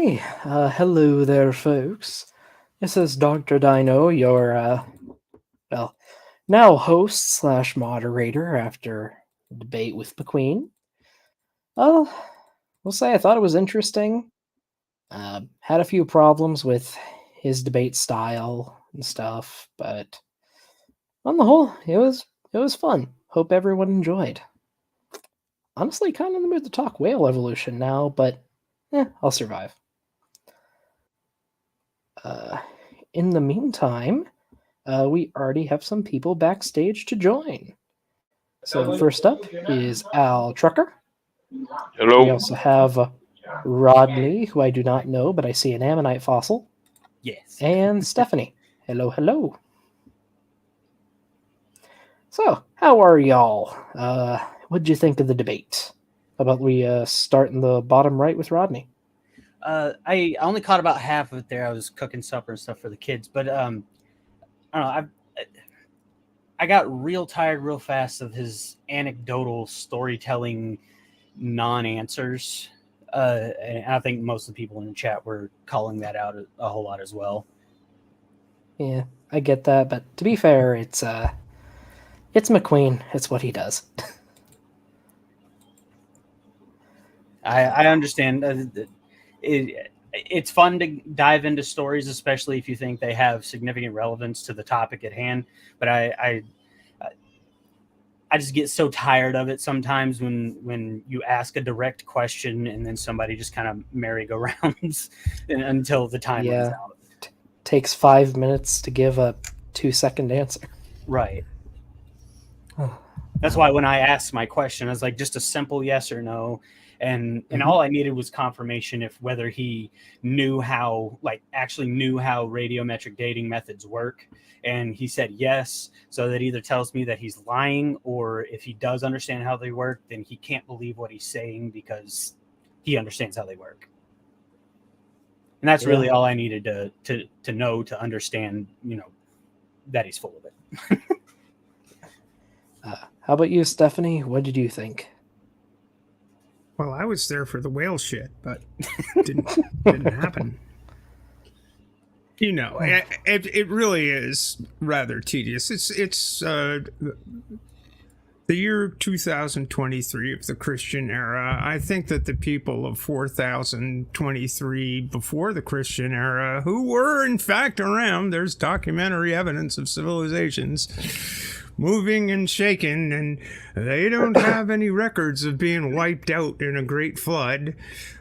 Hey, hello there, folks. This is DokDeino, your, well, now host slash moderator after the debate with McQueen. Well, we'll say I thought it was interesting. Had a few problems with his debate style and stuff, but on the whole, it was fun. Hope everyone enjoyed. Honestly, kind of in the mood to talk whale evolution now, but I'll survive. In the meantime, we already have some people backstage to join. So first up is Al Trucker. Hello. We also have Rodney, who I do not know, but I see an ammonite fossil. Yes. And Stephanie. Hello, hello. So, how are y'all? What'd you think of the debate? How about we start in the bottom right with Rodney? I only caught about half of it there. I was cooking supper and stuff for the kids, but I don't know. I got real tired real fast of his anecdotal storytelling non-answers. And I think most of the people in the chat were calling that out a whole lot as well. Yeah, I get that, but to be fair, it's McQueen. It's what he does. I understand. It's fun to dive into stories, especially if you think they have significant relevance to the topic at hand. But I just get so tired of it sometimes when you ask a direct question and then somebody just kind of merry-go-rounds until the time runs out. Takes 5 minutes to give a 2-second answer. Right. That's why when I asked my question, I was like, just a simple yes or no. And all I needed was confirmation if whether he actually knew how radiometric dating methods work. And he said yes. So that either tells me that he's lying, or if he does understand how they work, then he can't believe what he's saying because he understands how they work. And that's really all I needed to know, to understand, that he's full of it. How about you, Stephanie? What did you think? Well, I was there for the whale shit, but didn't happen. It really is rather tedious. It's the year 2023 of the Christian era. I think that the people of 4023 before the Christian era, who were in fact around, there's documentary evidence of civilizations moving and shaking, and they don't have any records of being wiped out in a great flood.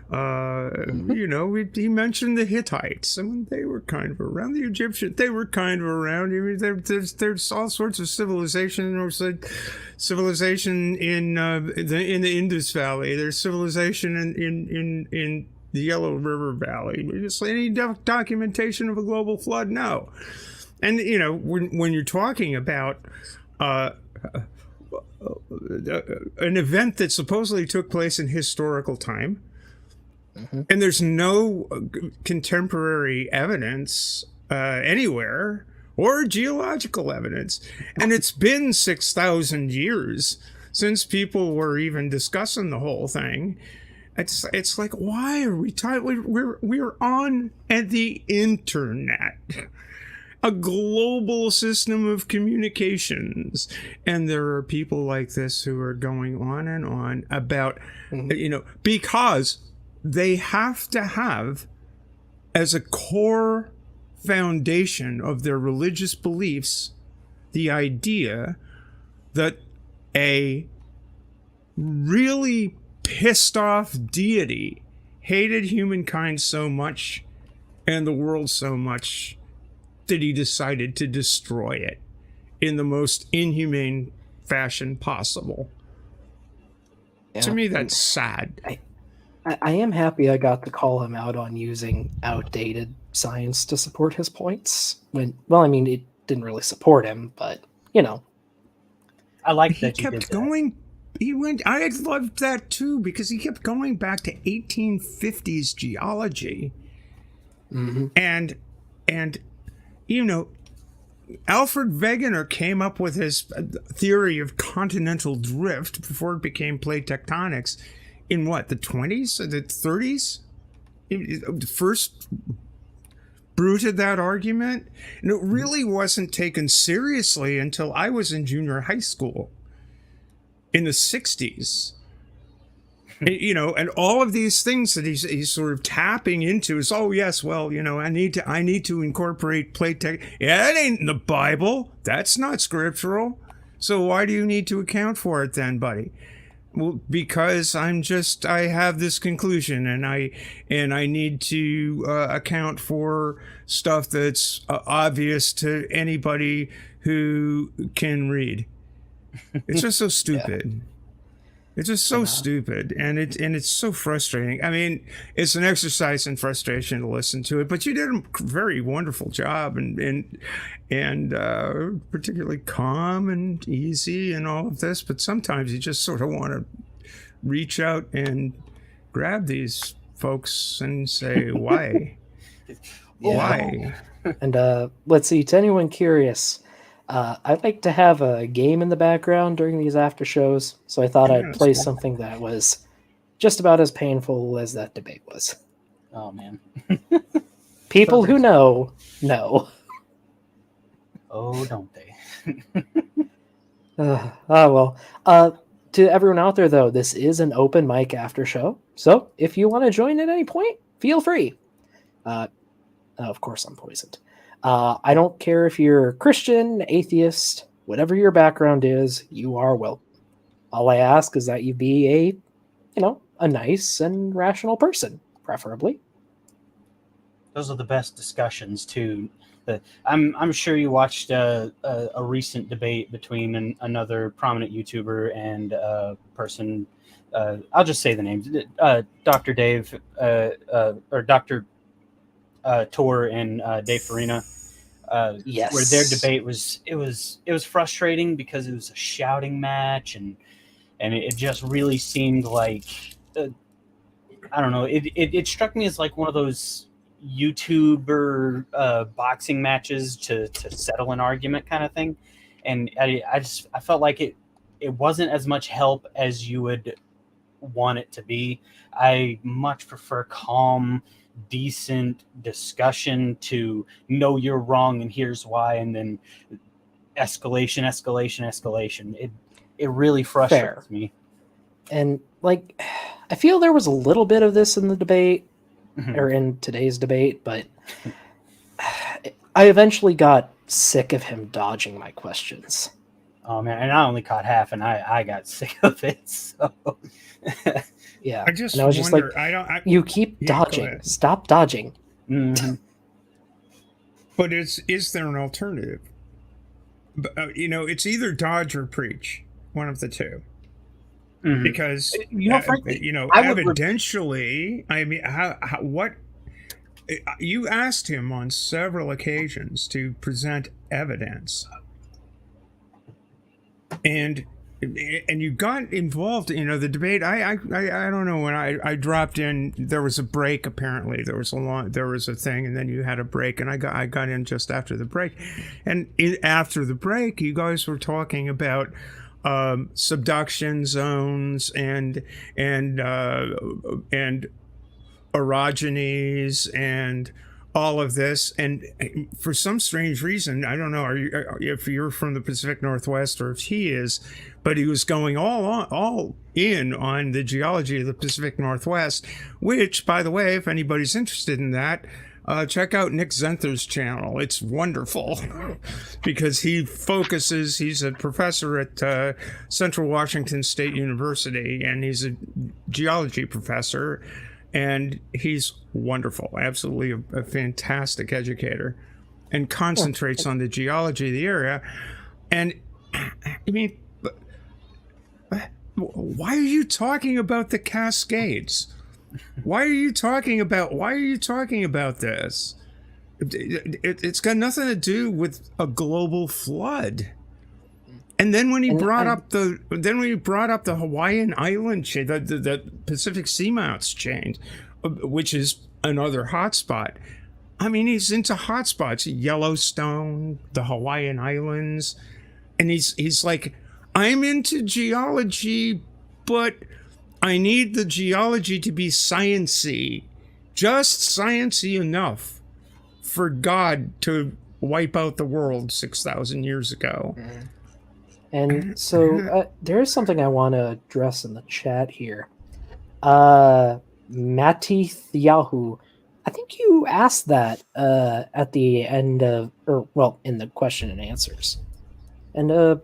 He mentioned the Hittites. I mean, they were kind of around. The Egyptians, they were kind of around. I mean, there's all sorts of civilization. There's like civilization in the Indus Valley. There's civilization in the Yellow River Valley. Just any documentation of a global flood? No. And when you're talking about an event that supposedly took place in historical time, and there's no contemporary evidence anywhere, or geological evidence, and it's been 6,000 years since people were even discussing the whole thing. It's like, why are we talking? We're on the internet, a global system of communications, and there are people like this who are going on and on about, because they have to have as a core foundation of their religious beliefs the idea that a really pissed off deity hated humankind so much and the world so much that he decided to destroy it in the most inhumane fashion possible. Yeah. To me, that's sad. I am happy I got to call him out on using outdated science to support his points. It didn't really support him, but, I like that he kept going. I loved that too, because he kept going back to 1850s geology. And Alfred Wegener came up with his theory of continental drift before it became plate tectonics in the 20s, the 30s? first bruited that argument, and it really wasn't taken seriously until I was in junior high school in the 60s. And all of these things that he's sort of tapping into is, oh yes, well, I need to incorporate plate tech. Yeah, that ain't in the Bible. That's not scriptural. So why do you need to account for it then, buddy? Well, because I have this conclusion, and I need to account for stuff that's obvious to anybody who can read. It's just so stupid. Yeah. It's just so stupid, and it's so frustrating. I mean, it's an exercise in frustration to listen to it, but you did a very wonderful job, and particularly calm and easy and all of this. But sometimes you just sort of want to reach out and grab these folks and say, "Why? Why?" And let's see. To anyone curious, I'd like to have a game in the background during these after shows, so I thought I'd play something that was just about as painful as that debate was. Oh, man. People who know. Oh, don't they? Well. To everyone out there, though, this is an open mic after show, so if you want to join at any point, feel free. Of course, I'm poisoned. I don't care if you're Christian, atheist, whatever your background is, you are welcome. All I ask is that you be a nice and rational person, preferably. Those are the best discussions too. I'm sure you watched a recent debate between another prominent YouTuber and a person. I'll just say the names: Dr. Dave or Dr. Tor and Dave Farina. Yes. Where their debate was frustrating because it was a shouting match, and it just really seemed like I don't know. It struck me as like one of those YouTuber boxing matches to settle an argument kind of thing, and I felt like it wasn't as much help as you would want it to be. I much prefer calm, decent discussion to know you're wrong and here's why, and then escalation. It really frustrates me. And like, I feel there was a little bit of this in the debate, or in today's debate, but I eventually got sick of him dodging my questions. Oh man, and I only caught half, and I got sick of it. So yeah, I was wonder, just like, you keep dodging. Stop dodging. Mm-hmm. But is there an alternative? It's either dodge or preach, one of the two. Mm-hmm. Because frankly, evidentially, I mean, what you asked him on several occasions to present evidence, and you got involved. The debate. I don't know, when I dropped in, there was a break. Apparently, there was a thing, and then you had a break, and I got in just after the break, and after the break, you guys were talking about subduction zones and orogenies and all of this, and for some strange reason, I don't know if you're from the Pacific Northwest or if he is, but he was going all in on the geology of the Pacific Northwest, which, by the way, if anybody's interested in that, check out Nick Zenther's channel. It's wonderful because he's a professor at Central Washington State University, and he's a geology professor, and he's wonderful, absolutely a fantastic educator, and concentrates on the geology of the area. And I mean, why are you talking about the Cascades? Why are you talking about this? It's got nothing to do with a global flood. And then when he brought up the Hawaiian island chain, the Pacific Seamounts chain, which is another hotspot. I mean, he's into hotspots: Yellowstone, the Hawaiian Islands, and he's like, I'm into geology, but I need the geology to be science-y. just sciencey enough for God to wipe out the world 6,000 years ago. And so there is something I want to address in the chat here. Matty Yahoo, I think you asked that at the end of, or well, in the question and answers. And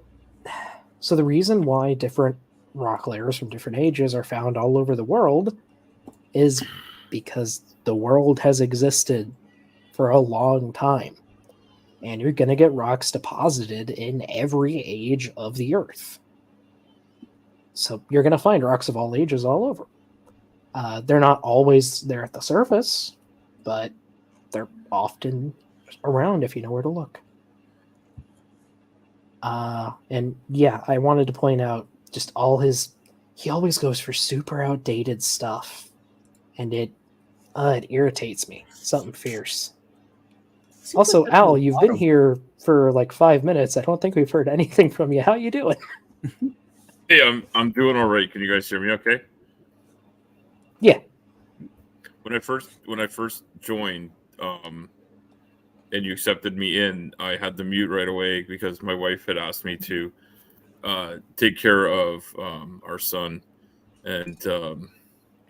so the reason why different rock layers from different ages are found all over the world is because the world has existed for a long time. And you're going to get rocks deposited in every age of the earth. So you're going to find rocks of all ages all over. They're not always there at the surface, but they're often around if you know where to look. And yeah, I wanted to point out just he always goes for super outdated stuff. And it irritates me. Something fierce. Also, like Al, you've been here for like 5 minutes. I don't think we've heard anything from you. How you doing? Hey, I'm doing all right. Can you guys hear me okay? Yeah. When I first joined, and you accepted me in, I had to mute right away because my wife had asked me to take care of our son and a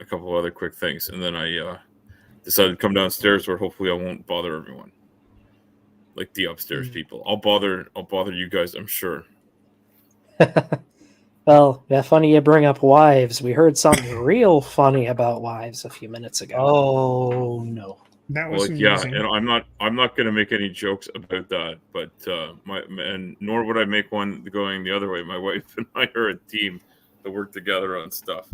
couple of other quick things, and then I decided to come downstairs where hopefully I won't bother everyone, like the upstairs people. I'll bother you guys, I'm sure. Well, yeah, funny you bring up wives. We heard something real funny about wives a few minutes ago. Oh no. That was Well, yeah, amusing. and I'm not going to make any jokes about that, but nor would I make one going the other way. My wife and I are a team that work together on stuff.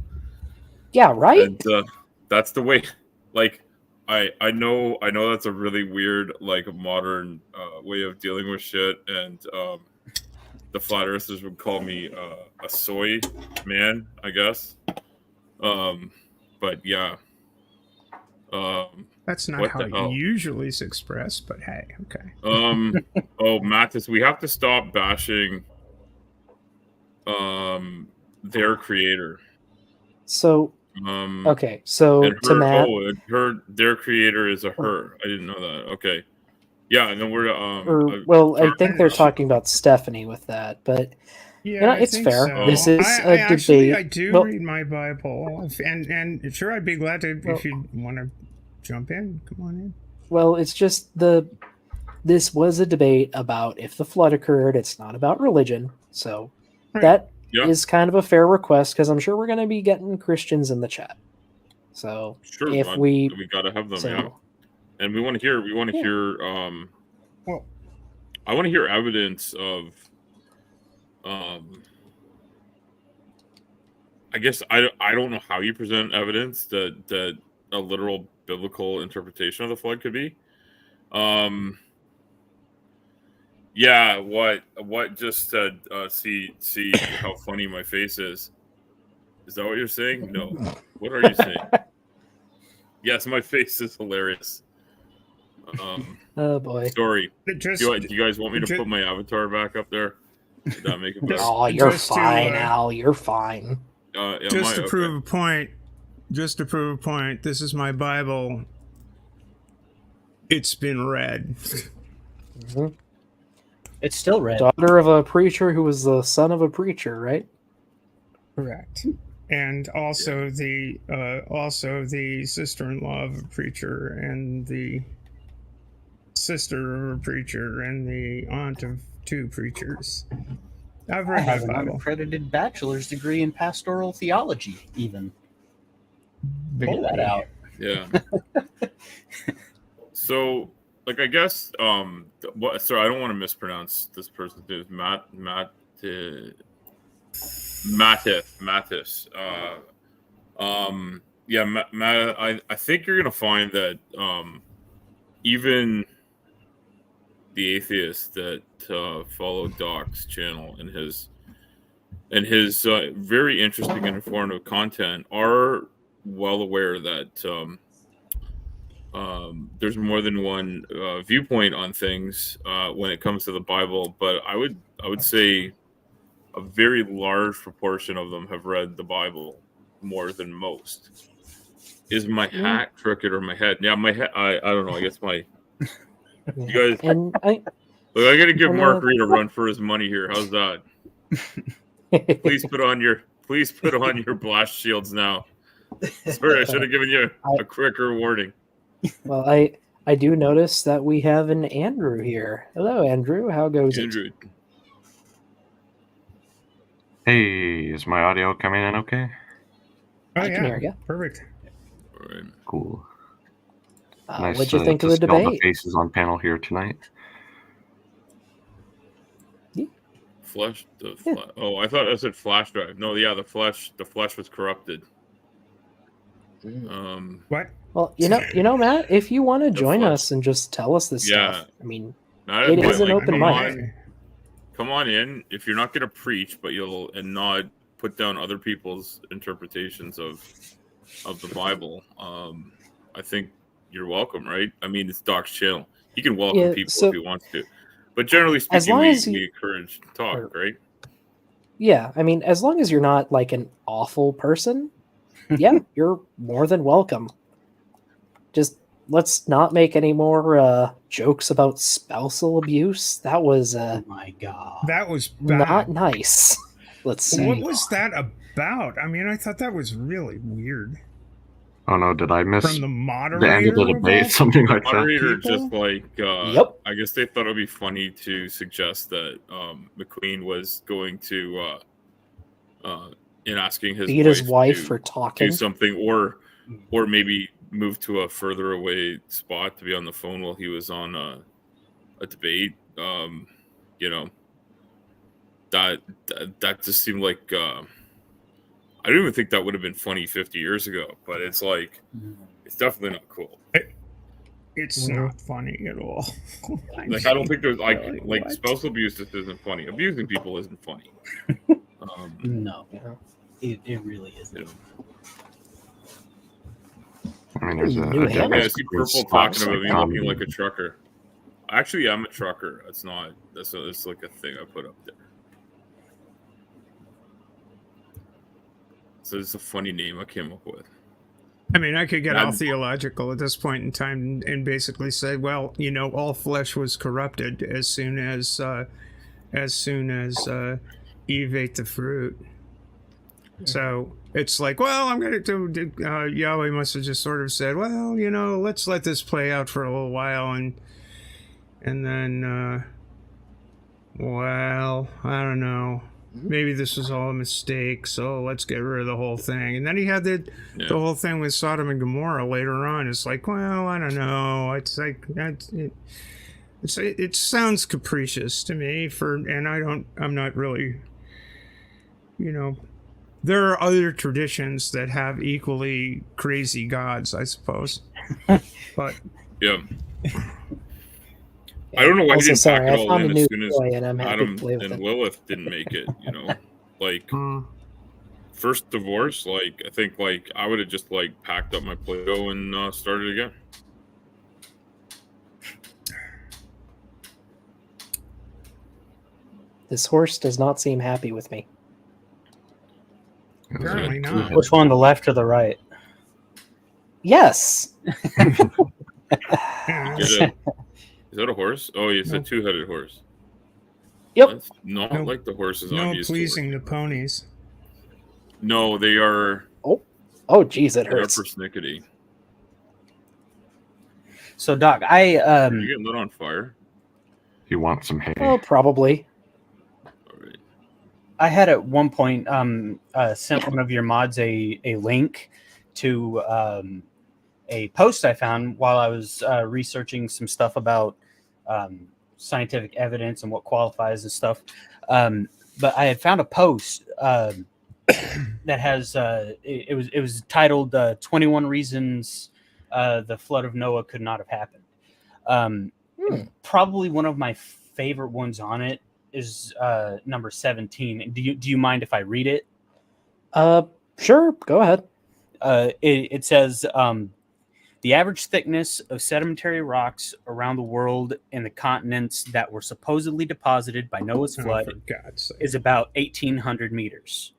Yeah, right? And that's the way. Like, I know that's a really weird, like, modern way of dealing with shit, and the flat earthers would call me a soy man, I guess. But yeah. That's not what how the it hell? usually is expressed, but hey, okay. Oh, Mathis, we have to stop bashing their creator. So, okay, so and to Matt, their creator is a her. I didn't know that. Okay, yeah, and then we're I think they're talking about Stephanie with that, but Yeah, it's fair. So. This is a actually, debate. I do read my Bible, and sure, I'd be glad to if you want to jump in. Come on in. Well, it's just this was a debate about if the flood occurred. It's not about religion, so that is kind of a fair request because I'm sure we're going to be getting Christians in the chat. So sure, if we got to have them, yeah. And we want to hear. Well, I want to hear evidence of. I guess I don't know how you present evidence that a literal biblical interpretation of the flood could be. Yeah, what just said see how funny my face is. Is that what you're saying? No. What are you saying? Yes, my face is hilarious. Oh boy. Sorry. Do you guys want me to put my avatar back up there? Did that make it better? Oh, you're fine, Al. You're fine. Just to prove a point, this is my Bible. It's been read. Mm-hmm. It's still read. Daughter of a preacher who was the son of a preacher, right? Correct. And also the sister-in-law of a preacher, and the sister of a preacher, and the aunt of two preachers. I've read my Bible. An unaccredited bachelor's degree in pastoral theology, even. Figure that out. Yeah. So, like, I guess, sorry, I don't want to mispronounce this person's name. Mathis. I think you're gonna find that even the atheists that follow Doc's channel and his very interesting and informative content are well aware that there's more than one viewpoint on things when it comes to the Bible, but I would say a very large proportion of them have read the Bible more than most. Is my hat crooked or my head? Yeah, my head. I don't know. I guess my. You guys. And I gotta give Mark Reed a run for his money here. How's that? Please put on your blast shields now. Sorry, I should have given you a quicker warning. Well, I do notice that we have an Andrew here. Hello, Andrew. How goes Andrew. it? Hey, is my audio coming in okay? I can hear you. Perfect. All right. Cool. What'd you think of the see all debate? the faces on panel here tonight. Flash. Oh, I thought I said flash drive. No, yeah, the flash was corrupted. What? Well, you know, Matt, if you want to join flash. us and just tell us this stuff, I mean, it is an open mic. Come on in. If you're not going to preach, but you'll not put down other people's interpretations of the Bible, I think you're welcome, right? I mean, it's Doc's channel. He can welcome people if he wants to. But generally speaking, we encourage talk, right? Yeah, I mean, as long as you're not like an awful person, yeah, you're more than welcome. Just let's not make any more jokes about spousal abuse. That was oh my god, that was bad. Not nice. Let's see. What was that about? I mean, I thought that was really weird. Oh no, did I miss from the moderator? The end of the debate, something like moderator that? Just like, yep. I guess they thought it'd be funny to suggest that McQueen was going to, in asking his wife for talking, do something, or maybe move to a further away spot to be on the phone while he was on a debate. You know, that just seemed like. I don't even think that would have been funny 50 years ago, but it's like, it's definitely not cool. It's not funny at all. Like, I don't think there's like spousal abuse just isn't funny. Abusing people isn't funny. No, it really isn't. You know. I mean, there's I see Purple talking about me looking like a trucker. Actually, I'm a trucker. It's not. It's like a thing I put up there. So it's a funny name I came up with. I mean, I could get all theological at this point in time and basically say, well, you know, all flesh was corrupted as soon as Eve ate the fruit. So it's like, well, I'm going to Yahweh must have just sort of said, well, you know, let's let this play out for a little while, and then, well, I don't know. Maybe this was all a mistake, so let's get rid of the whole thing. And then he had the whole thing with Sodom and Gomorrah later on. It's like, well, I don't know. It's like it sounds capricious to me. I'm not really, you know. There are other traditions that have equally crazy gods, I suppose. But yeah. I don't know why he didn't pack it all in as soon as Adam and Lilith didn't make it, you know? Like, first divorce, like, I think, like, I would have just, like, packed up my Play-Doh and started again. This horse does not seem happy with me. Apparently not. Which one, the left or the right? Yes. Is that a horse? Oh, it's a two-headed horse. Yep. That's not like the horses I'm used to. No pleasing the ponies. No, they are. Oh, geez, it hurts. They're persnickety. So, Doc, Are you getting lit on fire? You want some hay? Oh, probably. All right. I had at one point sent one of your mods a link to a post I found while I was researching some stuff about scientific evidence and what qualifies and stuff. But I had found a post that has it was titled 21 Reasons the Flood of Noah Could Not Have Happened. Probably one of my favorite ones on it is number 17. Do you mind if I read it? Sure, go ahead. It says the average thickness of sedimentary rocks around the world and the continents that were supposedly deposited by Noah's flood is about 1,800 meters.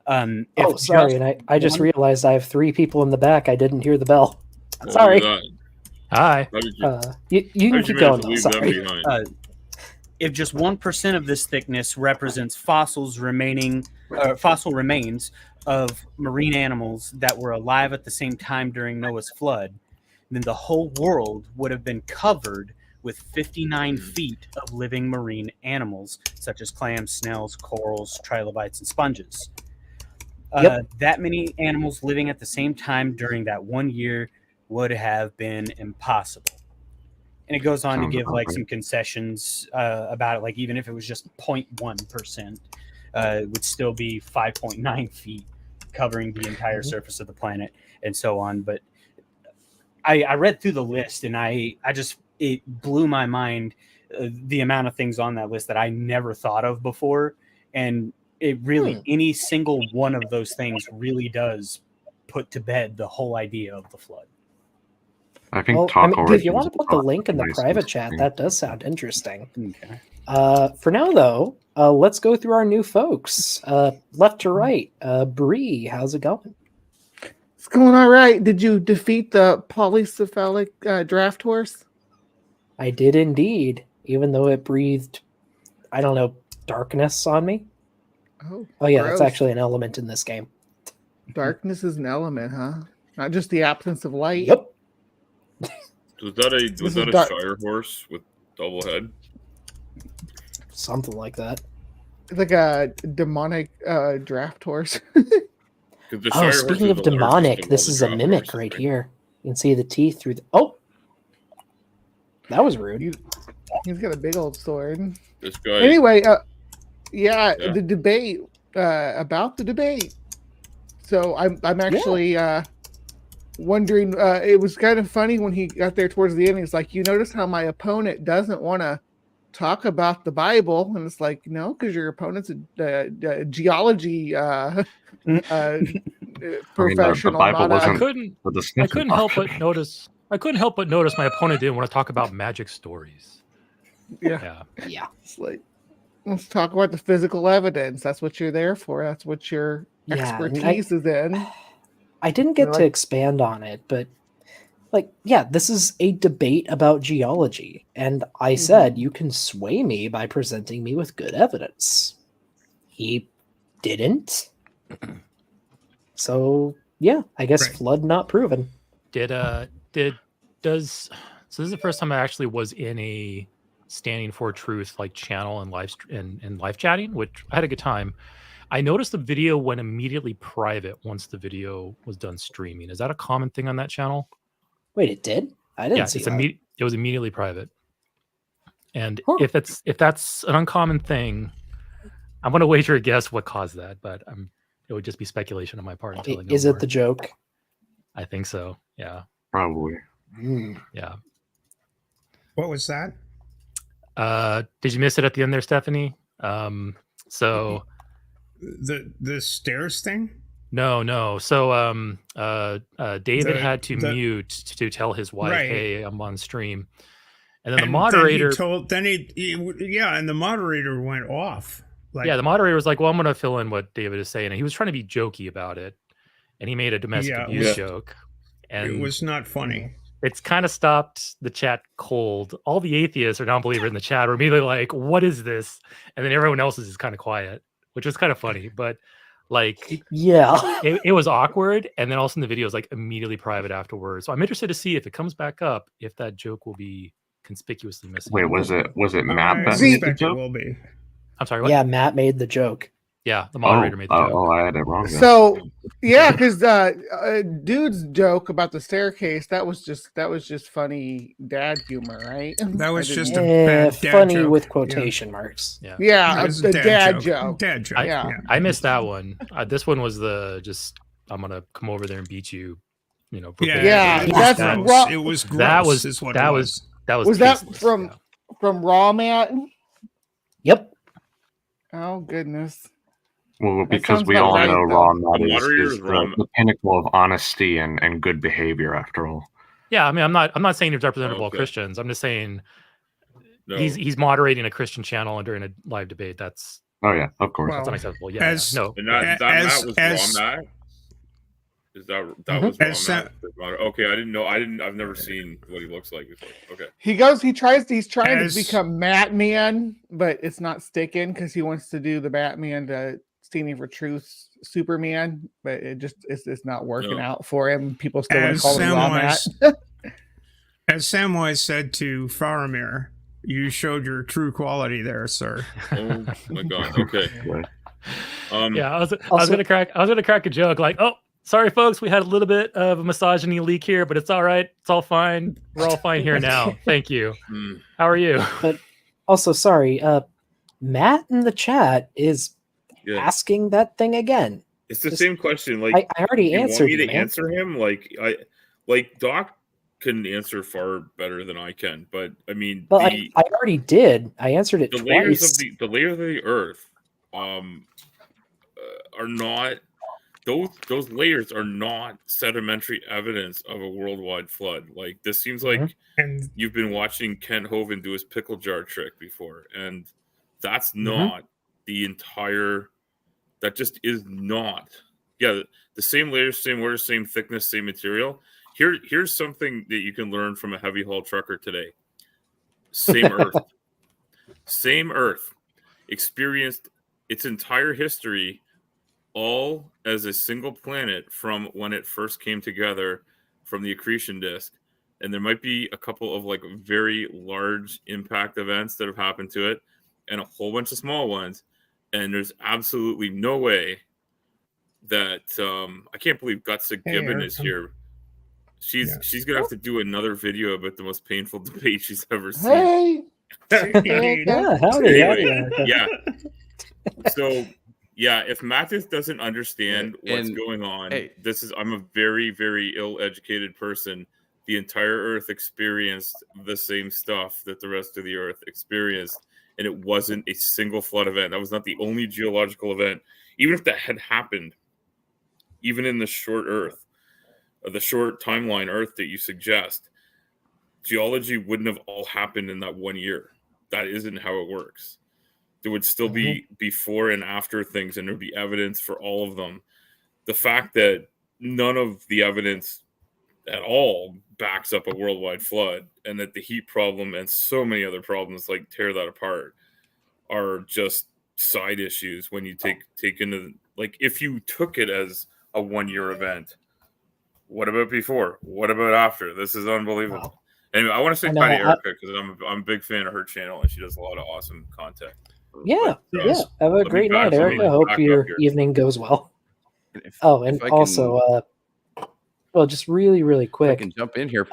If sorry, just and I just one- realized I have 3 people in the back. I didn't hear the bell. Well, Sorry. look at Hi. that. You can How'd keep manage going to though. leave them Sorry. behind? if just 1% of this thickness represents fossil remains of marine animals that were alive at the same time during Noah's flood, then the whole world would have been covered with 59 feet of living marine animals, such as clams, snails, corals, trilobites, and sponges. That many animals living at the same time during that 1 year would have been impossible. And it goes on to give like some concessions about it. Like even if it was just 0.1%, it would still be 5.9 feet covering the entire surface of the planet and so on. But I read through the list and it blew my mind the amount of things on that list that I never thought of before. And it really, any single one of those things really does put to bed the whole idea of the flood. I think if you want to put the link in the private chat, that does sound interesting. Okay. For now, though, let's go through our new folks. Left to right, Bree, how's it going? It's going all right. Did you defeat the polycephalic draft horse? I did indeed, even though it breathed, I don't know, darkness on me. Oh yeah, gross. that's actually an element in this game. Darkness is an element, huh? Not just the absence of light. Yep. Was that a Shire horse with double head? Something like that. It's like a demonic draft horse. Speaking of demonic, this is a mimic right here. You can see the teeth through the... Oh! That was rude. He's got a big old sword. This guy... Anyway, the debate, about the debate. So I'm actually wondering, it was kind of funny when he got there towards the end. He's like, you notice how my opponent doesn't want to talk about the Bible? And it's like, no, because your opponent's a geology professional. I couldn't help but notice my opponent didn't want to talk about magic stories. Yeah. It's like, let's talk about the physical evidence. That's what you're there for. That's what your expertise is in. I didn't get to expand on it, but this is a debate about geology. And I said, you can sway me by presenting me with good evidence. He didn't. So, I guess flood not proven. So this is the first time I actually was in a Standing for Truth channel and live chatting, which I had a good time. I noticed the video went immediately private once the video was done streaming. Is that a common thing on that channel? Wait, it did? I didn't see that. It was immediately private. And if that's an uncommon thing, I'm going to wager a guess what caused that, but it would just be speculation on my part. Until I know Is more. it the joke? I think so. Yeah. Probably. Yeah. What was that? Did you miss it at the end there, Stephanie? So the stairs thing? No. So David had to mute to tell his wife, right. "Hey, I'm on stream," and then the moderator and the moderator went off. The moderator was like, "Well, I'm going to fill in what David is saying," and he was trying to be jokey about it, and he made a domestic abuse joke, and it was not funny. It's kind of stopped the chat cold. All the atheists or non-believers in the chat were immediately like, "What is this?" And then everyone else is just kind of quiet, which was kind of funny, but. It was awkward, and then all of a sudden the video was immediately private afterwards. So I'm interested to see if it comes back up, if that joke will be conspicuously missing. Wait, was it Matt that made the joke? Will be. I'm sorry. What? Yeah, Matt made the joke. Yeah, the moderator made the joke. Oh, I had it wrong. So because dude's joke about the staircase that was just funny dad humor, right? That was just a bad dad funny joke. with quotation marks. Yeah, a dad joke. Dad joke. I missed that one. This one was I'm gonna come over there and beat you. That's gross. It was gross. Was that from Raw, Matt? Yep. Oh goodness. Well, because we all know Raw is the pinnacle of honesty and good behavior, after all. Yeah, I mean, I'm not saying he's representative of all Christians. I'm just saying he's moderating a Christian channel and during a live debate. That's Oh yeah, of course. Well, That's unacceptable. Yeah, as- no. And that Matt was raw Matt. Is that was raw Matt? Okay, I didn't know. I've never seen what he looks like before. Okay. He's trying to become Batman, but it's not sticking because he wants to do the Batman Standing for Truth Superman, but it's not working out for him. People still want to call him Raw Matt. As Samwise said to Faramir, you showed your true quality there, sir. Oh my god. Okay. Yeah, I was gonna crack a joke like, oh, sorry folks, we had a little bit of a misogyny leak here, but it's all right. It's all fine. We're all fine here now. Thank you. How are you? But also, sorry, Matt in the chat is asking that thing again. It's the same question. Like I already answered. You want me to answer him? Like Doc can answer far better than I can, but I mean, but I already did. I answered it twice. The layers of the Earth, are not those layers are not sedimentary evidence of a worldwide flood. Like this seems like you've been watching Kent Hovind do his pickle jar trick before, and that's not the entire. That just is not. Yeah, the same layers, same order, same thickness, same material. Here's something that you can learn from a heavy haul trucker today. Same Earth. Same Earth experienced its entire history all as a single planet from when it first came together from the accretion disk. And there might be a couple of like very large impact events that have happened to it and a whole bunch of small ones. And there's absolutely no way that I can't believe Gutsa Gibbon is here. She's gonna have to do another video about the most painful debate she's ever seen. Yeah. So if Mathis doesn't understand what's going on, I'm a very, very ill-educated person. The entire Earth experienced the same stuff that the rest of the Earth experienced. And it wasn't a single flood event. That was not the only geological event. Even if that had happened, even in the short Earth, the short timeline Earth that you suggest, geology wouldn't have all happened in that 1 year. That isn't how it works. There would still be before and after things, and there'd be evidence for all of them. The fact that none of the evidence at all backs up a worldwide flood, and that the heat problem and so many other problems like tear that apart are just side issues when you take into, like, if you took it as a 1 year event, what about before? What about after? This is unbelievable. Wow. Anyway, I want to say hi to Erica because I'm a big fan of her channel and she does a lot of awesome content. Yeah. Have a great night, Erica. I hope your evening goes well. And also, well, just really, really quick. I can jump in here.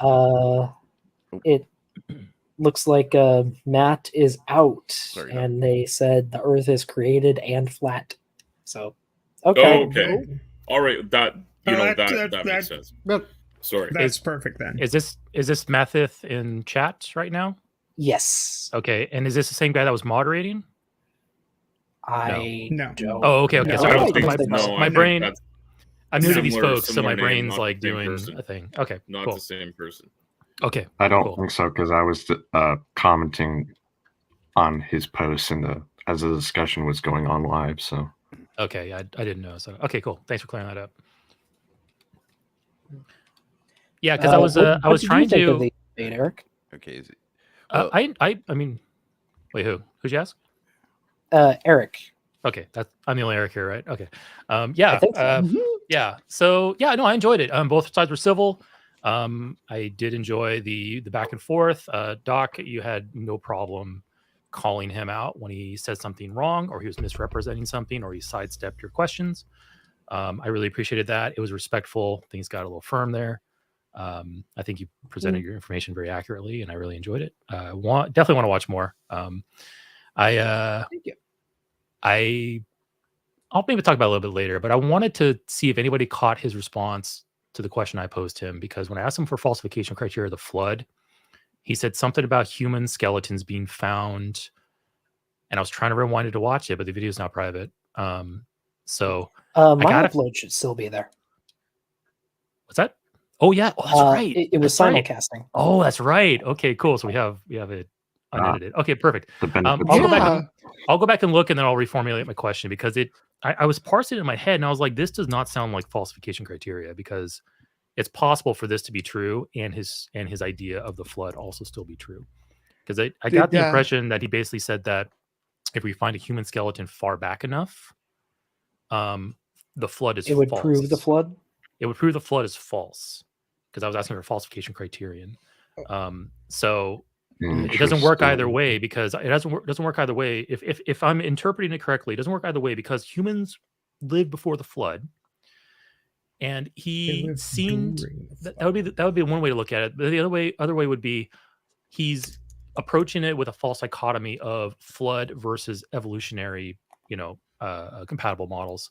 It looks like Matt is out, and they said the Earth is created and flat. So, okay. Oh, okay. All right. That makes sense. Sorry. That's perfect then. Is this Mathith in chat right now? Yes. Okay. And is this the same guy that was moderating? No. Oh, okay. No, Sorry. My brain. I'm new to these folks, so my name, brain's like doing a thing. Okay, not cool. the same person. Okay, I don't think so because I was commenting on his posts as the discussion was going on live. So okay, I didn't know. So okay, cool. Thanks for clearing that up. Yeah, because I was trying to. Eric. Okay. Is it, well, I mean, wait, who'd you ask? Eric. Okay, I'm the only Eric here, right? Okay. Yeah. I think so. Yeah. So yeah, no, I enjoyed it. Both sides were civil. I did enjoy the back and forth. Doc, you had no problem calling him out when he said something wrong or he was misrepresenting something or he sidestepped your questions. I really appreciated that. It was respectful. Things got a little firm there. I think you presented your information very accurately, and I really enjoyed it. Definitely want to watch more. Thank you. I'll maybe talk about it a little bit later, but I wanted to see if anybody caught his response to the question I posed him, because when I asked him for falsification criteria of the flood, he said something about human skeletons being found, and I was trying to rewind it to watch it, but the video is not private. So my upload should still be there. What's that? Oh yeah, that's right. It was simulcasting. Right. Oh, that's right. Okay, cool. So we have it unedited. Okay, perfect. The benefits. I'll go back and look, and then I'll reformulate my question because I was parsing it in my head, and I was like, this does not sound like falsification criteria because it's possible for this to be true, and his idea of the flood also still be true. Because I got the impression that he basically said that if we find a human skeleton far back enough, the flood is false. It would prove the flood? It would prove the flood is false because I was asking for a falsification criterion. So it doesn't work either way because it doesn't work either way. If I'm interpreting it correctly, it doesn't work either way because humans lived before the flood. And he seemed that would be one way to look at it. But the other way would be he's approaching it with a false dichotomy of flood versus evolutionary, compatible models.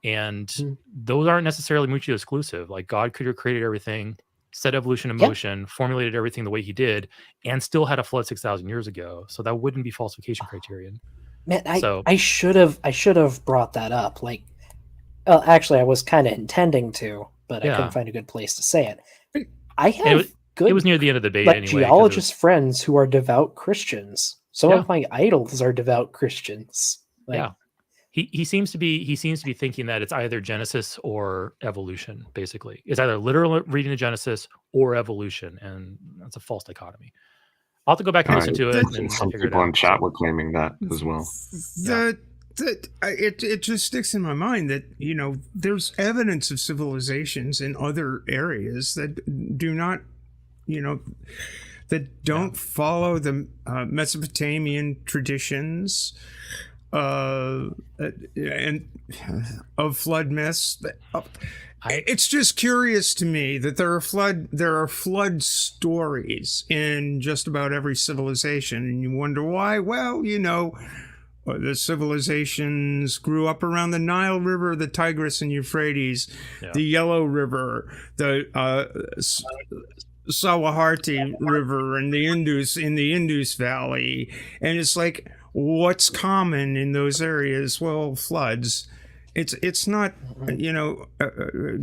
And those aren't necessarily mutually exclusive. Like God could have created everything, set evolution in motion, formulated everything the way he did, and still had a flood 6,000 years ago. So that wouldn't be falsification criterion. Man, I should have brought that up. Like, actually, I was kind of intending to, but I couldn't find a good place to say it. I have it was near the end of the debate anyway. Geologist friends who are devout Christians. Some of my idols are devout Christians. He seems to be thinking that it's either Genesis or evolution. Basically, it's either literal reading of Genesis or evolution, and that's a false dichotomy. I'll have to go back and listen to it. And some people in chat were claiming that as well. It just sticks in my mind that there's evidence of civilizations in other areas that do not that don't follow the Mesopotamian traditions and of flood myths. It's just curious to me that there are flood stories in just about every civilization, and you wonder why. Well, the civilizations grew up around the Nile River, the Tigris and Euphrates, the Yellow River, the Sawaharti River, and the Indus Valley. And it's like, what's common in those areas? Well, floods. It's not,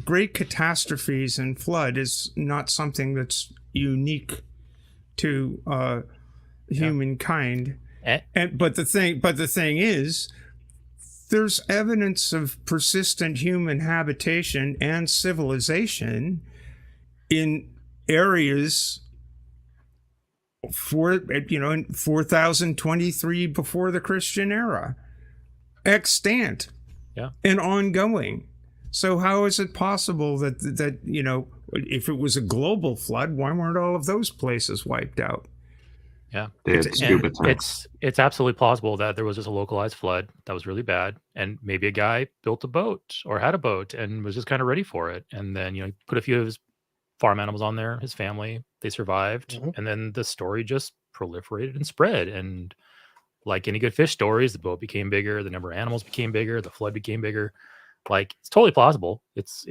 great catastrophes and flood is not something that's unique to humankind. But the thing is, there's evidence of persistent human habitation and civilization in areas in 4023 before the Christian era, extant and ongoing. So how is it possible that if it was a global flood, why weren't all of those places wiped out? Yeah, it's absolutely plausible that there was just a localized flood that was really bad, and maybe a guy built a boat or had a boat and was just kind of ready for it, and then he put a few of his farm animals on there, his family, they survived, and then the story just proliferated and spread. And like any good fish stories, the boat became bigger, the number of animals became bigger, the flood became bigger. Like, it's totally plausible. It's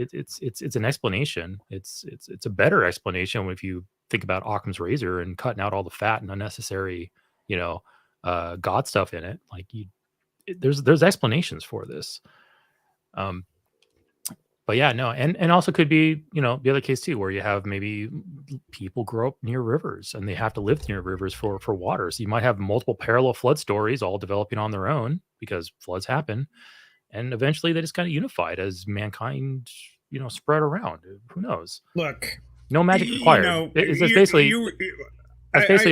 an explanation. It's a better explanation if you think about Occam's razor and cutting out all the fat and unnecessary, God stuff in it. Like, there's explanations for this. But yeah, no, and also could be, the other case too, where you have maybe people grow up near rivers and they have to live near rivers for water. So you might have multiple parallel flood stories all developing on their own because floods happen. And eventually they just kind of unified as mankind, spread around. Who knows? Look, no magic required. That's basically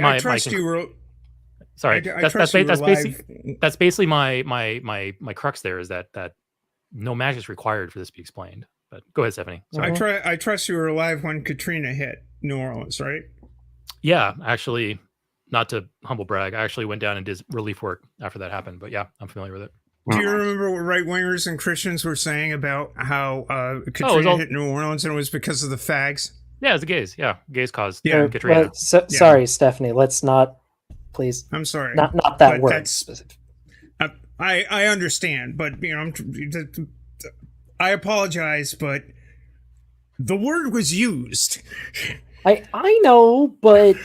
my crux there, is that no magic is required for this to be explained. But go ahead, Stephanie. Sorry. I trust you were alive when Katrina hit New Orleans, right? Yeah, actually, not to humble brag, I actually went down and did relief work after that happened. But yeah, I'm familiar with it. Do you remember what right-wingers and Christians were saying about how Katrina hit New Orleans and it was because of the fags? Yeah, it's the gays. Yeah, gays caused Katrina. Well, sorry, Stephanie. Let's not, please. I'm sorry. Not that word specific. I understand, but I apologize, but the word was used. I know, but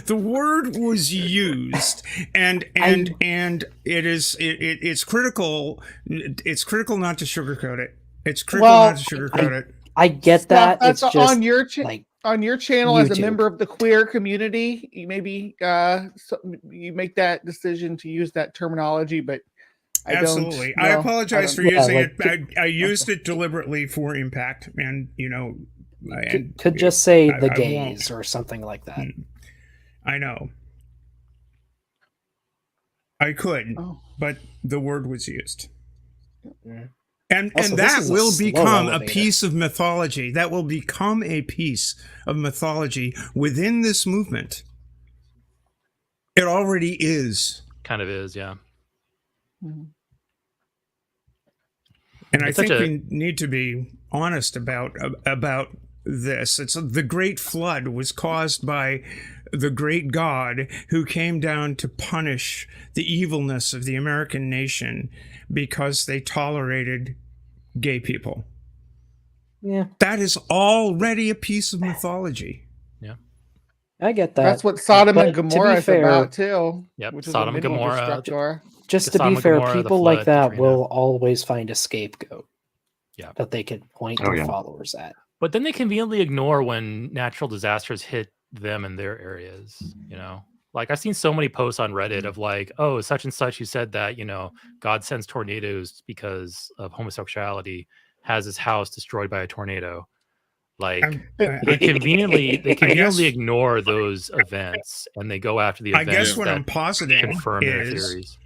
the word was used, and it's critical. It's critical not to sugarcoat it. It's critical not to sugarcoat it. I get that. That's it's just on your channel. Like, on your channel as a YouTube. member of the queer community, you maybe you make that decision to use that terminology, but I Absolutely. don't. I No, apologize I for don't- Yeah, using like, it. I used it deliberately for impact, and Could just say I the won't. gays or something like that. I know. I could, Oh. but the word was used. Yeah. And Also, this that is a will slow become a elevator. piece of mythology. That will become a piece of mythology within this movement. It already is. Kind of is, yeah. Mhm. And I It's such think a- we need to be honest about this. It's the Great Flood was caused by the great God who came down to punish the evilness of the American nation because they tolerated gay people. Yeah, That is already a piece of mythology. I get that. That's what Sodom But and to be Gomorrah is fair- about too. Yep, Which is Sodom a and medieval Gomorrah, destructor. Just The to be Sodom and fair, Gomorrah, the people flood, like that Katrina. will always find a scapegoat. Yeah. That they could point Oh, their yeah. followers at. But then they conveniently ignore when natural disasters hit them in their areas, you know? Like I've seen so many posts on Reddit of like, oh, such and such who said that, you know, God sends tornadoes because of homosexuality, has his house destroyed by a tornado. Like they conveniently ignore those events and they go after the I events guess what that I'm positing confirm their is, theories.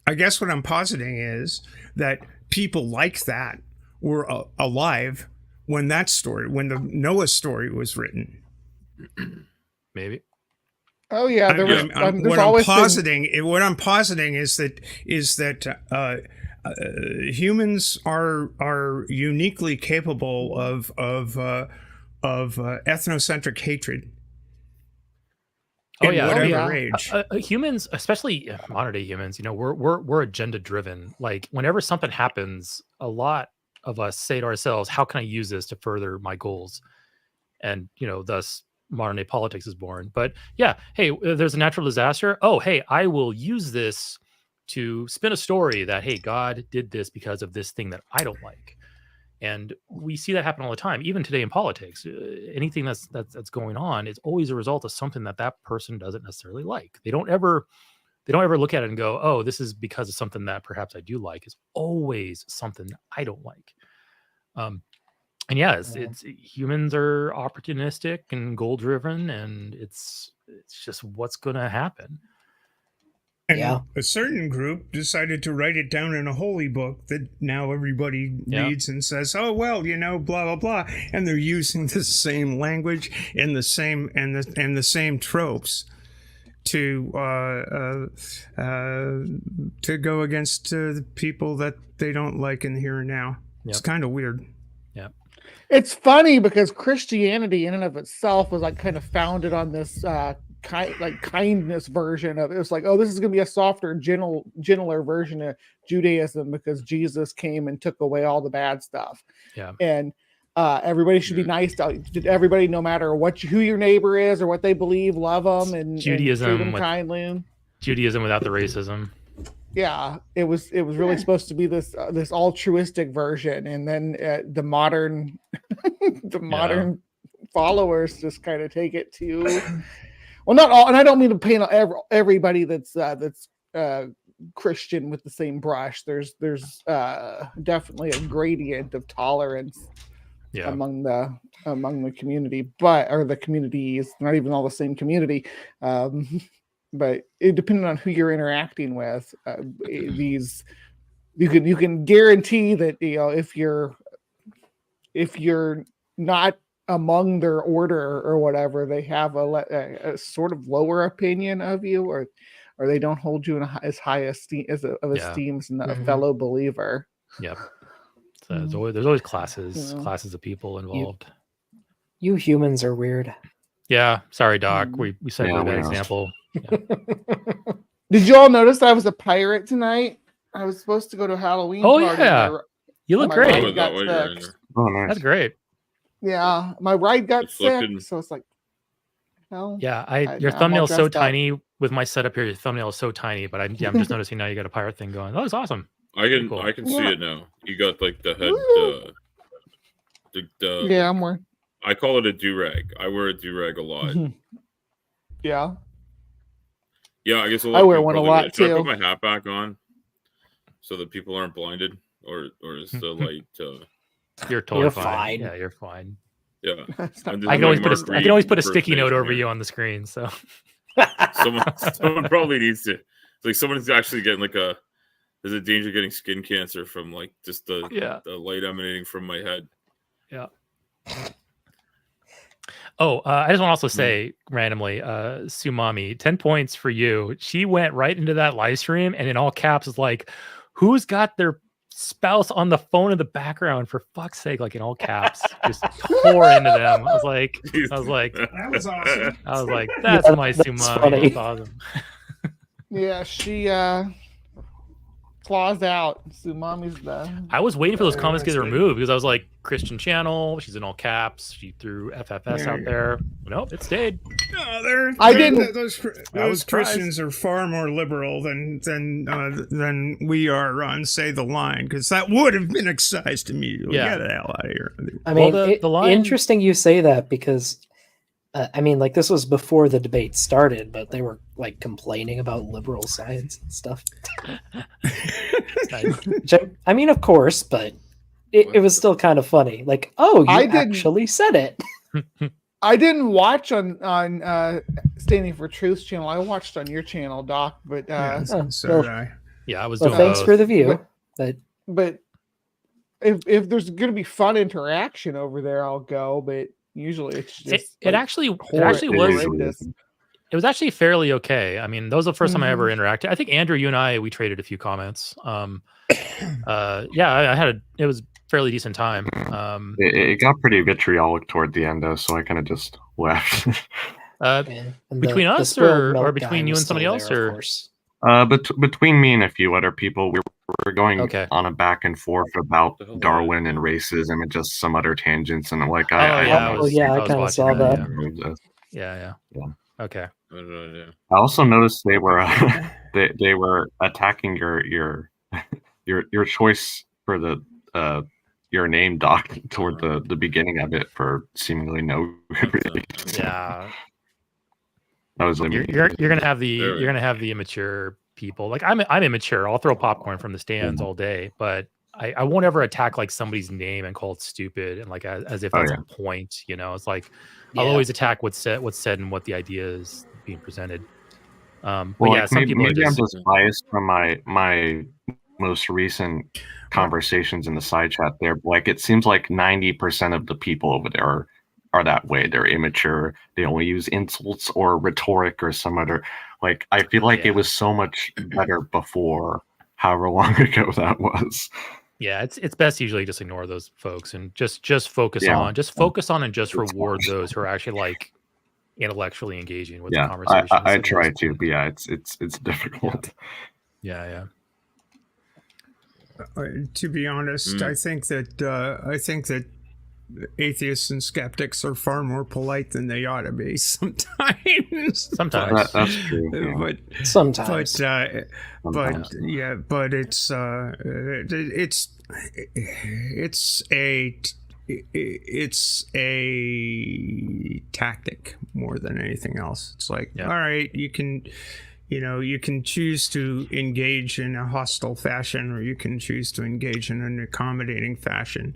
I guess what I'm positing is that people like that were alive when the Noah story was written. Maybe. Oh yeah, there was. there's What I'm always been, positing is that humans are uniquely capable of ethnocentric hatred. Oh in yeah, whatever age. Humans, especially modern day humans, you know, we're agenda driven. Like whenever something happens, a lot of us say to ourselves, "How can I use this to further my goals?" And you know, thus modern day politics is born. But yeah, hey, there's a natural disaster. Oh, hey, I will use this to spin a story that hey, God did this because of this thing that I don't like. And we see that happen all the time, even today in politics. Anything that's going on is always a result of something that person doesn't necessarily like. They don't ever look at it and go, "Oh, this is because of something that perhaps I do like." It's always something that I don't like. And yeah, it's humans are opportunistic and goal driven, and it's just what's going to happen. And Yeah. a certain group decided to write it down in a holy book that now everybody reads and says, "Oh well, you know, blah blah blah," and they're using the same language and the same tropes to go against the people that they don't like in the here and now. It's kind of weird. Yeah. It's funny because Christianity in and of itself was like kind of founded on this kindness version of it. It's like, oh, this is going to be a softer, gentler version of Judaism because Jesus came and took away all the bad stuff. Yeah. And everybody should be nice to everybody, no matter who your neighbor is or what they believe. Love them and Judaism treat them kindly. Judaism without the racism. Yeah, it was really supposed to be this altruistic version, and then the modern followers just kind of take it to, well, not all, and I don't mean to paint everybody that's Christian with the same brush. There's definitely a gradient of tolerance among the community, or the communities, not even all the same community. But it depending on who you're interacting with, you can guarantee that, you know, if you're not among their order or whatever, they have a sort of lower opinion of you, or they don't hold you in as high esteem as a fellow believer. Yep. So there's always classes of people involved. You humans are weird. Yeah, sorry, Doc. We set a bad example. Yeah. Did you all notice I was a pirate tonight? I was supposed to go to a Halloween party. Yeah. You look great. Oh, nice. That's great. Yeah, my ride got sick, so it's like, hell. Yeah, your thumbnail's so tiny with my setup here. Your thumbnail is so tiny, but I'm just noticing now you got a pirate thing going. That looks awesome. I can see it now. You got like the head. Yeah, I'm wearing. I call it a do-rag. I wear a do-rag a lot. Yeah. Yeah, I guess I wear one a lot Should I too. put my hat back on so that people aren't blinded, or is the light? You're totally You're fine. fine. Yeah, you're fine. Yeah, It's not- I'm just I can my always Mark I can always Reed put a sticky note impersonation over here. you on the screen. So Someone probably needs to. It's like someone's actually getting like there's a danger of getting skin cancer from like just the light emanating from my head. Yeah. Oh, I just want to also say randomly, Sumami, 10 points for you. She went right into that live stream and in all caps is like, who's got their spouse on the phone in the background, for fuck's sake, like in all caps, just tore into them. I was like, That was awesome. I was like, that's my that's Sumami. funny. That's awesome. Yeah, she claws out. Sumami's the. I was waiting for those comments to get that's good. removed because I was like, Christian channel, she's in all caps. She threw FFS out there. Nope, it stayed. No, I didn't- Those surprised. Christians are far more liberal than we are on Say the Line, because that would have been excised immediately. Yeah. Get the hell out of here. I mean, the line- interesting you say that because, I mean, like this was before the debate started, but they were like complaining about liberal science and stuff. Nice. Which I mean, of course, but it was still kind of funny. Like, oh, you I didn't- actually said it. I didn't watch on Standing for Truth's channel. I watched on your channel, Doc. But So well, did I. Yeah, I was Well, doing thanks both. for the view. But but if there's going to be fun interaction over there, I'll go. But usually it's just It like, actually horrid- was horrendous. it was actually fairly okay. I mean, that was the first time I ever Mm-hmm. interacted. I think Andrew, you and we traded a few comments. Yeah, I had it was fairly decent time. It got pretty vitriolic toward the end, though, so I kind of just left. and Between us spilled milk or guy between you was and somebody still else, there, or- of course. Between me and a few other people, we were going Okay. on a back and forth about The hell Darwin and racism and just some other tangents, and I'm like, Oh, I yeah, don't Oh, yeah, I was kinda watching saw that. know. Yeah. Yeah. Okay. I also noticed they were they were attacking your choice for the your name, Doc, toward the beginning of it for seemingly no good reason. Yeah. That was You're gonna have the Very. you're gonna have the immature people. Like I'm immature. I'll throw popcorn from the stands all day, but I won't ever attack like somebody's name and call it stupid and like as if Oh, that's yeah. a point. You know, it's like I'll Yeah. always attack what's said and what the idea is being presented. But Well, yeah, like, some people are maybe I'm just just biased from my most recent conversations in the side chat there. But, like, it seems like 90% of the people over there are that way. They're immature. They only use insults or rhetoric or some other. Like, I feel like Yeah. it was so much better before, however long ago that was. yeah, it's best usually just ignore those folks and just focus Yeah. on and just reward those who are actually like intellectually engaging with the Yeah, conversation. I instead of try just- to, but yeah, it's difficult. Yeah. To be honest, I think that atheists and skeptics are far more polite than they ought to be sometimes. Sometimes. That's true. Yeah. but Sometimes. but Sometimes. yeah, but it's a tactic more than anything else. It's like, Yeah. all right, you can choose to engage in a hostile fashion, or you can choose to engage in an accommodating fashion.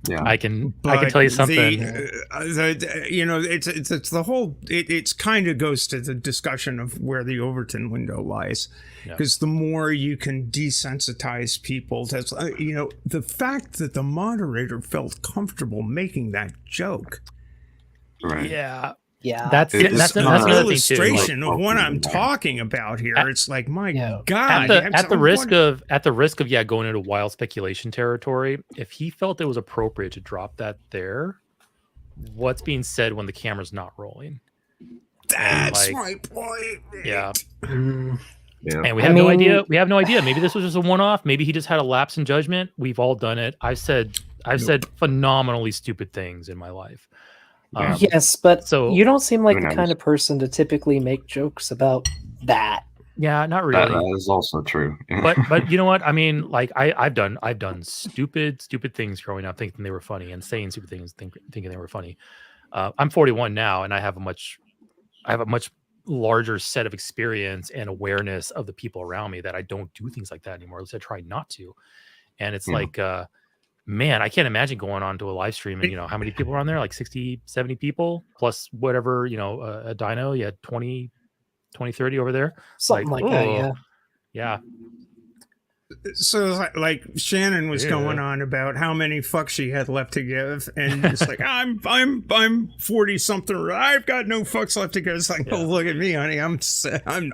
Yeah. I can But tell you something. it's the whole. It's kind of goes to the discussion of where the Overton window lies, Yeah. because the more you can desensitize people, that's the fact that the moderator felt comfortable making that joke. Right. Yeah. Yeah. That's It's that's not another an thing too. Illustration Like, of what I'm yeah. talking about here. It's like, my Yeah. God, At the risk of going into wild speculation territory, if he felt it was appropriate to drop that there, what's being said when the camera's not rolling? that's like- my point. Yeah. Mm, Yeah. And we I have no mean- idea. We have no idea. Maybe this was just a one-off. Maybe he just had a lapse in judgment. We've all done it. I've said phenomenally stupid things in my life. yes, but so- you don't seem like Who the knows? kind of person to typically make jokes about that. Yeah, not really. That is also true. but you know what? I mean, like I've done stupid things growing up, thinking they were funny, and saying stupid things, thinking they were funny. I'm 41 now, and I have a much larger set of experience and awareness of the people around me that I don't do things like that anymore. At least I try not to. And it's like, man, I can't imagine going on to a live stream and, how many people are on there? Like 60, 70 people plus whatever, a dino. You had 20, 30 over there. Something like that, yeah. Yeah. So like Shannon was going on about how many fucks she had left to give, and it's like I'm 40 something. I've got no fucks left to give. It's like, oh, look at me, honey. I'm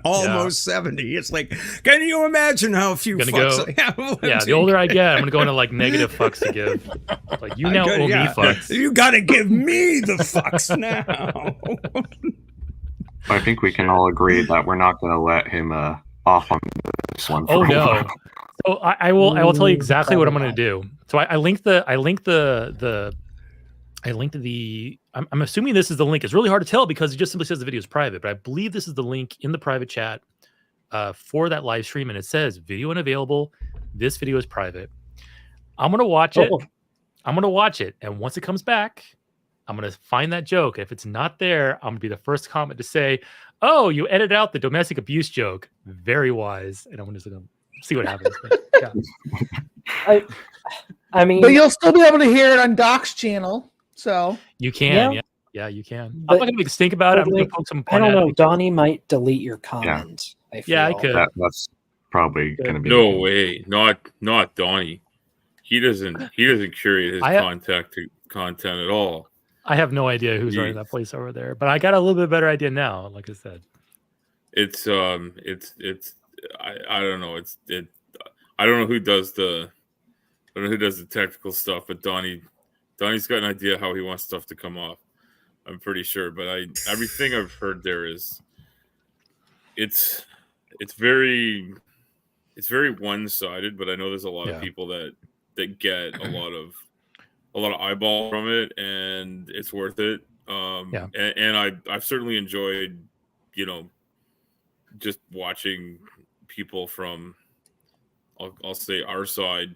almost 70. It's like, can you imagine how few fucks I have left? Yeah, the older I get, I'm gonna go into like negative fucks to give. Like owe me fucks. You gotta give me the fucks now. I think we can all agree that we're not gonna let him off on this one. Oh no. So I will tell you exactly what I'm going to do. So I linked the I'm assuming this is the link. It's really hard to tell because it just simply says the video is private, but I believe this is the link in the private chat for that live stream, and it says video unavailable. This video is private. I'm going to watch it. I'm going to watch it, and once it comes back, I'm going to find that joke. If it's not there, I'm going to be the first comment to say, "Oh, you edited out the domestic abuse joke. Very wise." And I'm just going to see what happens. But, yeah. I mean, but you'll still be able to hear it on Doc's channel. So you can, yeah, you can. I'm not going to make a stink about it. I'm going to poke some. I don't know. Donnie might delete your comment. Yeah, I could. That's probably going to be. No way, not Donnie. He doesn't curate his content at all. I have no idea who's running that place over there, but I got a little bit better idea now. Like I said, it's I don't know. I don't know who does the technical stuff, but Donnie's got an idea how he wants stuff to come off. I'm pretty sure, but everything I've heard there is it's very one-sided, but I know there's a lot of people that get a lot of eyeball from it, and it's worth it. And I've certainly enjoyed, just watching people from I'll say our side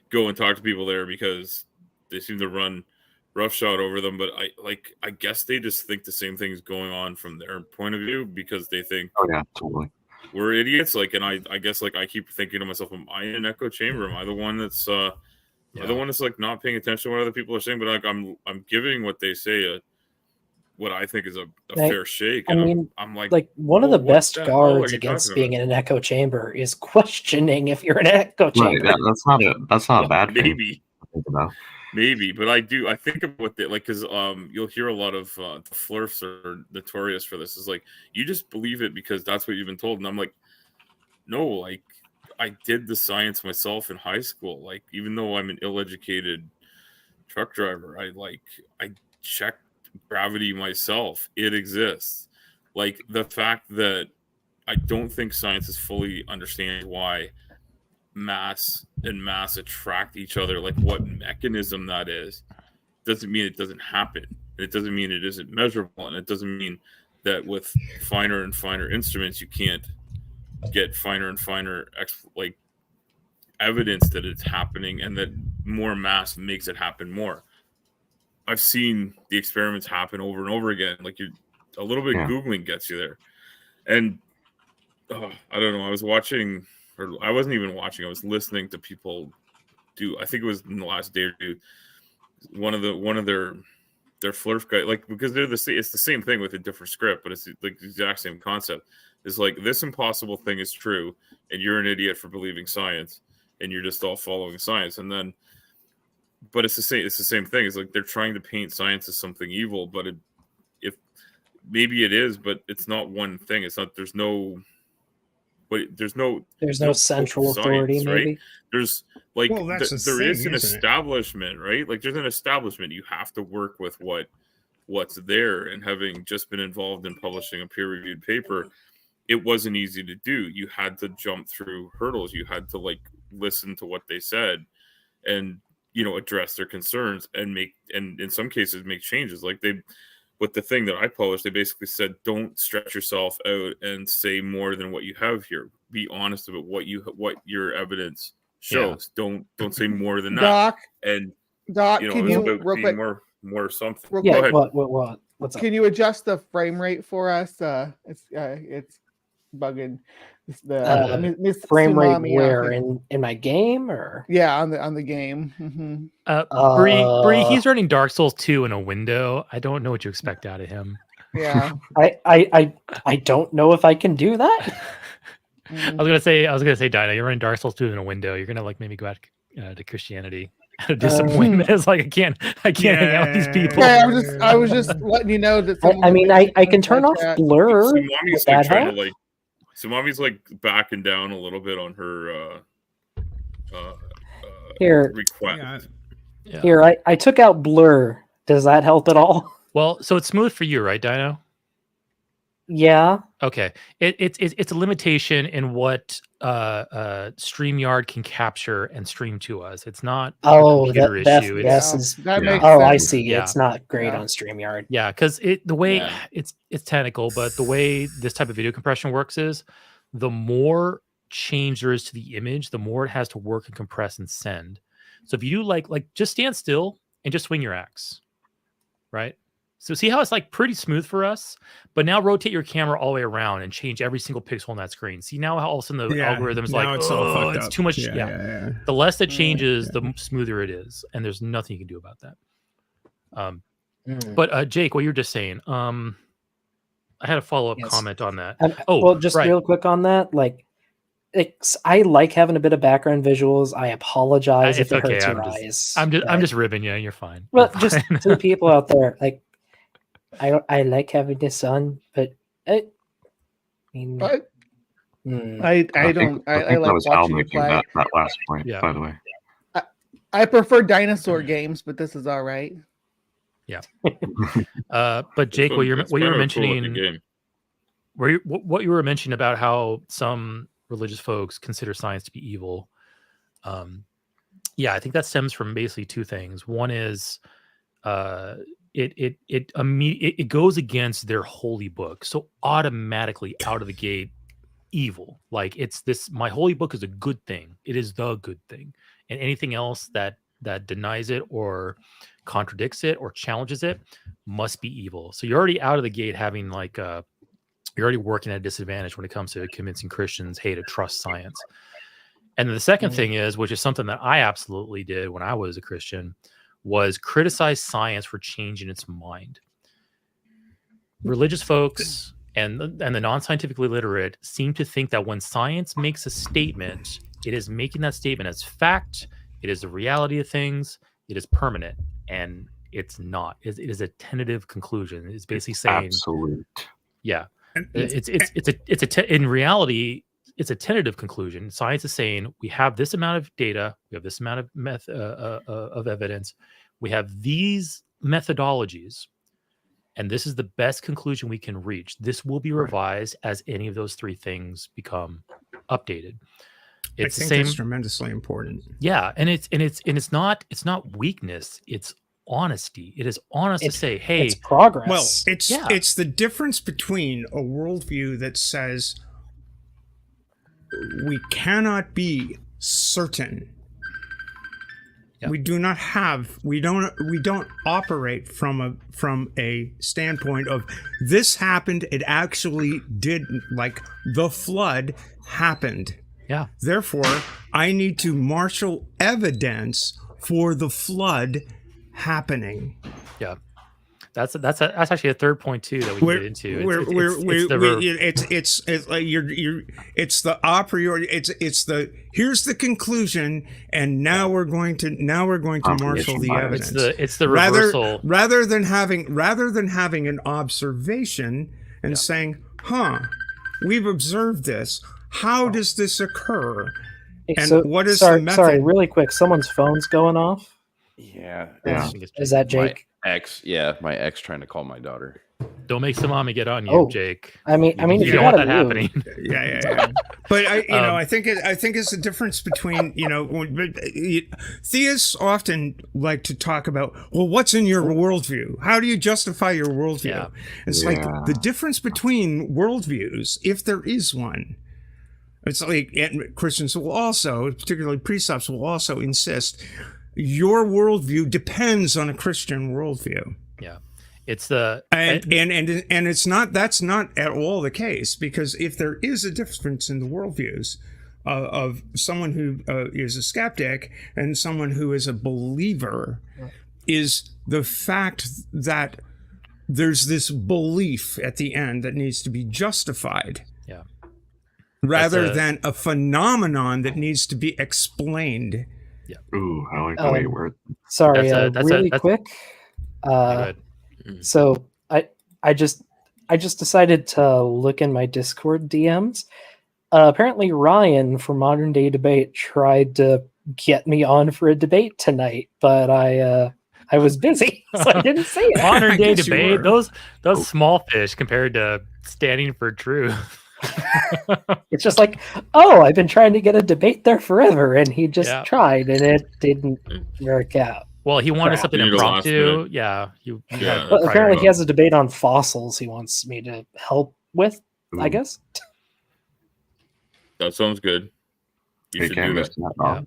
go and talk to people there, because they seem to run roughshod over them, but I guess they just think the same thing is going on from their point of view, because they think, oh yeah, totally, we're idiots. Like, and I guess like I keep thinking to myself, am I in an echo chamber? Am I the one that's the one that's like not paying attention to what other people are saying? But like I'm giving what they say what I think is a fair shake. And I mean, I'm like one of the best guards against being in an echo chamber is questioning if you're in an echo chamber. Right, that's not a bad thing. Maybe, but I think of what they like, because you'll hear a lot of the flirts are notorious for this. Is like, you just believe it because that's what you've been told, and I'm like, no, like I did the science myself in high school. Like, even though I'm an ill-educated truck driver, I checked gravity myself. It exists. Like, the fact that I don't think science is fully understands why mass and mass attract each other, like what mechanism that is, doesn't mean it doesn't happen. It doesn't mean it isn't measurable, and it doesn't mean that with finer and finer instruments you can't get finer and finer like evidence that it's happening, and that more mass makes it happen more. I've seen the experiments happen over and over again. Like, a little bit of Googling gets you there. And I don't know, I was watching, or I wasn't even watching, I was listening to people do, I think it was in the last day or two, one of their flirt guy, like, because it's the same thing with a different script, but it's like the exact same concept. It's like, this impossible thing is true, and you're an idiot for believing science, and you're just all following science. And then, but it's the same thing. It's like they're trying to paint science as something evil, but if maybe it is, but it's not one thing. It's not. There's no central authority. Science, maybe right? There's like there is an isn't it? establishment, right? Like, there's an establishment. You have to work with what's there. And having just been involved in publishing a peer-reviewed paper, it wasn't easy to do. You had to jump through hurdles. You had to like listen to what they said, and address their concerns, and in some cases make changes. Like with the thing that I published, they basically said, don't stretch yourself out and say more than what you have here. Be honest about what your evidence shows. Don't say more than that. Doc, And Doc, you know, can it's you about real being quick? more something. Real Go Yeah, ahead. what's up? Can you adjust the frame rate for us? It's bugging. Miss Frame rate Tsunami, where in my game or yeah, on the game. Mm-hmm. Bree, he's running Dark Souls 2 in a window. I don't know what you expect out of him. Yeah. I don't know if I can do that. I was gonna say, Dinah, you're running Dark Souls 2 in a window. You're gonna like maybe go out to Christianity. Out of disappointment. It's like I can't hang out with these people. Okay, I was just letting you know that. I can turn off blur. Tsunami's like trying to Tsunami's like backing down a little bit on her Here, request. Yeah. Here, I took out blur. Does that help at all? Well, so it's smooth for you, right, Dino? Yeah. Okay. It's a limitation in what StreamYard can capture and stream to us. It's not a computer issue. That makes sense. I see. Yeah. It's not great on StreamYard. Yeah, because the way it's technical, but the way this type of video compression works is the more change there is to the image, the more it has to work and compress and send. So if you do like just stand still and just swing your axe, right? So see how it's like pretty smooth for us, but now rotate your camera all the way around and change every single pixel on that screen. See now how all of a sudden the algorithm's like, it's too much. Yeah. The less that changes, the smoother it is, and there's nothing you can do about that. But Jake, what you're just saying, I had a follow-up comment on that. Well, just real quick on that, like, I like having a bit of background visuals. I apologize if it hurts your eyes. I'm just ribbing you. You're fine. Well, just to the people out there, like, I like having this on, but I like watching you play. That last point, by the way. I prefer dinosaur games, but this is all right. Yeah. But Jake, what you were mentioning, what you were mentioning about how some religious folks consider science to be evil. I think that stems from basically two things. One is it goes against their holy book, so automatically out of the gate evil. Like it's this, my holy book is a good thing. It is the good thing, and anything else that denies it or contradicts it or challenges it must be evil. So you're already out of the gate having like you're already working at a disadvantage when it comes to convincing Christians, hey, to trust science. And the second thing is, which is something that I absolutely did when I was a Christian, was criticize science for changing its mind. Religious folks and the non-scientifically literate seem to think that when science makes a statement, it is making that statement as fact. It is the reality of things. It is permanent, and it's not. It is a tentative conclusion. It's basically saying absolute. Yeah, in reality, it's a tentative conclusion. Science is saying we have this amount of data, we have this amount of evidence, we have these methodologies, and this is the best conclusion we can reach. This will be revised as any of those three things become updated. It's I think that's tremendously important. Yeah, and it's not weakness. It's honesty. It is honest to say, hey, it's progress. Well, it's the difference between a worldview that says we cannot be certain. Yep. We don't operate from a standpoint of this happened, it actually did, like the flood happened. Yeah. Therefore, I need to marshal evidence for the flood happening. Yeah. That's actually a third point too that we can get into. It's the a priori. It's the here's the conclusion, and now we're going to marshal the evidence. It's the reversal rather than having an observation and saying, we've observed this. How does this occur? And what is the method? Sorry, really quick. Someone's phone's going off. Yeah. Is that Jake? My ex trying to call my daughter. Don't make Samami get on you, Oh, Jake. I mean, You if you don't want got that a mute, happening. Yeah. But I think it's a difference between theists often like to talk about, well, what's in your worldview? How do you justify your worldview? Yeah. It's like the difference between worldviews, if there is one. It's like, and Christians will also, particularly precepts, will also insist your worldview depends on a Christian worldview. Yeah. It's the and it's not, that's not at all the case, because if there is a difference in the worldviews of someone who is a skeptic and someone who is a believer, is the fact that there's this belief at the end that needs to be justified. Yeah. Rather than a phenomenon that needs to be explained. Yeah. Ooh, I like the way you word. Sorry, really quick. Good. So I just decided to look in my Discord DMs. Apparently Ryan from Modern Day Debate tried to get me on for a debate tonight, but I was busy, so I didn't see it. Modern Day Debate, those small fish compared to standing for truth. It's just like, oh, I've been trying to get a debate there forever, and he just tried, and it didn't work out. Well, he wanted something impromptu. Yeah. Well, apparently he has a debate on fossils he wants me to help with, I guess. That sounds good. You should do that. Yeah.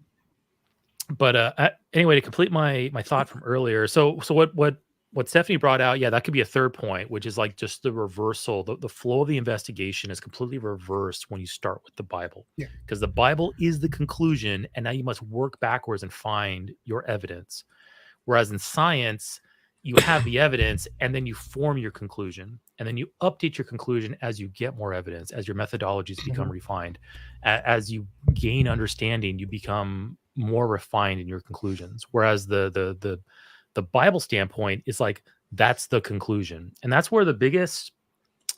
But anyway, to complete my thought from earlier, so what Stephanie brought out, that could be a third point, which is like just the reversal. The flow of the investigation is completely reversed when you start with the Bible, because the Bible is the conclusion, and now you must work backwards and find your evidence. Whereas in science, you have the evidence, and then you form your conclusion, and then you update your conclusion as you get more evidence, as your methodologies become refined, as you gain understanding, you become more refined in your conclusions. Whereas the Bible standpoint is like, that's the conclusion. And that's where the biggest,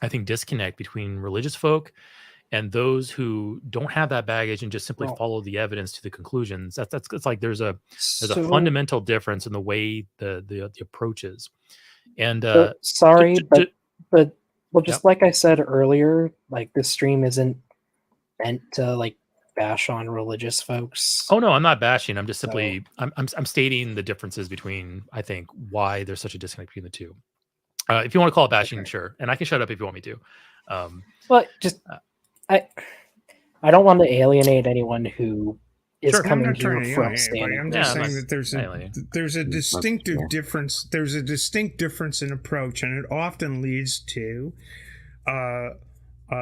I think, disconnect between religious folk and those who don't have that baggage and just simply follow the evidence to the conclusions. It's like there's a fundamental difference in the way the approach is. And sorry, but just like I said earlier, like this stream isn't meant to like bash on religious folks. Oh no, I'm not bashing. I'm just simply I'm stating the differences between, I think, why there's such a disconnect between the two. If you want to call it bashing, sure, and I can shut up if you want me to. But just I don't want to alienate anyone who is coming here from standing. I'm just saying that there's a distinctive difference. There's a distinct difference in approach, and it often leads to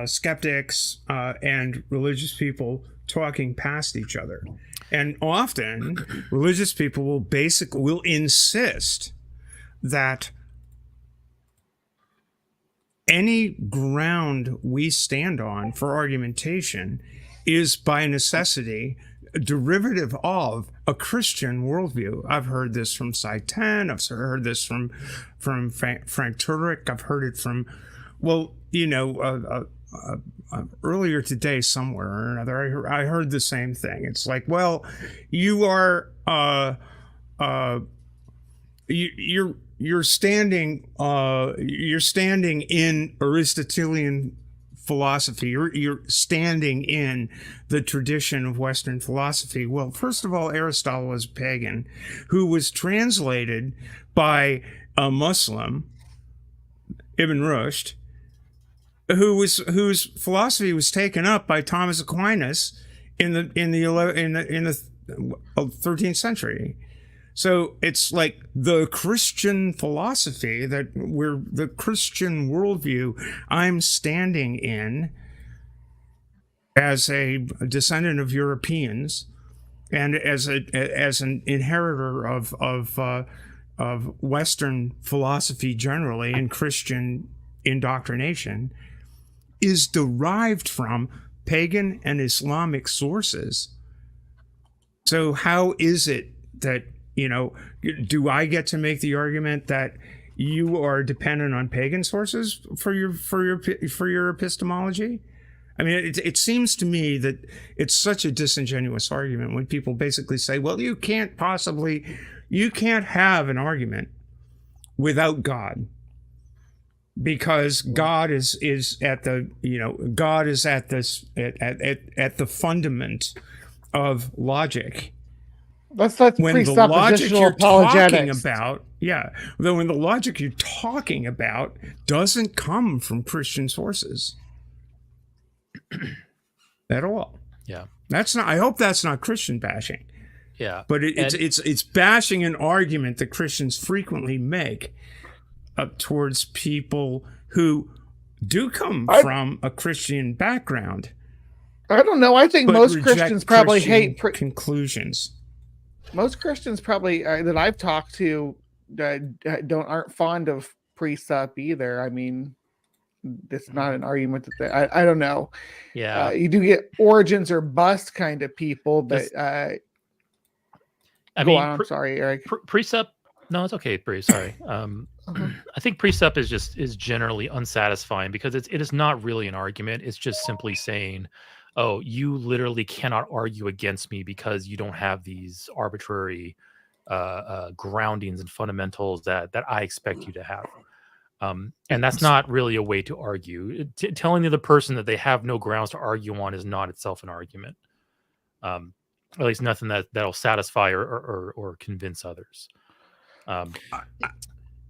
skeptics and religious people talking past each other. And often religious people will insist that any ground we stand on for argumentation is by necessity a derivative of a Christian worldview. I've heard this from Side 10. I've heard this from Frank Turek. I've heard it from, earlier today somewhere or another, I heard the same thing. It's like, well, you are you're standing in Aristotelian philosophy. You're standing in the tradition of Western philosophy. Well, first of all, Aristotle was a pagan who was translated by a Muslim, Ibn Rushd, whose philosophy was taken up by Thomas Aquinas in the 13th century. So it's like the Christian philosophy, the Christian worldview I'm standing in as a descendant of Europeans and as an inheritor of Western philosophy generally and Christian indoctrination, is derived from pagan and Islamic sources. So how is it that, do I get to make the argument that you are dependent on pagan sources for your epistemology? I mean, it seems to me that it's such a disingenuous argument when people basically say, well, you can't have an argument without God. because God is at the God is at this at the fundament of logic. That's When the logic presuppositional you're talking apologetics. about, though when the logic you're talking about doesn't come from Christian sources at all. Yeah. That's not. I hope that's not Christian bashing. Yeah. But it's bashing an argument that Christians frequently make up towards people who do come from a Christian background. I don't know. I think but most reject Christians probably Christian hate conclusions. Most Christians probably that I've talked to aren't fond of presup either. I mean, it's not an argument that I don't know. Yeah, you do get origins or bust kind of people, but I'm sorry, Eric. Precept. No, it's okay, Bree. Sorry. I think precept is generally unsatisfying because it is not really an argument. It's just simply saying, oh, you literally cannot argue against me because you don't have these arbitrary groundings and fundamentals that I expect you to have. And that's not really a way to argue. Telling the other person that they have no grounds to argue on is not itself an argument. At least nothing that'll satisfy or convince others.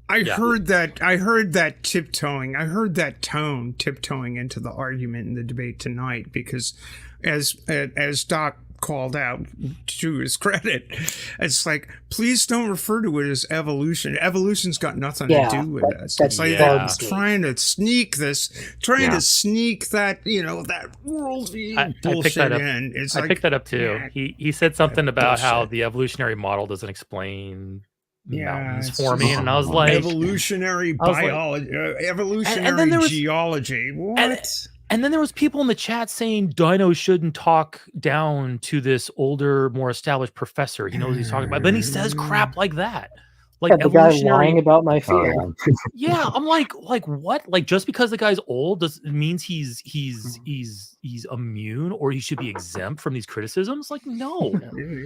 I heard that tiptoeing. I heard that tone tiptoeing into the argument in the debate tonight because, as Doc called out to his credit, it's like, please don't refer to it as evolution. Evolution's got nothing to do with this. It's like they're trying to sneak that that worldview bullshit in. It's I picked that up too. He said something about how the evolutionary model doesn't explain mountains forming, and I was like, evolutionary biology, evolutionary geology. What? And then there was people in the chat saying Dino shouldn't talk down to this older, more established professor. He knows what he's talking about. Then he says crap like that. Like the guy lying about my field. Yeah, I'm like what? Like just because the guy's old means he's immune or he should be exempt from these criticisms? Like no.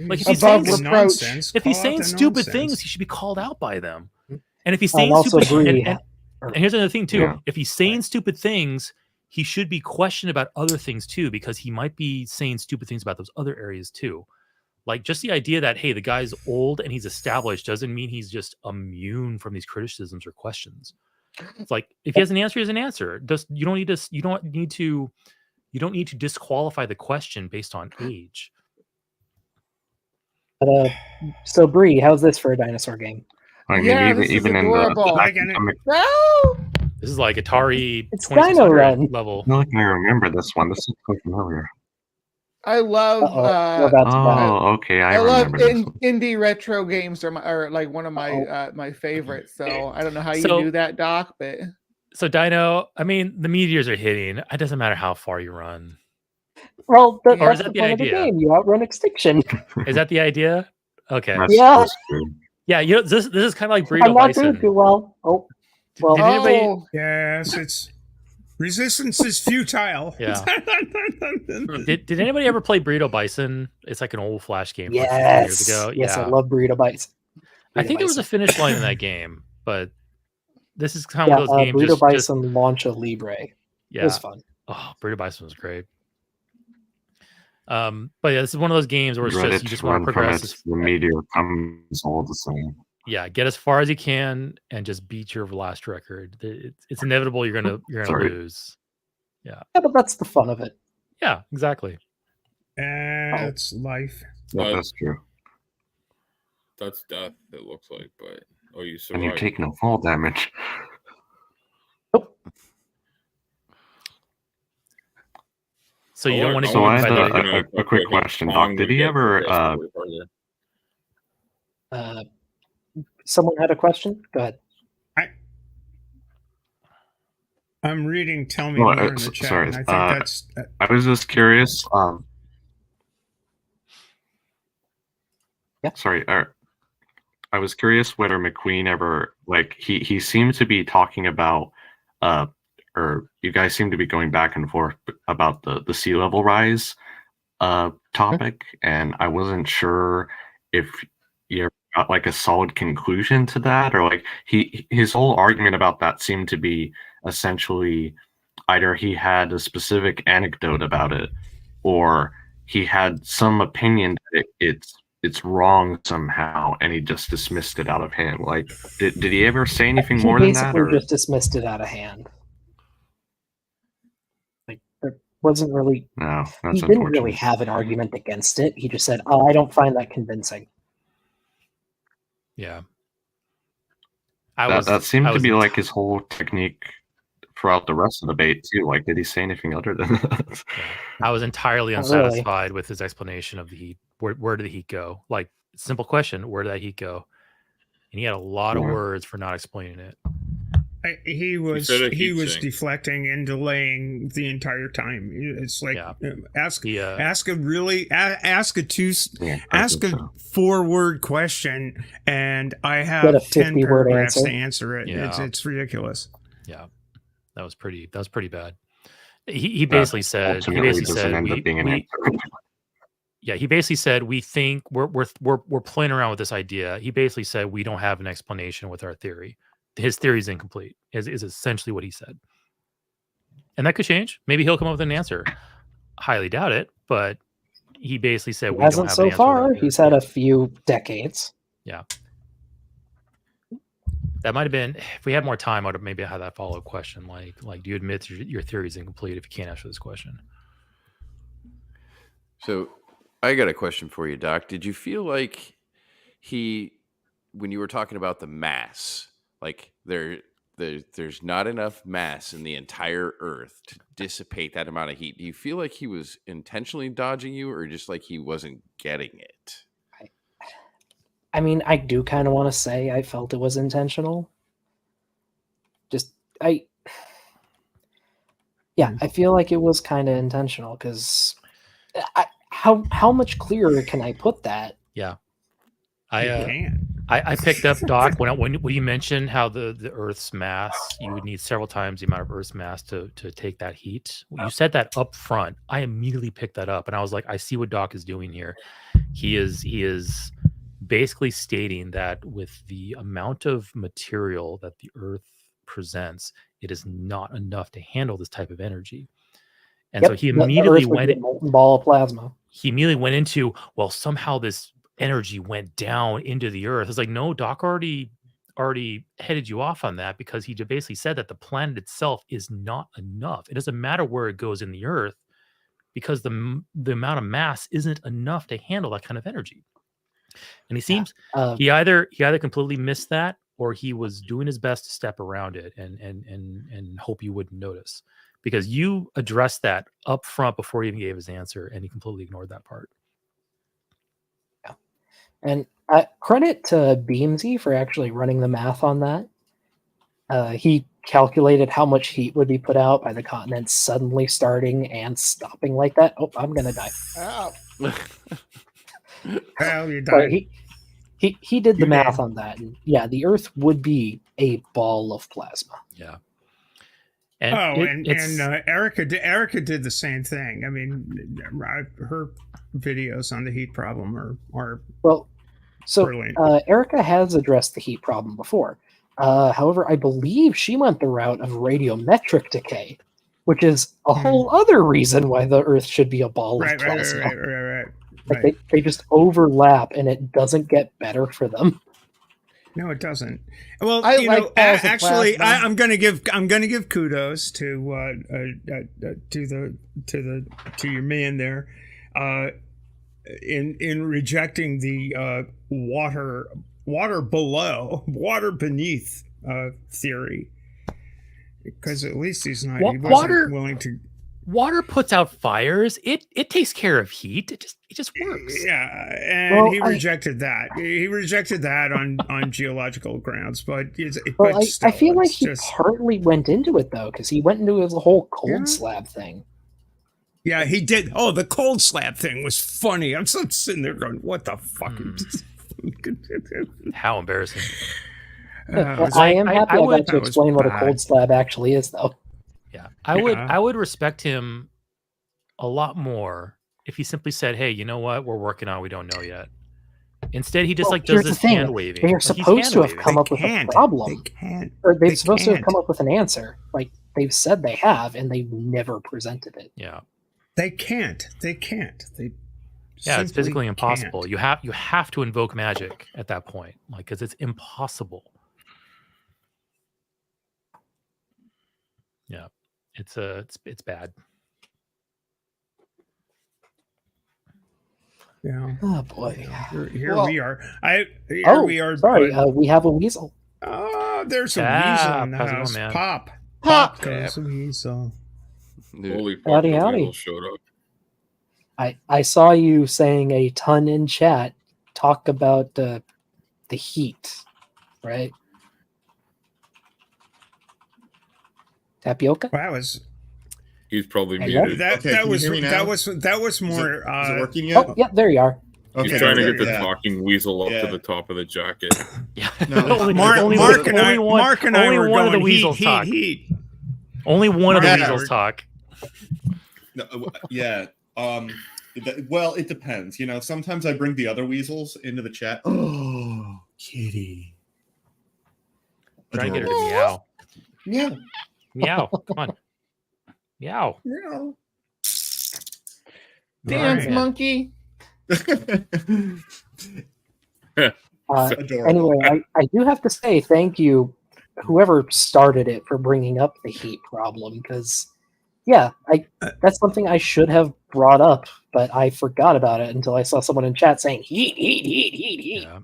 Like if he's saying stupid things, he should be called out by them. And if he's saying stupid and here's another thing too. Yeah. If he's saying stupid things, he should be questioned about other things too, because he might be saying stupid things about those other areas too. Like just the idea that, hey, the guy's old and he's established doesn't mean he's just immune from these criticisms or questions. It's like if he has an answer, he has an answer. You don't need to disqualify the question based on age. But so Bree, how's this for a dinosaur game? I mean, even in this is like Atari. It's Dino Run level. I feel like I remember this one. This is so familiar. I love. Okay. I love indie retro games are like one of my my favorites. So I don't know how you do that, Doc, but so Dino. I mean, the meteors are hitting. It doesn't matter how far you run. Well, that's the point of the game. You outrun extinction. Is that the idea? Okay. That's yeah. You know, this is kind of like Burrito Bison. I'm not doing too well. Yes, it's resistance is futile. Yeah. did anybody ever play Burrito Bison? It's like an old Flash game. Yes. From a few years ago. Yes, I love Burrito Bison. I think there was a finish line in that game, but this is kind of one of those games. Burrito Bison Launcha Libre. Yeah, it was fun. Oh, Burrito Bison was great. But yeah, this is one of those games where it's just you just want to progress. The meteor comes all the same. Yeah, get as far as you can and just beat your last record. It's inevitable you're gonna lose. Yeah, but that's the fun of it. Yeah, exactly. It's life. That's true. That's death. It looks like, but you survive. And you take no fall damage. Nope. So you don't want to. So I have a quick question, Doc. Did he ever? Someone had a question? Go ahead. I'm reading. Tell me more in the chat. Sorry, I think that's. I was just curious. Yeah. Sorry. I was curious whether McQueen ever he seemed to be talking about or you guys seem to be going back and forth about the sea level rise topic, and I wasn't sure if you ever got like a solid conclusion to that, or like his whole argument about that seemed to be essentially either he had a specific anecdote about it, or he had some opinion that it's wrong somehow, and he just dismissed it out of hand. Like, did he ever say anything He more than that? basically Or just dismissed it out of hand. Like, there wasn't really. no, He that's didn't really unfortunate. have an argument against it. He just said, "Oh, I don't find that convincing." Yeah. That seemed I to was be like his whole technique throughout the rest of the debate too. Like, did he say anything other than that? I was entirely Not really. unsatisfied with his explanation of the heat. Where did the heat go? Like, simple question, where did that heat go? And he had a lot of Yeah. words for not explaining it. He was said a he heat was sink. deflecting and delaying the entire time. It's like Yeah. ask He, ask a really ask a Yeah, I ask think a so. 4-word question, and I Get a have 10 50-word paragraphs answer. to answer it. Yeah. It's ridiculous. Yeah, that was pretty bad. He basically said Ultimately doesn't end up being an answer. Yeah, he basically said we think we're playing around with this idea. He basically said we don't have an explanation with our theory. His theory is incomplete. Is essentially what he said, and that could change. Maybe he'll come up with an answer. Highly doubt it, but he basically said He we don't hasn't have so an answer with our far. theory. He's had a few decades. That might have been, if we had more time, I would have maybe had that follow-up question. Like, do you admit your theory is incomplete if you can't answer this question? So I got a question for you, Doc. Did you feel like when you were talking about the mass, like there's not enough mass in the entire Earth to dissipate that amount of heat? Do you feel like he was intentionally dodging you, or just like he wasn't getting it? I mean, I do kind of want to say I felt it was intentional. I feel like it was kind of intentional because how much clearer can I put that? Yeah, You can't. I picked up, Doc, when you mentioned how the Earth's mass, you would need several times the amount of Earth's mass to take that heat. When you said that up front, I immediately picked that up, and I was like, I see what Doc is doing here. He is basically stating that with the amount of material that the Earth presents, it is not enough to handle this type of energy. And so he immediately went a molten ball of plasma. He immediately went into, well, somehow this energy went down into the Earth. It's like, no, Doc already headed you off on that, because he basically said that the planet itself is not enough. It doesn't matter where it goes in the Earth, because the amount of mass isn't enough to handle that kind of energy. And he seems he either completely missed that, or he was doing his best to step around it and hope you wouldn't notice, because you addressed that up front before he even gave his answer, and he completely ignored that part. Yeah. And credit to Beamsy for actually running the math on that. He calculated how much heat would be put out by the continents suddenly starting and stopping like that. Oh, I'm gonna die. Ow. Well, you died. He did the math on that, and yeah, the Earth would be a ball of plasma. Yeah. And Erica did the same thing. I mean, her videos on the heat problem are well. So brilliant. Erica has addressed the heat problem before. However, I believe she went the route of radiometric decay, which is a whole other reason why the Earth should be a ball of plasma. Right. Like they just overlap, and it doesn't get better for them. No, it doesn't. Well, I like balls of actually, plasma. I'm going to give kudos to your man there, in rejecting the water beneath theory, because at least he wasn't willing to. Water puts out fires. It takes care of heat. It just works. Yeah, and he rejected that. He rejected that on geological grounds. But I feel like he partly went into it though, because he went into his whole cold slab thing. Yeah, he did. Oh, the cold slab thing was funny. I'm still sitting there going, "What the fuck?" How embarrassing! I am happy I got to explain what a cold slab actually is, though. Yeah, I would respect him a lot more if he simply said, "Hey, you know what? We're working on it. We don't know yet." Instead, he just Well, like does here's the this thing. hand waving. They are Like, he's supposed to have hand-waving. come up with a problem. They can't. Or they're They supposed to have can't. come up with an answer. Like they've said they have, and they never presented it. Yeah. They can't. They can't. They Yeah, it's simply physically impossible. can't. You have to invoke magic at that point, like because it's impossible. Yeah, it's bad. Yeah. Oh boy. Here Well- we are. We are. Sorry, we have a weasel. Oh, there's a Yeah, weasel in the how's it going, house. man? Pop. Pop. Goes a weasel. Holy fuck, Howdy, the howdy. weasel showed up. I saw you saying a ton in chat. Talk about the heat, right? Tapioca. That was He's probably Hello? muted. that. Okay, that can you was hear me now? that was Is more. it working yet? Oh, yeah, there you are. He's trying to get the yeah. talking weasel up Yeah. to the top of the jacket. Yeah. No, Mark and I only were one of the going weasels heat, talk. heat. Only one of the Yeah. weasels talk. No, yeah. Well, it depends. You know, sometimes I bring the other weasels into the chat. Oh, kitty. Try and get her to Adorable. meow. Yeah. Meow. Come on. Meow. Yeah. Dance Alright. monkey. Adorable. Anyway, I do have to say thank you, whoever started it, for bringing up the heat problem. Because, yeah, that's something I should have brought up, but I forgot about it until I saw someone in chat saying heat, heat, heat, heat, heat. Yeah.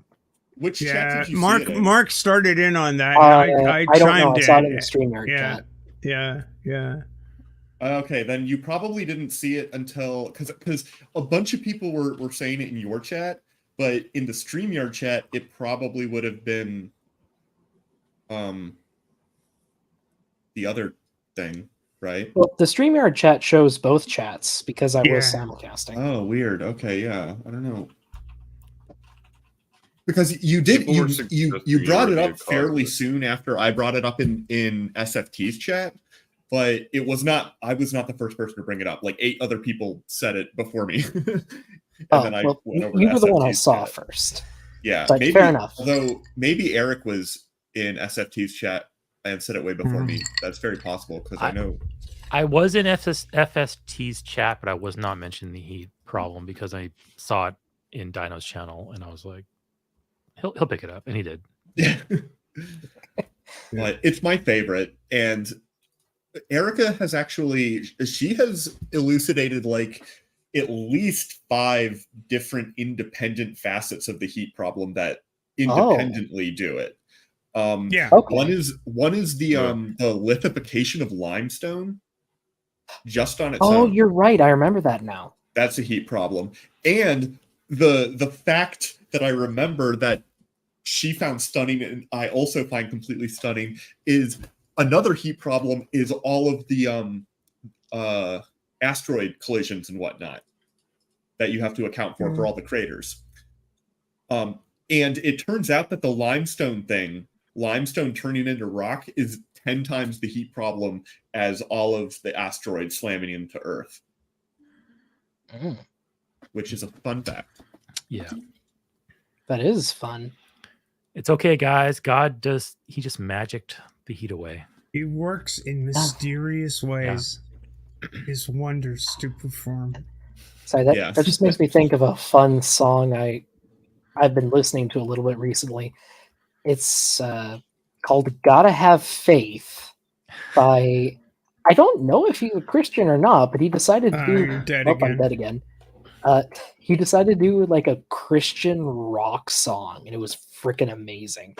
Which chat Yeah, did you Mark. see it in? Mark started in on that. I I don't know. chimed I saw it in in. the StreamYard Yeah. chat. Yeah. Okay, then you probably didn't see it until because a bunch of people were saying it in your chat, but in the StreamYard chat, it probably would have been the other thing, right? Well, the StreamYard chat shows both chats because I was Yeah. simulcasting. Oh, weird. Okay, yeah. I don't know. Because you did People were you suggesting brought you it were up the fairly cause. soon after I brought it up in SFT's chat, but it was not I was not the first person to bring it up. Like 8 other people said it before me. and Oh, then I well, went over you to were the one I SFT's saw chat. first. Yeah, But maybe, fair enough. Although maybe Eric was in SFT's chat and said it way before me. That's very possible because I know. I was in FST's chat, but I was not mentioning the heat problem because I saw it in Dino's channel, and I was like, he'll pick it up, and he did. Yeah. But it's my favorite, and Erica has she has elucidated like at least 5 different independent facets of the heat problem that independently do it. Yeah. Okay. One is the lithification of limestone just on its Oh, own. you're right. I remember that now. That's a heat problem. And the fact that I remember that she found stunning and I also find completely stunning is another heat problem is all of the asteroid collisions and whatnot that you have to account for all the craters. And it turns out that the limestone turning into rock is 10 times the heat problem as all of the asteroids slamming into Earth. Which is a fun fact. Yeah. That is fun. It's okay, guys. He just magicked the heat away. He works in mysterious ways. His wonders to perform. Sorry, that just makes me think of a fun song I've been listening to a little bit recently. It's called "Gotta Have Faith" by I don't know if he's a Christian or not, but he decided to do. You're dead I'm again. dead again. He decided to do like a Christian rock song, and it was freaking amazing.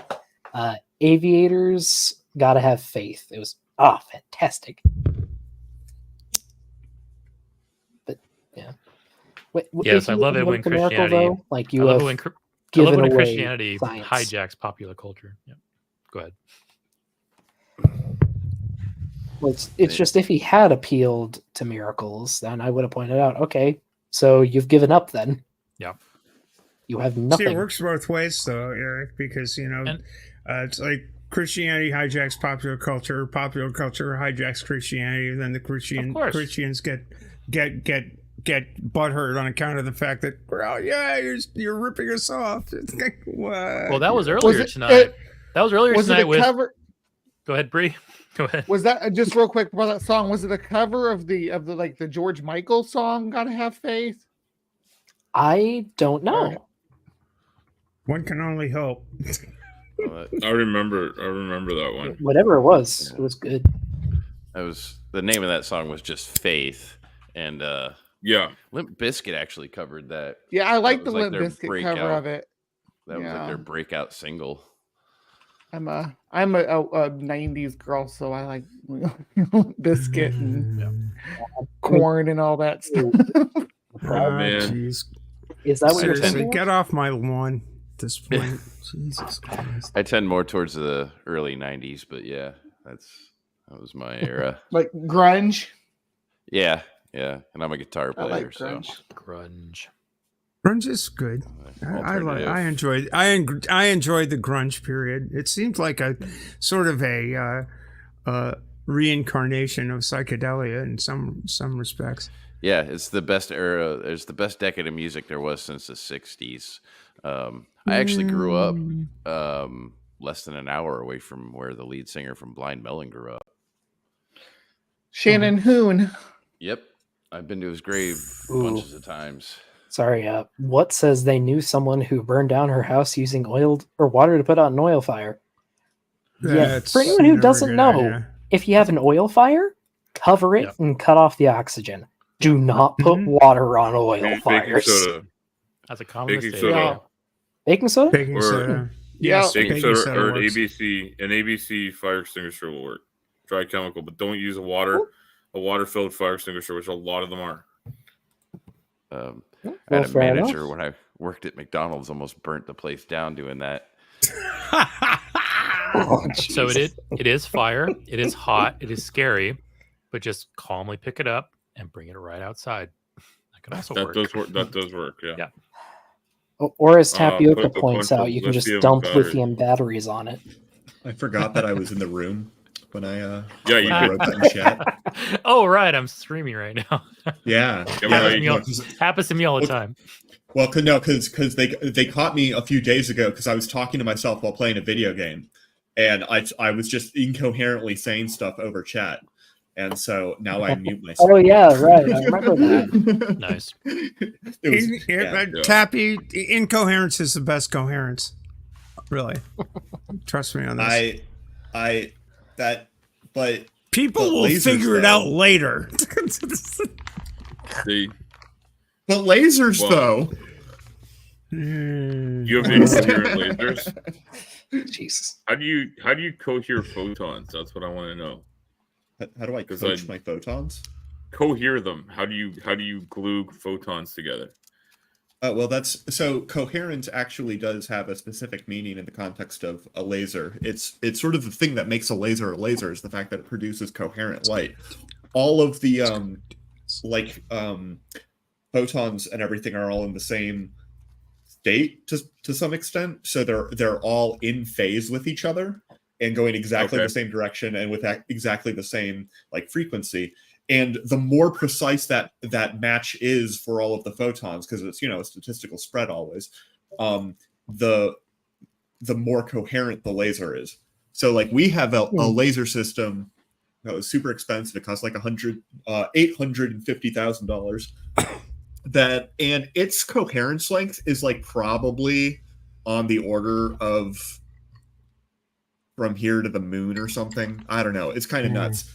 Aviators, "Gotta Have Faith." It was fantastic. But yeah. Yes, if I you love it when invent the miracle, Christianity. though, like I you love have it when given away Christianity science. hijacks popular culture. Yeah. Go ahead. Well, it's just if he had appealed to miracles, then I would have pointed out, okay, so you've given up then. Yeah. You have See, nothing. it works both ways, though, Eric, because, it's like Christianity hijacks popular culture hijacks Christianity, then the Christians get get butthurt on account of the fact that, oh yeah, you're ripping us off. It's like, what? Well, that was earlier tonight. That was earlier was tonight it a with. cover? Go ahead, Bree. Go ahead. Was that just real quick about that song? Was it a cover of the like the George Michael song "Gotta Have Faith"? I don't know. One can only hope. I remember that one. Whatever it was good. That was the name of that song was just Faith, and Yeah, Limp Bizkit actually covered that. Yeah, I like That the was like Limp their Bizkit breakout. cover of it. That was like their breakout single. I'm a 90s girl, so I like Biscuit and corn and all that stuff. Oh, man. Jeez. Is that what you're Seriously, saying? get off my lawn at this point. Jesus Christ. I tend more towards the early '90s, but yeah, that was my era. Like grunge. Yeah, and I'm a guitar I player, like so grunge. Grunge. Grunge is good. I enjoyed the grunge period. It seemed like a sort of a reincarnation of psychedelia in some respects. Yeah, it's the best era. It's the best decade of music there was since the '60s. I actually grew up less than an hour away from where the lead singer from Blind Melon grew up. Shannon Hoon. Yep, I've been to his grave bunches of times. Sorry, what says they knew someone who burned down her house using oil or water to put out an oil fire? Yeah, for anyone who doesn't know, if you have an oil fire, cover it and cut off the oxygen. Do not put water on oil fires. Baking soda. That's a common Baking mistake. soda. Baking soda? Baking soda. Yes, Baking soda or an works. ABC fire extinguisher will work. Dry chemical, but don't use a water-filled fire extinguisher, which a lot of them are. I had a manager when I worked at McDonald's almost burnt the place down doing that. So it is fire. It is hot. It is scary, but just calmly pick it up and bring it right outside. That can also work. That does work. Yeah. Or as Tapioca put a points bunch out, of you can just lithium dump batteries. lithium batteries on it. I forgot that I was in the room when I Yeah, you when I wrote that in chat. Oh, right. I'm streaming right now. Yeah. Happens to me all the time. Well, because they caught me a few days ago because I was talking to myself while playing a video game, and I was just incoherently saying stuff over chat, and so now I mute myself. Oh yeah, right. I remember that. Nice. Tappy, incoherence is the best coherence. Really, trust me on this. But people will figure it out later. But lasers, though. You have incoherent lasers. Jesus. How do you cohere photons? That's what I want to know. How do I coach my photons? Cohere them. How do you glue photons together? Well, that's so coherent actually does have a specific meaning in the context of a laser. It's sort of the thing that makes a laser is the fact that it produces coherent light. All of the photons and everything are all in the same state to some extent, so they're all in phase with each other and going exactly the same direction and with exactly the same frequency. And the more precise that match is for all of the photons, because it's a statistical spread always, the more coherent the laser is. So we have a laser system that was super expensive. It cost $850,000. And its coherence length is probably on the order of from here to the moon or something. I don't know. It's kind of nuts.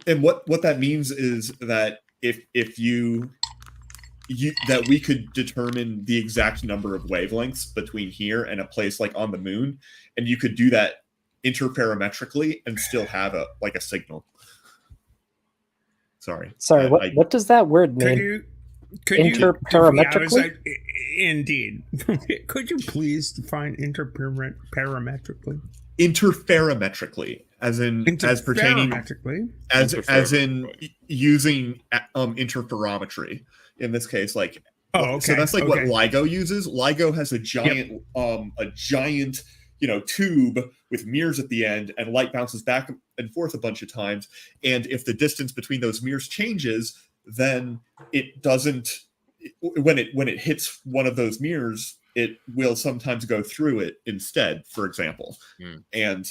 And what that means is that if you that we could determine the exact number of wavelengths between here and a place on the moon, and you could do that interferometrically and still have a signal. Sorry. What does that word mean? Interparametrically? Indeed. Could you please define interparametrically? Interferometrically, as pertaining as in using interferometry. In this case, so that's what LIGO uses. LIGO has a giant tube with mirrors at the end, and light bounces back and forth a bunch of times. And if the distance between those mirrors changes, then it doesn't. When it hits one of those mirrors, it will sometimes go through it instead. For example, and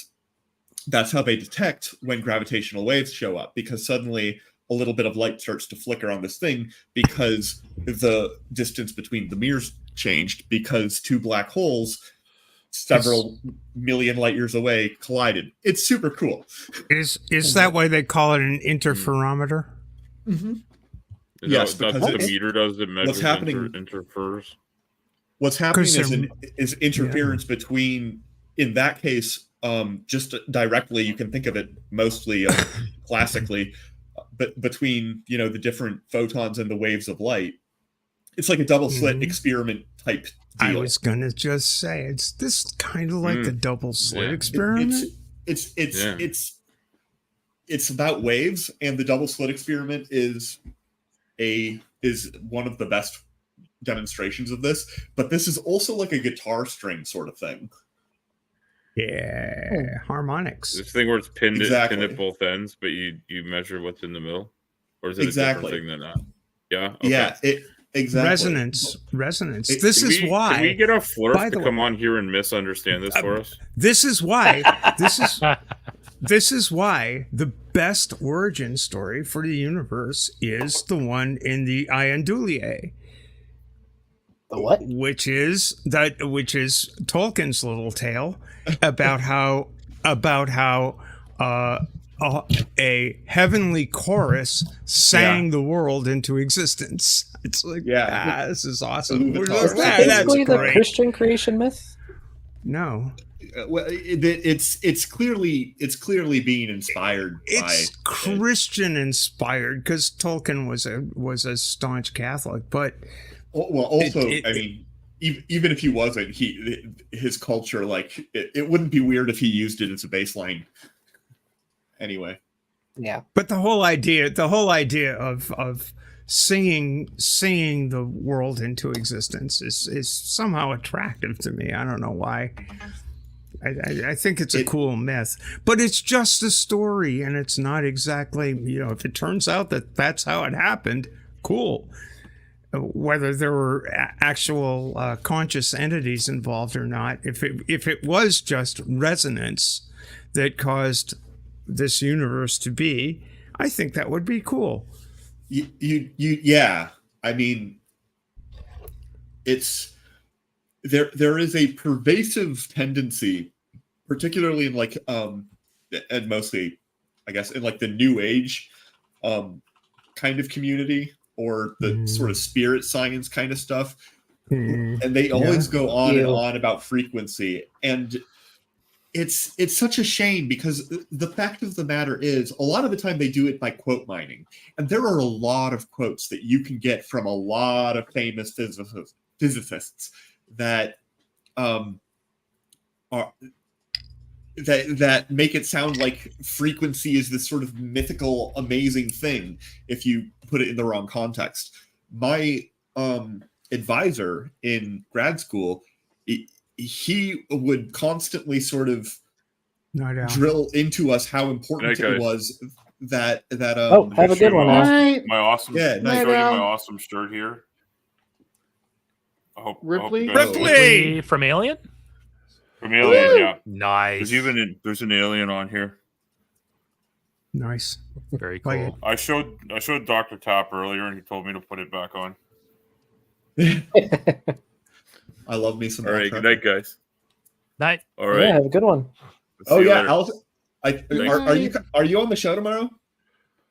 that's how they detect when gravitational waves show up, because suddenly a little bit of light starts to flicker on this thing because the distance between the mirrors changed, because two black holes several million light years away collided. It's super cool. Is that why they call it an interferometer? Mm-hmm. Yes, because the meter does it measures what's happening interfers. What's happening is interference between, in that case, just directly, you can think of it mostly classically, but between the different photons and the waves of light. It's like a double slit experiment type deal. I was gonna just say, it's this kind of like a double slit experiment. It's about waves, and the double slit experiment is one of the best demonstrations of this. But this is also like a guitar string sort of thing. Yeah, harmonics. This thing where it's pinned at both ends, but you measure what's in the middle, or is it a different thing than that? Yeah. Okay. Yeah. Exactly. Resonance. This is why. Can we get a Flurf to come on here and misunderstand this for us? This is why. This is why the best origin story for the universe is the one in the Iandoulier. The what? Which is Tolkien's little tale about how a heavenly chorus sang the world into existence. It's like, this is awesome. Is that basically the Christian creation myth? No. Well, it's clearly being inspired. It's Christian inspired, because Tolkien was a staunch Catholic, but also I mean, even if he wasn't, his culture, like it wouldn't be weird if he used it as a baseline. Anyway, yeah. But the whole idea of singing the world into existence is somehow attractive to me. I don't know why. I think it's a cool myth, but it's just a story, and it's not exactly, if it turns out that that's how it happened, cool. Whether there were actual conscious entities involved or not, if it was just resonance that caused this universe to be, I think that would be cool. Yeah. I mean, it's there is a pervasive tendency, particularly in and mostly, I guess, in like the New Age kind of community, or the sort of spirit science kind of stuff, and they always go on and on about frequency, and it's such a shame, because the fact of the matter is, a lot of the time they do it by quote mining, and there are a lot of quotes that you can get from a lot of famous physicists that that make it sound like frequency is this sort of mythical, amazing thing if you put it in the wrong context. My advisor in grad school, he would constantly sort of drill into us how important it was that have a good one. My awesome, my awesome shirt here. Ripley from Alien. From Alien, yeah. Nice. There's an alien on here. Nice. Very cool. I showed Dr. Tap earlier, and he told me to put it back on. I love me some. All right, good night, guys. Night. All right. Yeah, have a good one. Are you on the show tomorrow?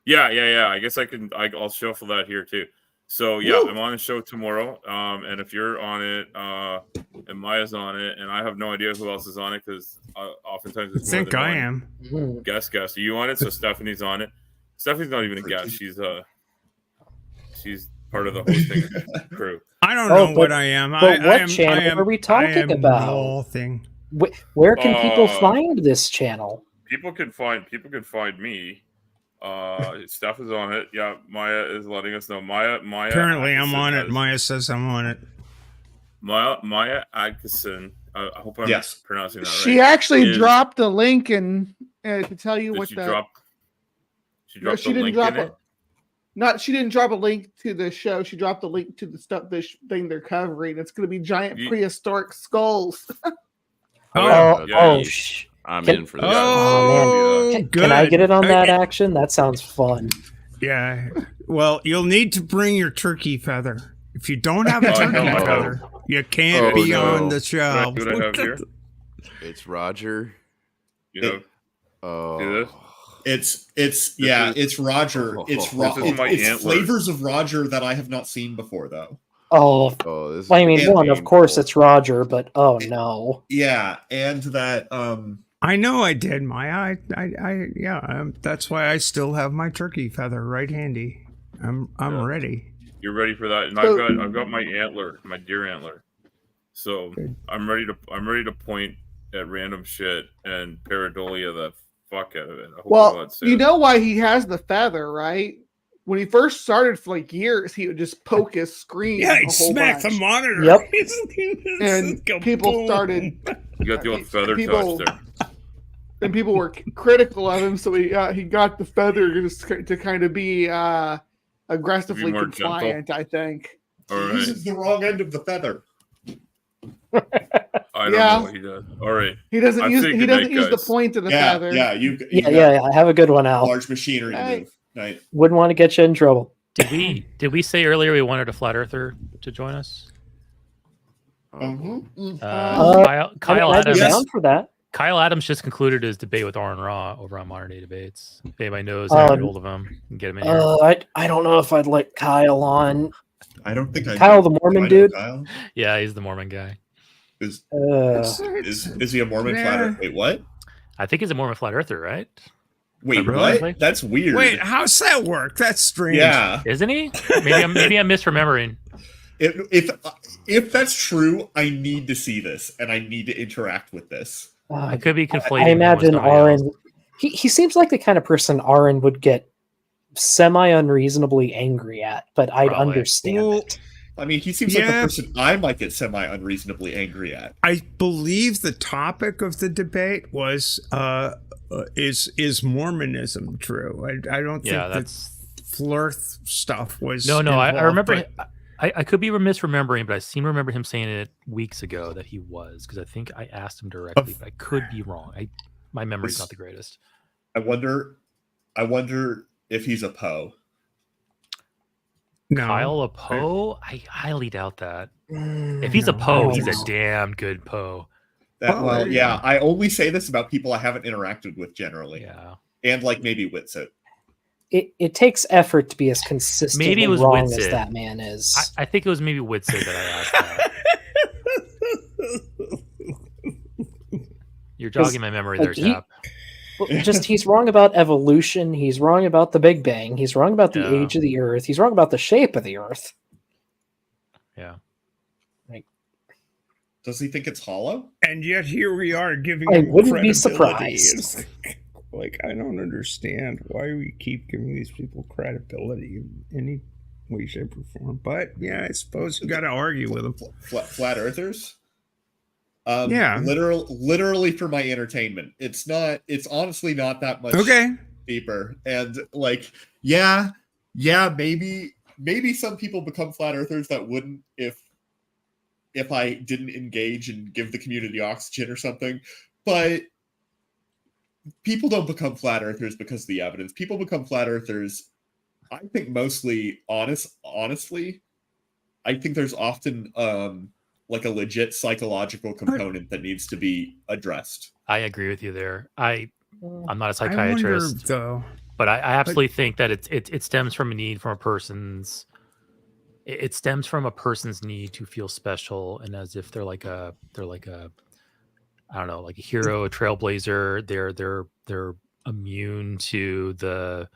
Yeah. I guess I'll shuffle that here too. So yeah, I'm on the show tomorrow. And if you're on it, and Maya's on it, and I have no idea who else is on it, because oftentimes it's I think I am. Guest. Are you on it? So Stephanie's on it. Stephanie's not even a guest. She's part of the hosting crew. I don't know what I am. What channel are we talking about? The whole thing. Where can people find this channel? People can find me. Steph is on it. Yeah, Maya is letting us know. Maya. Apparently, I'm on it. Maya says I'm on it. Maya Atkinson. I hope I'm pronouncing that right. She actually dropped the link and to tell you what She dropped the link in it. She didn't drop a link to the show. She dropped a link to the thing they're covering. It's going to be giant prehistoric skulls. I'm in for this. Oh, man. good. Can I get it on that action? That sounds fun. Yeah. Well, you'll need to bring your turkey feather. If you don't have a turkey feather, you can't be on the show. What I have here? It's Roger. See this? It's Roger. It's flavors of Roger that I have not seen before, though. This I mean, one, of course, it's Roger, but oh no. Yeah, and that I know I did my that's why I still have my turkey feather right handy. I'm ready. You're ready for that, and I've got my antler, my deer antler. So I'm ready to point at random shit and pareidolia the fuck out of it. You know why he has the feather, right? When he first started for like years, he would just poke his screen. Yeah, he'd smack the monitor. Yep. And people started. You got the old feather touch there. And people were critical of him, so he got the feather to kind of be aggressively compliant. Gentle. I think. He uses the wrong end of the feather. I don't know what he does. All right. He doesn't use the point of the feather. Yeah. Have a good one, Al. Large machinery move. Right. Wouldn't want to get you in trouble. Did we say earlier we wanted a flat earther to join us? Kyle Adams down for that. Kyle Adams just concluded his debate with Aaron Raw over on Modern Day Debates. If anybody knows, get hold of him and get him in here. I don't know if I'd let Kyle on. I don't think Kyle the Mormon dude. Kyle? Yeah, he's the Mormon guy. Is he a Mormon flat earther? Wait, what? I think he's a Mormon flat earther, right? Wait, what? That's weird. Wait, how's that work? That's strange. Yeah, isn't he? Maybe I'm misremembering. If that's true, I need to see this and I need to interact with this. I could be conflating. I imagine Aaron. He seems like the kind of person Aaron would get semi-unreasonably angry at, but I'd understand it. I mean, he seems like the person I might get semi-unreasonably angry at. I believe the topic of the debate was is Mormonism true? I don't think that Flirth stuff was. No. I remember. I could be misremembering, but I seem to remember him saying it weeks ago that he was, because I think I asked him directly, but I could be wrong. My memory's not the greatest. I wonder if he's a Poe. No. Kyle a Poe? I highly doubt that. If he's a Poe, he's a damn good Poe. I only say this about people I haven't interacted with generally. Yeah. And like maybe Witsit. It takes effort to be as consistent maybe it was wrong Witsit. as that man is. I think it was maybe Witsit that I asked that. You're jogging my memory there, Chap. He's wrong about evolution. He's wrong about the Big Bang. He's wrong about the age of the Earth. He's wrong about the shape of the Earth. Yeah. Does he think it's hollow? And yet here we are giving I him wouldn't be credibility. surprised. Like, I don't understand why we keep giving these people credibility in any way, shape, or form. But yeah, I suppose you got to argue with them. Flat earthers? Yeah. Literally for my entertainment. It's honestly not that much deeper. And like, maybe some people become flat earthers that wouldn't if I didn't engage and give the community oxygen or something. But people don't become flat earthers because of the evidence. People become flat earthers, I think, mostly honestly. I think there's often like a legit psychological component that needs to be addressed. I agree with you there. I'm not a psychiatrist, though, but I absolutely think that it stems from a need from a person's. It stems from a person's need to feel special, and as if they're like a I don't know, like a hero, a trailblazer. They're immune to the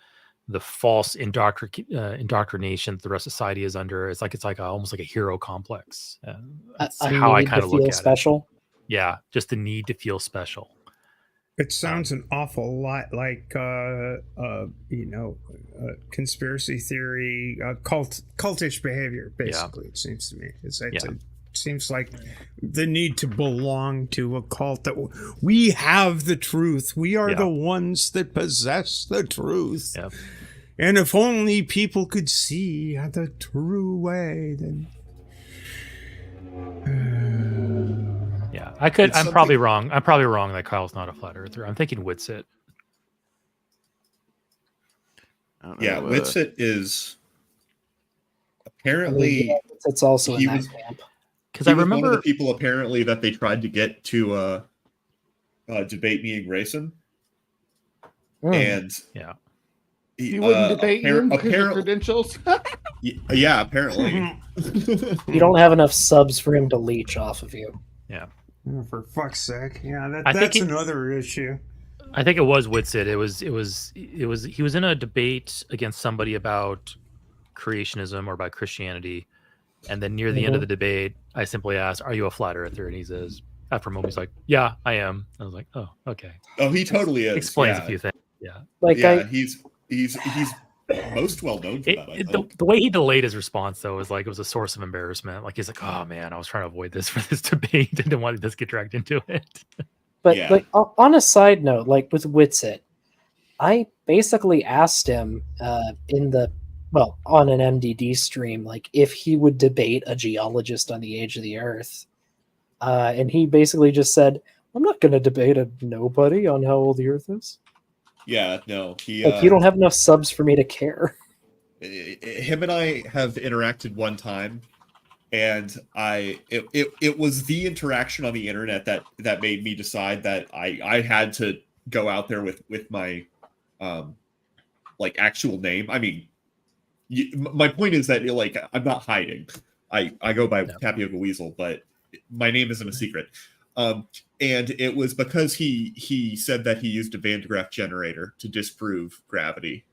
false indoctrination that the rest of society is under. It's almost like a hero complex. That's how I kind of look at special. it. Yeah, just the need to feel special. It sounds an awful lot like conspiracy theory, cultish behavior. Basically, it seems to me. It seems like the need to belong to a cult, that we have the truth. We are the ones that possess the truth. Yeah. And if only people could see the true way, then. Yeah, I could. I'm probably wrong. I'm probably wrong that Kyle's not a flat earther. I'm thinking Witsit. Yeah, Witsit is apparently. It's also he in that was, camp. Because I was remember one of the people apparently that they tried to get to debate me and Grayson, and yeah, He wouldn't debate you because of apparently credentials. yeah, apparently. You don't have enough subs for him to leech off of you. yeah. Oh, for fuck's sake! Yeah, I think that's another issue. I think it was Witsit. It was. He was in a debate against somebody about creationism or about Christianity, and then near the end of the debate, I simply asked, "Are you a flat earther?" And he says, after a moment, he's like, "Yeah, I am." I was like, "Oh, okay." Oh, he totally is. Explains a few things. Yeah, Like he's most well known for that. I think. The way he delayed his response though was like it was a source of embarrassment. Like he's like, "Oh man, I was trying to avoid this for this debate. I didn't want this to get dragged into it." But Yeah. like on a side note, like with Witsit, I basically asked him on an MDD stream, like if he would debate a geologist on the age of the Earth, and he basically just said, "I'm not going to debate a nobody on how old the Earth is." Yeah, no, he. Like you don't have enough subs for me to care. Him and I have interacted one time, and it was the interaction on the internet that made me decide that I had to go out there with my like actual name. I mean, my point is that like I'm not hiding. I go by Tapioca Weasel, but my name isn't a secret. And it was because he said that he used a Van de Graaff generator to disprove gravity,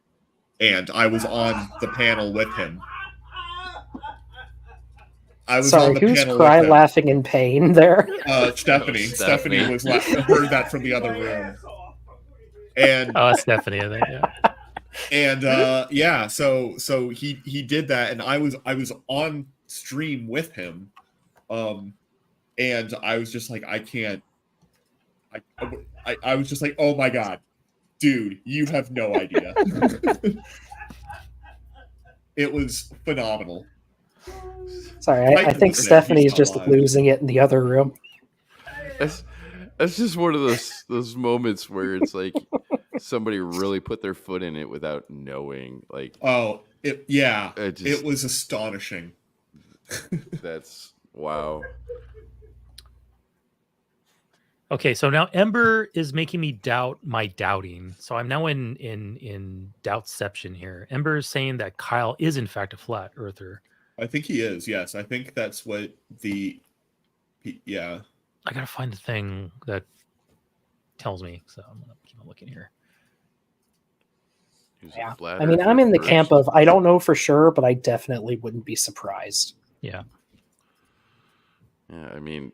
and I was on the panel with him. Sorry, who's cry laughing in pain there? Stephanie. Stephanie heard that from the other room. And Stephanie, I think, yeah. And so he did that, and I was on stream with him, and I was just like, I can't. I was just like, oh my god, dude, you have no idea. It was phenomenal. Sorry, I think Stephanie's just losing it in the other room. That's just one of those moments where it's like somebody really put their foot in it without knowing. Like, it was astonishing. That's wow. Okay, so now Ember is making me doubt my doubting. So I'm now in doubtception here. Ember is saying that Kyle is in fact a flat earther. I think he is. Yes, I think that's what yeah. I gotta find the thing that tells me. So I'm gonna keep on looking here. Yeah, I mean, I'm in the camp of I don't know for sure, but I definitely wouldn't be surprised. Yeah. Yeah, I mean,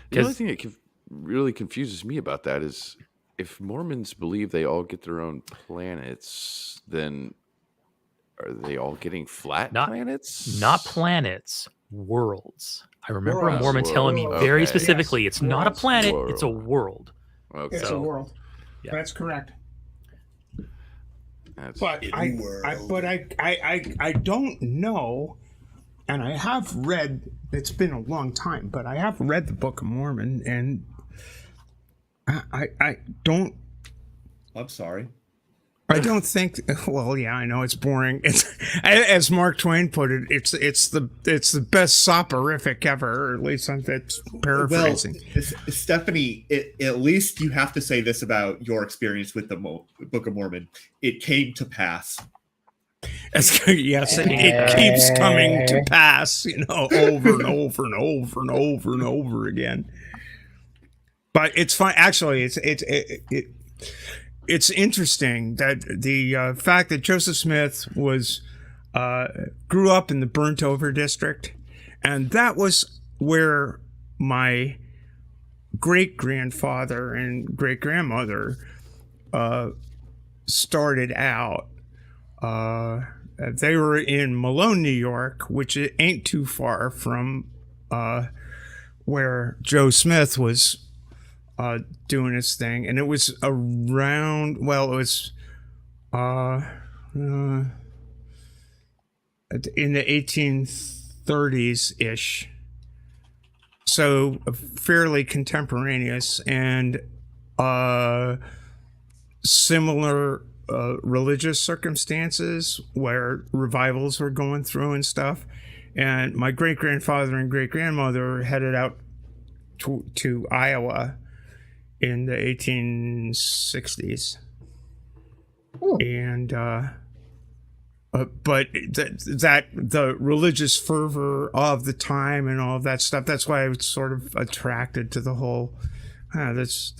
the only thing that really confuses me about that is if Mormons believe they all get their own planets, then are they all getting flat planets? Not planets, worlds. I remember a Mormon telling me very specifically, it's not a planet, it's a world. Okay. It's a world. Yeah. That's correct. But I don't know, and I have read. It's been a long time, but I have read the Book of Mormon, and I don't. I'm sorry. I don't think. Well, yeah, I know it's boring. It's as Mark Twain put it. It's the best soporific ever. Or at least that's paraphrasing. Well, Stephanie, at least you have to say this about your experience with the Book of Mormon. It came to pass. Yes, it keeps coming to pass. Over and over and over and over and over again. But it's fine. Actually, it's interesting that the fact that Joseph Smith grew up in the burnt over district, and that was where my great grandfather and great grandmother started out. They were in Malone, New York, which ain't too far from where Joe Smith was doing his thing, and it was around. Well, it was in the 1830s ish. So fairly contemporaneous, and similar religious circumstances where revivals were going through and stuff. And my great grandfather and great grandmother headed out to Iowa in the 1860s. And but that the religious fervor of the time and all of that stuff, that's why I was sort of attracted to the whole this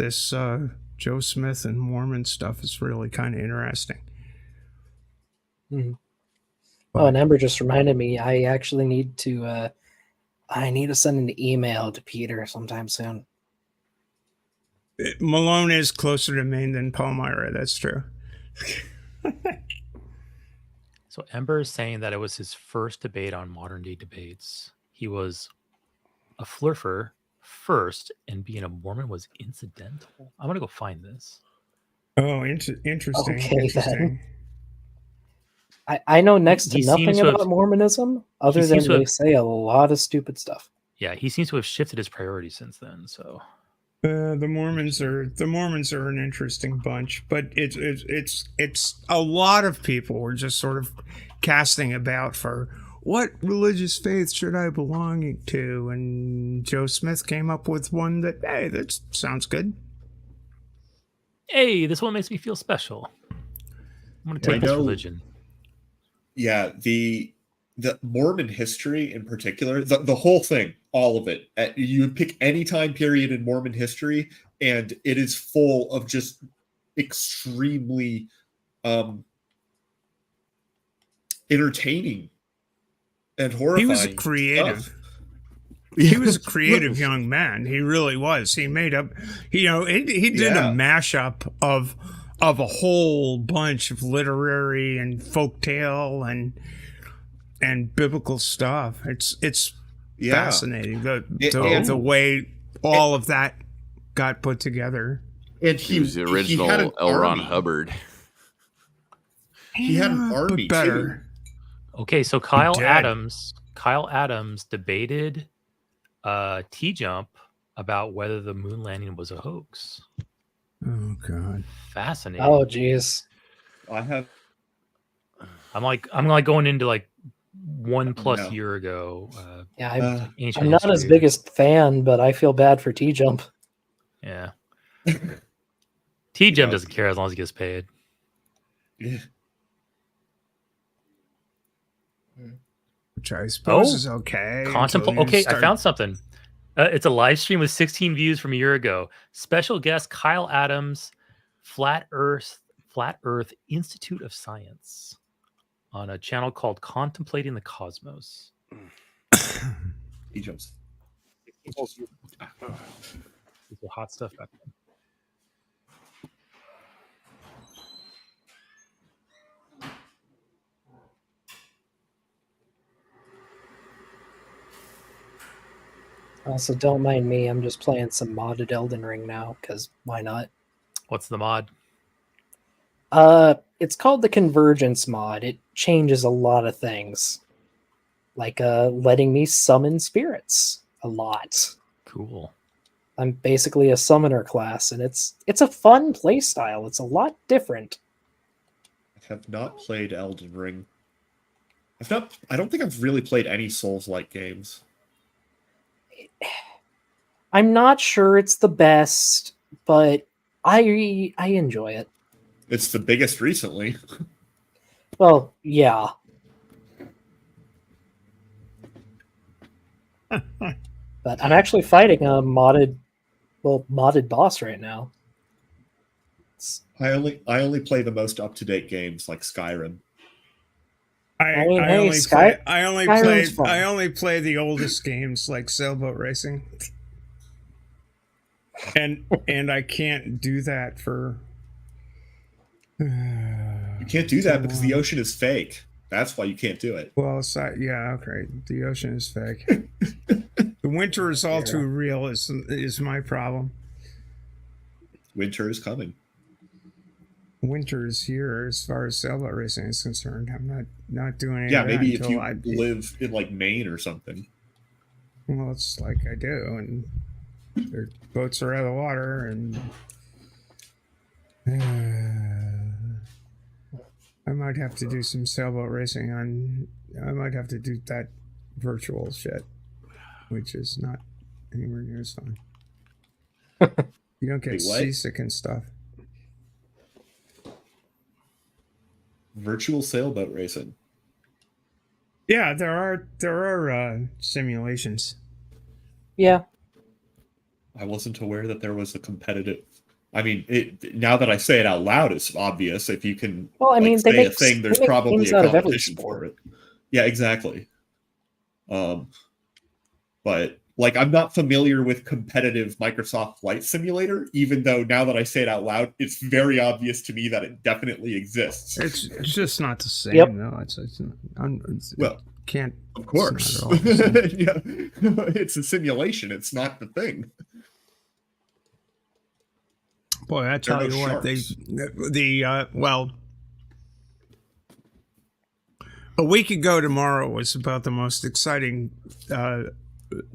Joe Smith and Mormon stuff is really kind of interesting. Mm-hmm. Oh, and Ember just reminded me, I actually need to send an email to Peter sometime soon. Malone is closer to Maine than Palmyra, that's true. So Ember is saying that it was his first debate on modern day debates. He was a flurfer first, and being a Mormon was incidental. I'm gonna go find this. Oh, interesting. Okay, interesting. I know next to He nothing seems to about have- Mormonism, other he than seems to they have- say a lot of stupid stuff. Yeah, he seems to have shifted his priorities since then. So The Mormons are an interesting bunch, but it's a lot of people were just sort of casting about for what religious faith should I belong to, and Joe Smith came up with one that, hey, that sounds good. hey, this one makes me feel special. I'm gonna take this religion. Yeah, the Mormon history in particular, the whole thing, all of it. You pick any time period in Mormon history, and it is full of just extremely entertaining and horrifying. He was creative. Stuff. He was a creative young man. He really was. He made up, he did a mashup of a whole bunch of literary and folktale and biblical stuff. It's fascinating the way all of that got put together. And he was the original L. Ron Hubbard. He had an army too. Okay, so Kyle Adams debated T-Jump about whether the moon landing was a hoax. Oh God. Fascinating. Oh geez. I'm like going into like 1+ year ago. Yeah, I'm not his biggest fan, but I feel bad for T-Jump. Yeah. T-Jump doesn't care as long as he gets paid. Yeah. Which I suppose is okay. Okay, I found something. It's a live stream with 16 views from a year ago. Special guest Kyle Adams, Flat Earth Institute of Science, on a channel called Contemplating the Cosmos. He jumps. These were hot stuff back then. Also, don't mind me. I'm just playing some modded Elden Ring now, because why not? What's the mod? It's called the Convergence mod. It changes a lot of things, like letting me summon spirits a lot. Cool. I'm basically a summoner class, and it's a fun play style. It's a lot different. I have not played Elden Ring. I don't think I've really played any Souls-like games. I'm not sure it's the best, but I enjoy it. It's the biggest recently. Well, yeah. But I'm actually fighting a modded boss right now. I only play the most up-to-date games like Skyrim. I only play the oldest games like Sailboat Racing. And I can't do that for you can't do that because the ocean is fake. That's why you can't do it. Well, yeah, okay. The ocean is fake. The winter is all too real is my problem. Winter is coming. winters here as far as sailboat racing is concerned. I'm not doing any Yeah, of that maybe if until you I live in like Maine or something. Well, it's like I do, and their boats are out of the water, and I might have to do some sailboat racing I might have to do that virtual shit, which is not anywhere near as fun. You don't get Wait, what? seasick and stuff. Virtual sailboat racing. Yeah, there are simulations. Yeah. I wasn't aware that there was a competitive. I mean, now that I say it out loud, it's obvious. If you can, Well, I mean, they say make a thing, there's they make probably games a out of every competition sport. for it. Yeah, exactly. But like, I'm not familiar with competitive Microsoft Flight Simulator, even though now that I say it out loud, it's very obvious to me that it definitely exists. It's just not the same, Yep. though. It's Well, can't. of course. It's not at all the same. Yeah, it's a simulation. It's not the thing. Boy, I tell no you what, sharks. well, a week ago tomorrow was about the most exciting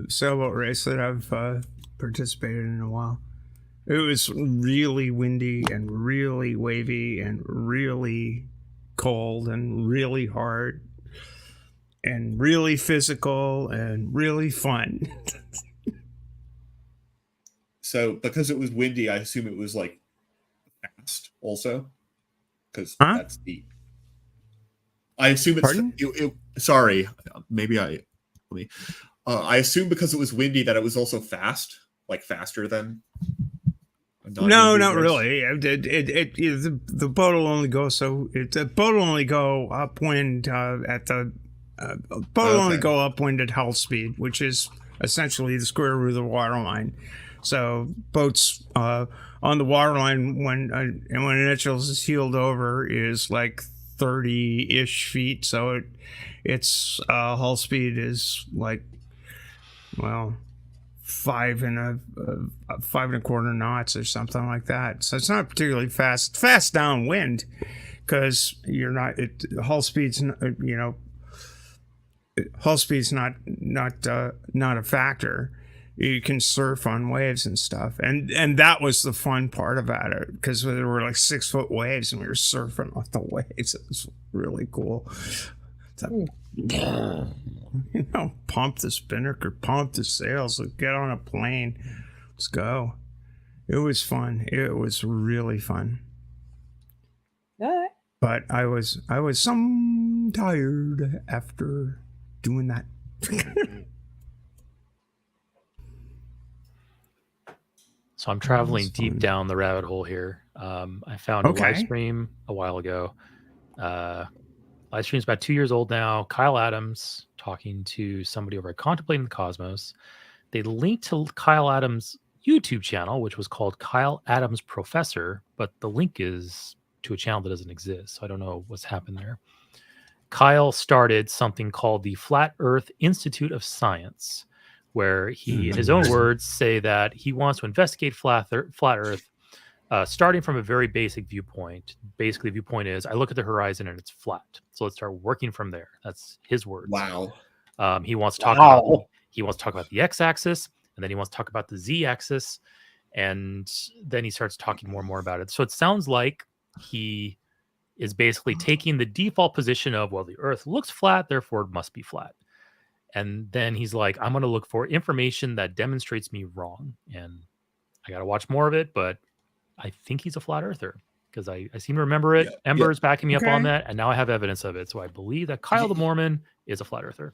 sailboat race that I've participated in a while. It was really windy and really wavy and really cold and really hard and really physical and really fun. So, because it was windy, I assume it was like fast also, because Huh? that's the. I assume it's. Pardon? Sorry, maybe I. Let me. I assume because it was windy that it was also fast, like faster than. No, not really. The boat will only go the boat will only go upwind at the boat will only go upwind at hull speed, which is essentially the square root of the waterline. So boats on the waterline when initials is heeled over is like 30-ish feet. So its hull speed is like, well, 5.25 knots or something like that. So it's not particularly fast. It's fast downwind because you're not. Hull speed's hull speed's not a factor. You can surf on waves and stuff, and that was the fun part about it because there were like 6-foot waves and we were surfing off the waves. It was really cool. Pump the spinnaker, pump the sails, get on a plane, let's go. It was fun. It was really fun. But I was some tired after doing that. So I'm traveling deep down the rabbit hole here. I found a live stream a while ago. Live stream's about 2 years old now. Kyle Adams talking to somebody over at Contemplating the Cosmos. They linked to Kyle Adams' YouTube channel, which was called Kyle Adams Professor, but the link is to a channel that doesn't exist. So I don't know what's happened there. Kyle started something called the Flat Earth Institute of Science, where he, in his own words, say that he wants to investigate flat Earth, starting from a very basic viewpoint. Basically, viewpoint is I look at the horizon and it's flat. So let's start working from there. That's his words. Wow. He wants to talk about the x-axis, and then he wants to talk about the z-axis, and then he starts talking more and more about it. So it sounds like he is basically taking the default position of, well, the Earth looks flat, therefore it must be flat. And then he's like, I'm going to look for information that demonstrates me wrong. And I got to watch more of it, but I think he's a flat earther because I seem to remember it. Ember's backing me up on that. And now I have evidence of it. So I believe that Kyle the Mormon is a flat earther.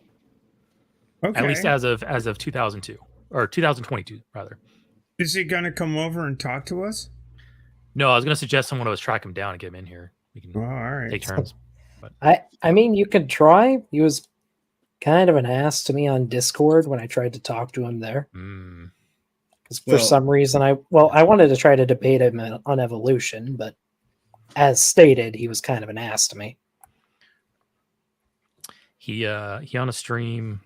Okay. At least as of 2002 or 2022 rather. Is he going to come over and talk to us? No, I was going to suggest someone else track him down and get him in here. We can all right. take turns. But I mean, you could try. He was kind of an ass to me on Discord when I tried to talk to him there. Because for some reason, I wanted to try to debate him on evolution, but as stated, he was kind of an ass to me. He on a stream,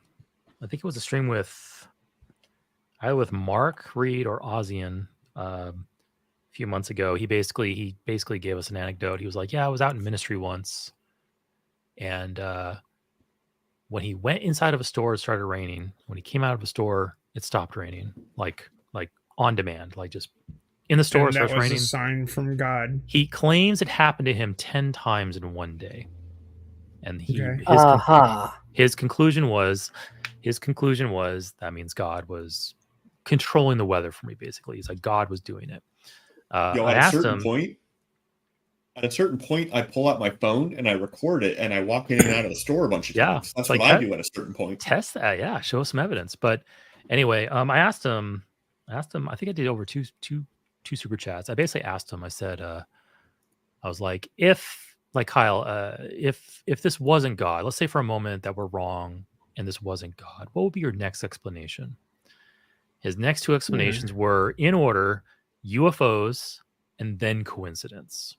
I think it was a stream with either with Mark Reed or Ozian a few months ago. He basically gave us an anecdote. He was like, "Yeah, I was out in ministry once, and when he went inside of a store, it started raining. When he came out of a store, it stopped raining, like on demand, like just in the store, And it that starts was raining." a sign from God. He claims it happened to him 10 times in one day, and Okay. his conclusion was that means God was controlling the weather for me. Basically, he's like, God was doing it. I at asked a certain him. point, I pull out my phone and I record it, and I walk in and out of the store a bunch of times. That's like what I do at a certain point. Test that, yeah. Show us some evidence. But anyway, I asked him. I think I did over two super chats. I basically asked him. I said, I was like, if Kyle, if this wasn't God, let's say for a moment that we're wrong and this wasn't God, what would be your next explanation? His next two explanations were, in order, UFOs and then coincidence.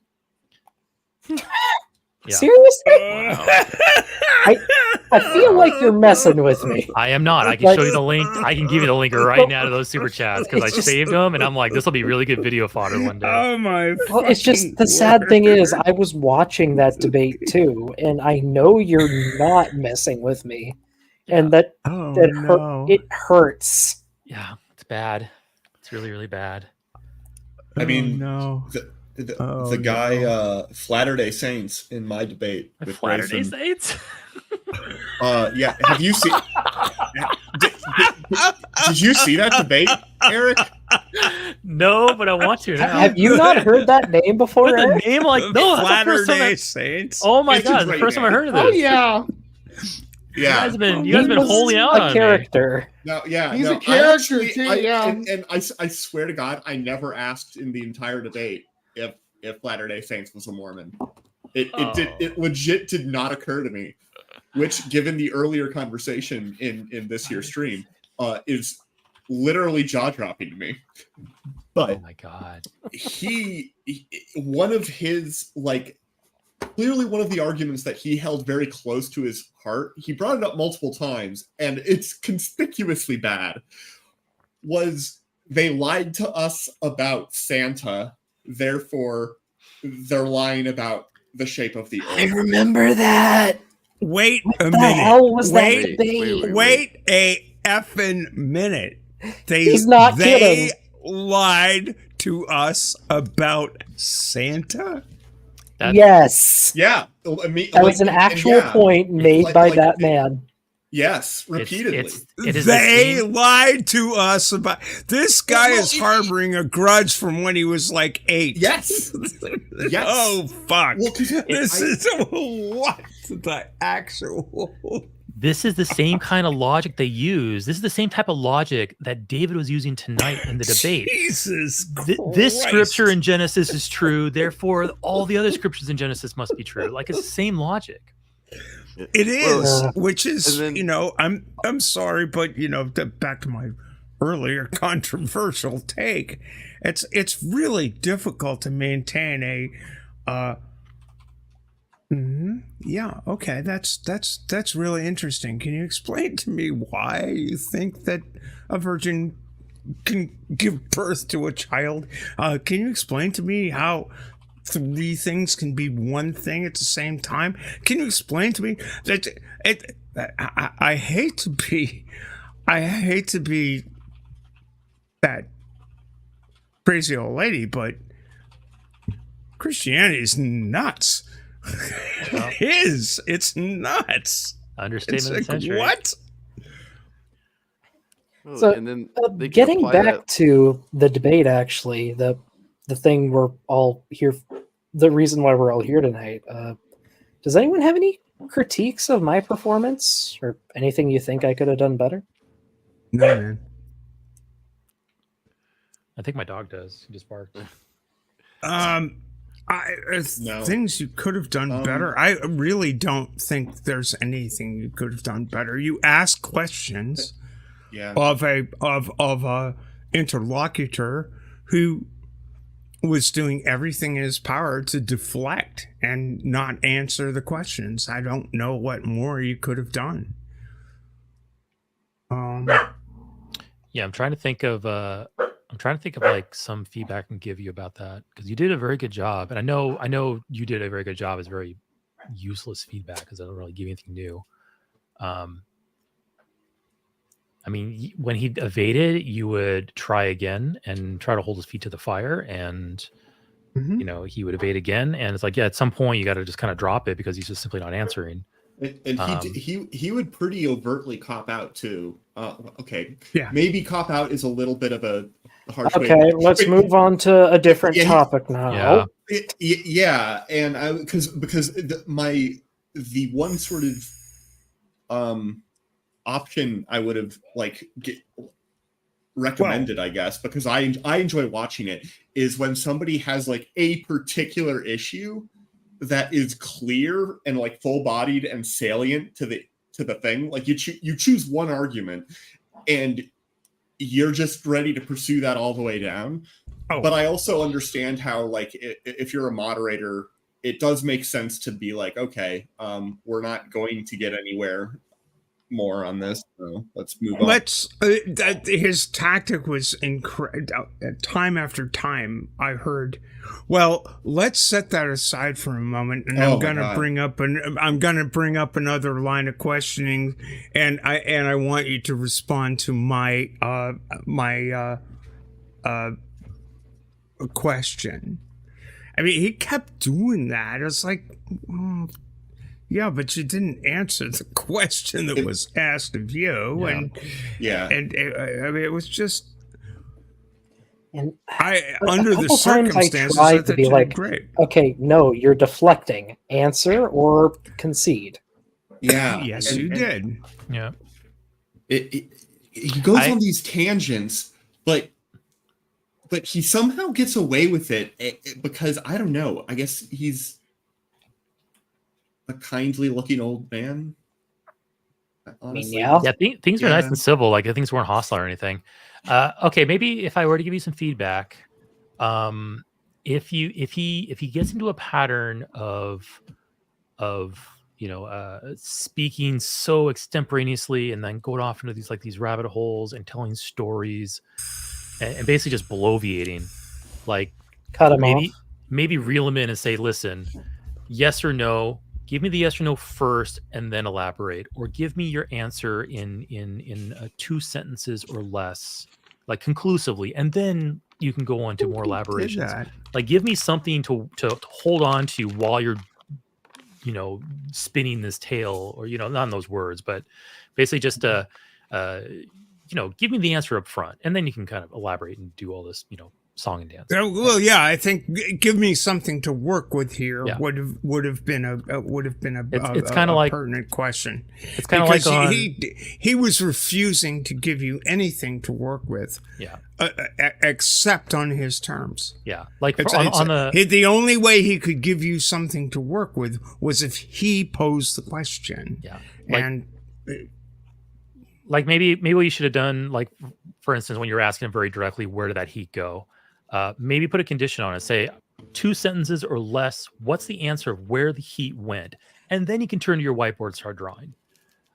Yeah. Seriously? Wow. I feel like you're messing with me. I am not. I can show you the link. I can give you the link right now to those super chats because I saved them, and I'm like, this will be really good video fodder one day. Oh my! Well, it's just the sad thing is, I was watching that debate too, and I know you're not messing with me, and that it hurts. Yeah, it's bad. It's really, really bad. I mean, no. The guy Flatter-day Saints in my debate with Flatter-day Grayson. Saints. Yeah, have you seen? Did you see that debate, Eric? No, but I want to now. Have you not heard that name before? With a name like no, Flatter-day Saints. Oh my god, the first time I heard of this. Oh yeah. Yeah, you guys have been holding out on character. No, yeah, He's no, a character I actually, too. And I swear to God, I never asked in the entire debate if Latter-day Saints was a Mormon. It legit did not occur to me, which, given the earlier conversation in this year's stream, is literally jaw dropping to me. But oh my god, one of his clearly one of the arguments that he held very close to his heart, he brought it up multiple times, and it's conspicuously bad, was they lied to us about Santa, therefore they're lying about the shape of the earth. I remember that. Wait a The minute. hell was that Wait, debate? Wait a effing minute. He's not kidding. Lied to us about Santa? Yes. Yeah. That was an actual point made by that man. Yes, repeatedly. They lied to us about this guy is harboring a grudge from when he was like 8. Yes. Yes. Oh fuck. Well, this is what the actual. This is the same kind of logic they use. This is the same type of logic that David was using tonight in the debate. Jesus this scripture in Genesis is true, therefore all the other scriptures in Genesis must be true. Like, it's the same logic. It is, which is, then, I'm sorry, but back to my earlier controversial take. It's really difficult to maintain a. Yeah. Okay. That's really interesting. Can you explain to me why you think that a virgin can give birth to a child? Can you explain to me how 3 things can be one thing at the same time? Can you explain to me that I hate to be that crazy old lady, but Christianity is nuts. It's nuts. Understatement of the century. What? So, and then getting back to the debate, actually, the thing we're all here, the reason why we're all here tonight. Does anyone have any critiques of my performance or anything you think I could have done better? No, man. I think my dog does. He just barked. Things you could have done better. I really don't think there's anything you could have done better. You ask questions of a interlocutor who was doing everything in his power to deflect and not answer the questions. I don't know what more you could have done. Yeah, I'm trying to think of I'm trying to think of like some feedback I can give you about that, because you did a very good job, and I know you did a very good job. It's very useless feedback because I don't really give you anything new. I mean, when he evaded, you would try again and try to hold his feet to the fire, and you know, he would evade again, and it's like, yeah, at some point you got to just kind of drop it because he's just simply not answering. And he would pretty overtly cop out too. Okay, Yeah. maybe cop out is a little bit of a harsh way. Okay, let's move on to a different Yeah, topic now. Yeah, and I because the one sort of option I would have recommended, I guess, because I enjoy watching it, is when somebody has like a particular issue that is clear and like full-bodied and salient to the thing. Like you choose one argument and you're just ready to pursue that all the way down. Oh. But I also understand how, like, if you're a moderator, it does make sense to be like, okay, we're not going to get anywhere more on this, so let's move on. His tactic was incredible. Time after time I heard, well, let's set that aside for a moment, and I'm going to bring up another line of questioning, and I want you to respond to my question. I mean, he kept doing that. It's like, yeah, but you didn't answer the question that was asked of you, and I mean, it was just. And under the circumstances, I tried to be like, great. Okay, no, you're deflecting. Answer or concede. Yeah, yes, you did. Yeah, he goes on these tangents, but he somehow gets away with it because I don't know. I guess he's a kindly looking old man. Honestly. I mean, yeah, things are nice and civil. Like, things weren't hostile or anything. Okay, maybe if I were to give you some feedback, if he gets into a pattern of speaking so extemporaneously and then going off into these rabbit holes and telling stories and basically just bloviating, like, cut him off. Maybe reel him in and say, listen, yes or no. Give me the yes or no first, and then elaborate, or give me your answer in 2 sentences or less, like conclusively, and then you can go on to more elaborations. Like, give me something to hold on to while you're, spinning this tale, or not in those words, but basically just give me the answer up front, and then you can kind of elaborate and do all this, song and dance. Well, yeah, I think give me something to work with here would have been a it's kind of like pertinent question. It's kind of like he was refusing to give you anything to work with, except on his terms. Yeah, like the only way he could give you something to work with was if he posed the question. Yeah, like maybe what you should have done, like, for instance, when you're asking him very directly, where did that heat go? Maybe put a condition on it. Say 2 sentences or less. What's the answer of where the heat went? And then you can turn to your whiteboard and start drawing.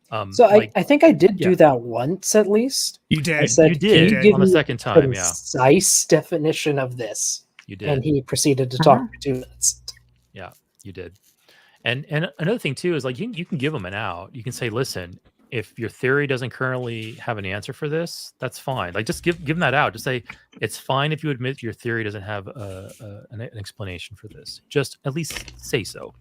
I think I did do that once at least. You did. I said, you did on the second time. Yeah. Concise definition of this. You did. And he proceeded to talk for 2 minutes. Yeah, you did. And another thing too is, like, you can give him an out. You can say, listen, if your theory doesn't currently have an answer for this, that's fine. Like, just give them that out. Just say, it's fine if you admit your theory doesn't have an explanation for this. Just at least say so.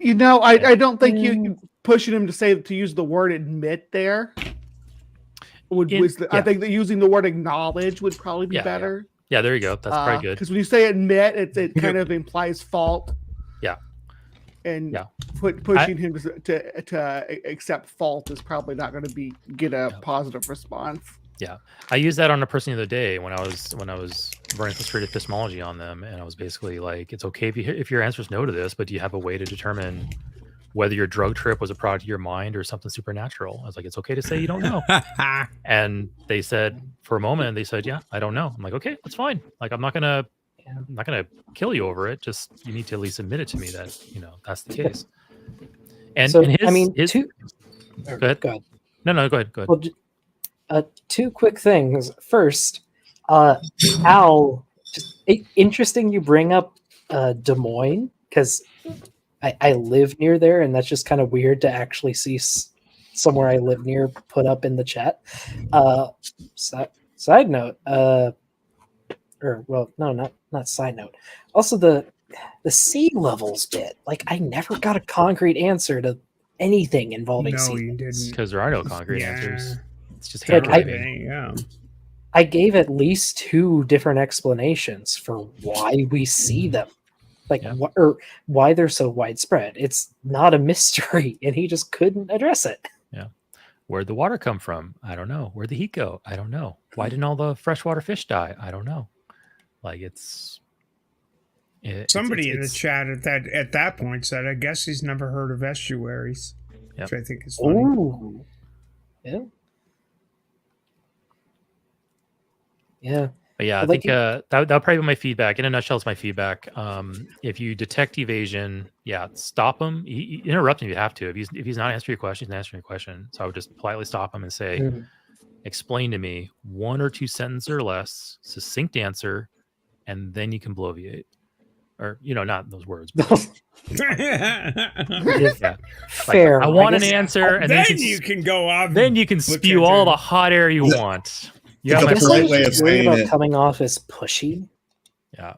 I don't think you pushing him to use the word admit there I think that using the word acknowledge would probably be better. Yeah, there you go. That's probably good. Because when you say admit, it kind of implies fault. Yeah. And pushing him to accept fault is probably not going to get a positive response. Yeah, I used that on a person the other day when I was running frustrated epistemology on them, and I was basically like, it's okay if your answer is no to this, but do you have a way to determine whether your drug trip was a product of your mind or something supernatural? I was like, it's okay to say you don't know. And they said, for a moment, yeah, I don't know. I'm like, okay, that's fine. Like, I'm not gonna kill you over it. Just, you need to at least admit it to me that that's the case. And so, go ahead. Go ahead. No, go ahead. Well, 2 quick things. First, Al, just interesting you bring up Des Moines, because I live near there, and that's just kind of weird to actually see somewhere I live near put up in the chat. Side note, or well, no, not side note. Also, the sea levels bit. Like, I never got a concrete answer to anything involving No, sea you levels. didn't. Because there are no concrete Yeah. answers. It's just Yeah, hand waving. Yeah. I gave at least 2 different explanations for why we see them. Like, Yeah. or why they're so widespread. It's not a mystery, and he just couldn't address it. Where'd the water come from? I don't know. Where'd the heat go? I don't know. Why didn't all the freshwater fish die? I don't know. Like, Somebody in the chat at that point said, "I guess he's never heard of estuaries," Yep. which I think is funny. Ooh. Yeah. Yeah. But yeah, I But think like that would probably be my feedback. In a nutshell, is my feedback. If you detect evasion, stop him. Interrupt him if you have to. If he's not answering your question, he's not answering your question. So I would just politely stop him and say, Mhm. explain to me 1 or 2 sentences or less, succinct answer, and then you can bloviate. Or, not those words. But yeah. Fair. I want an guess- answer, and then then you can go off. then you can look spew at all your- the hot air you want. You It's got a my guess polite I'm way of just worried saying about it. coming off as pushy Yeah.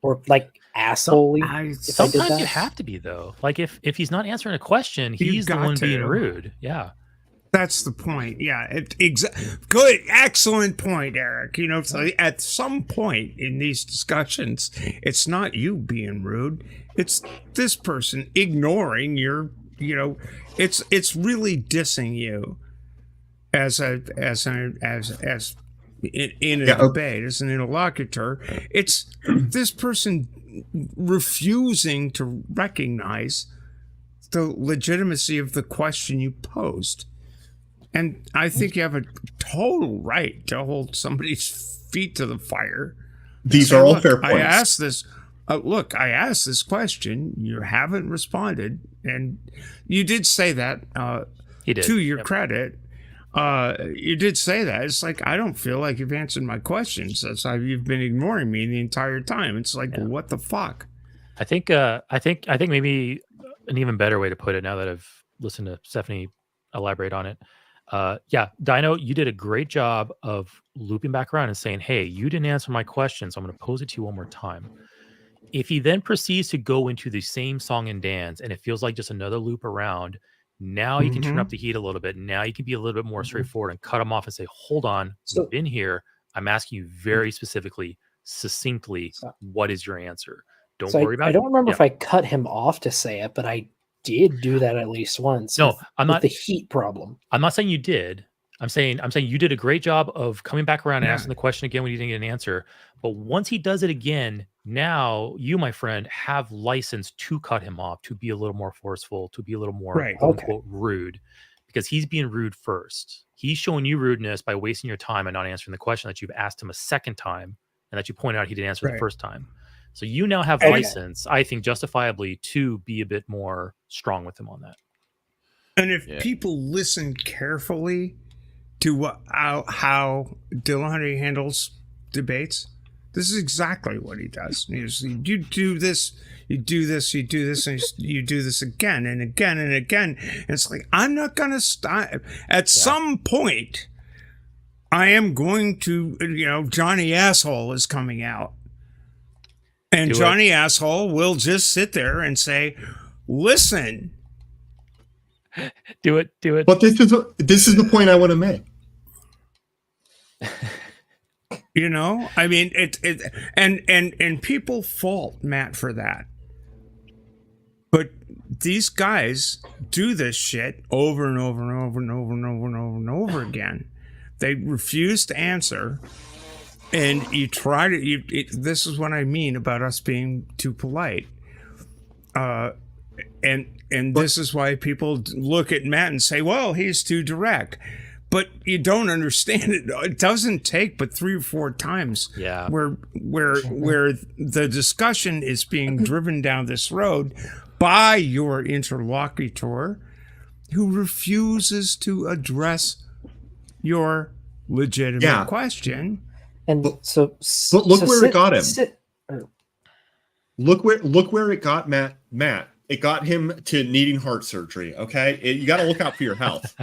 or like assholey. I- if I did Sometimes that. you have to be though. Like if he's not answering a question, You he's the got one being to. rude. Yeah. That's the point. Yeah, good, excellent point, Eric. So at some point in these discussions, it's not you being rude; it's this person ignoring your. It's really dissing you as in a debate, as an interlocutor. It's this person refusing to recognize the legitimacy of the question you posed. And I think you have a total right to hold somebody's feet to the fire. These Say, are all "Look, fair points. I asked this. I asked this question. You haven't responded, and you did say that. He did. To your Yep. credit, you did say that. It's like, I don't feel like you've answered my questions. That's how you've been ignoring me the entire time. It's like, Yeah. what the fuck? I think maybe an even better way to put it, now that I've listened to Stephanie elaborate on it. Dino, you did a great job of looping back around and saying, hey, you didn't answer my question, so I'm going to pose it to you one more time. If he then proceeds to go into the same song and dance, and it feels like just another loop around, now you can turn up the heat a little bit. Now you can be a little bit more straightforward and cut him off and say, hold on, we've been here. I'm asking you very specifically, succinctly, what is your answer? Don't worry about it. I don't remember if I cut him off to say it, but I did do that at least once. No, with, I'm with not the heat problem. I'm not saying you did. I'm saying you did a great job of coming back around and asking the question again when you didn't get an answer. But once he does it again, now you, my friend, have license to cut him off, to be a little more forceful, to be a little more quote unquote rude, because he's being rude first. He's showing you rudeness by wasting your time and not answering the question that you've asked him a second time and that you pointed out he didn't answer the first time. So you now have license, I think, justifiably, to be a bit more strong with him on that. And if people listen carefully to how Dillahunty handles debates, this is exactly what he does. You do this, you do this, you do this, and you do this again and again and again. And it's like, I'm not going to stop. At some point, I am going to, Johnny Asshole is coming out. And Johnny Asshole will just sit there and say, listen. Do it. But this is the point I want to make. I mean, and people fault Matt for that. But these guys do this shit over and over and over and over and over and over and over again. They refuse to answer. And you try to, this is what I mean about us being too polite. And this is why people look at Matt and say, well, he's too direct. But you don't understand it. It doesn't take but 3 or 4 times where the discussion is being driven down this road by your interlocutor who refuses to address your legitimate question. And But- so, but look so where it got him. or- Look where it got Matt. It got him to needing heart surgery. Okay, you got to look out for your health.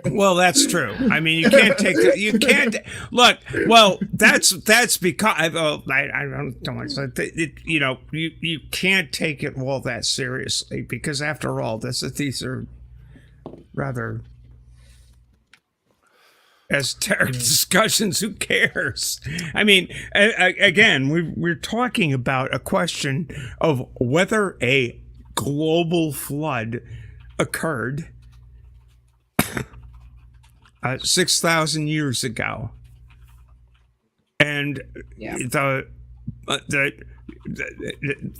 Well, that's true. I mean, you can't take the, you can't look. Well, that's because I don't want to say you can't take it all that seriously, because after all, these are rather esoteric discussions. Who cares? I mean, again, we're talking about a question of whether a global flood occurred 6,000 years ago, and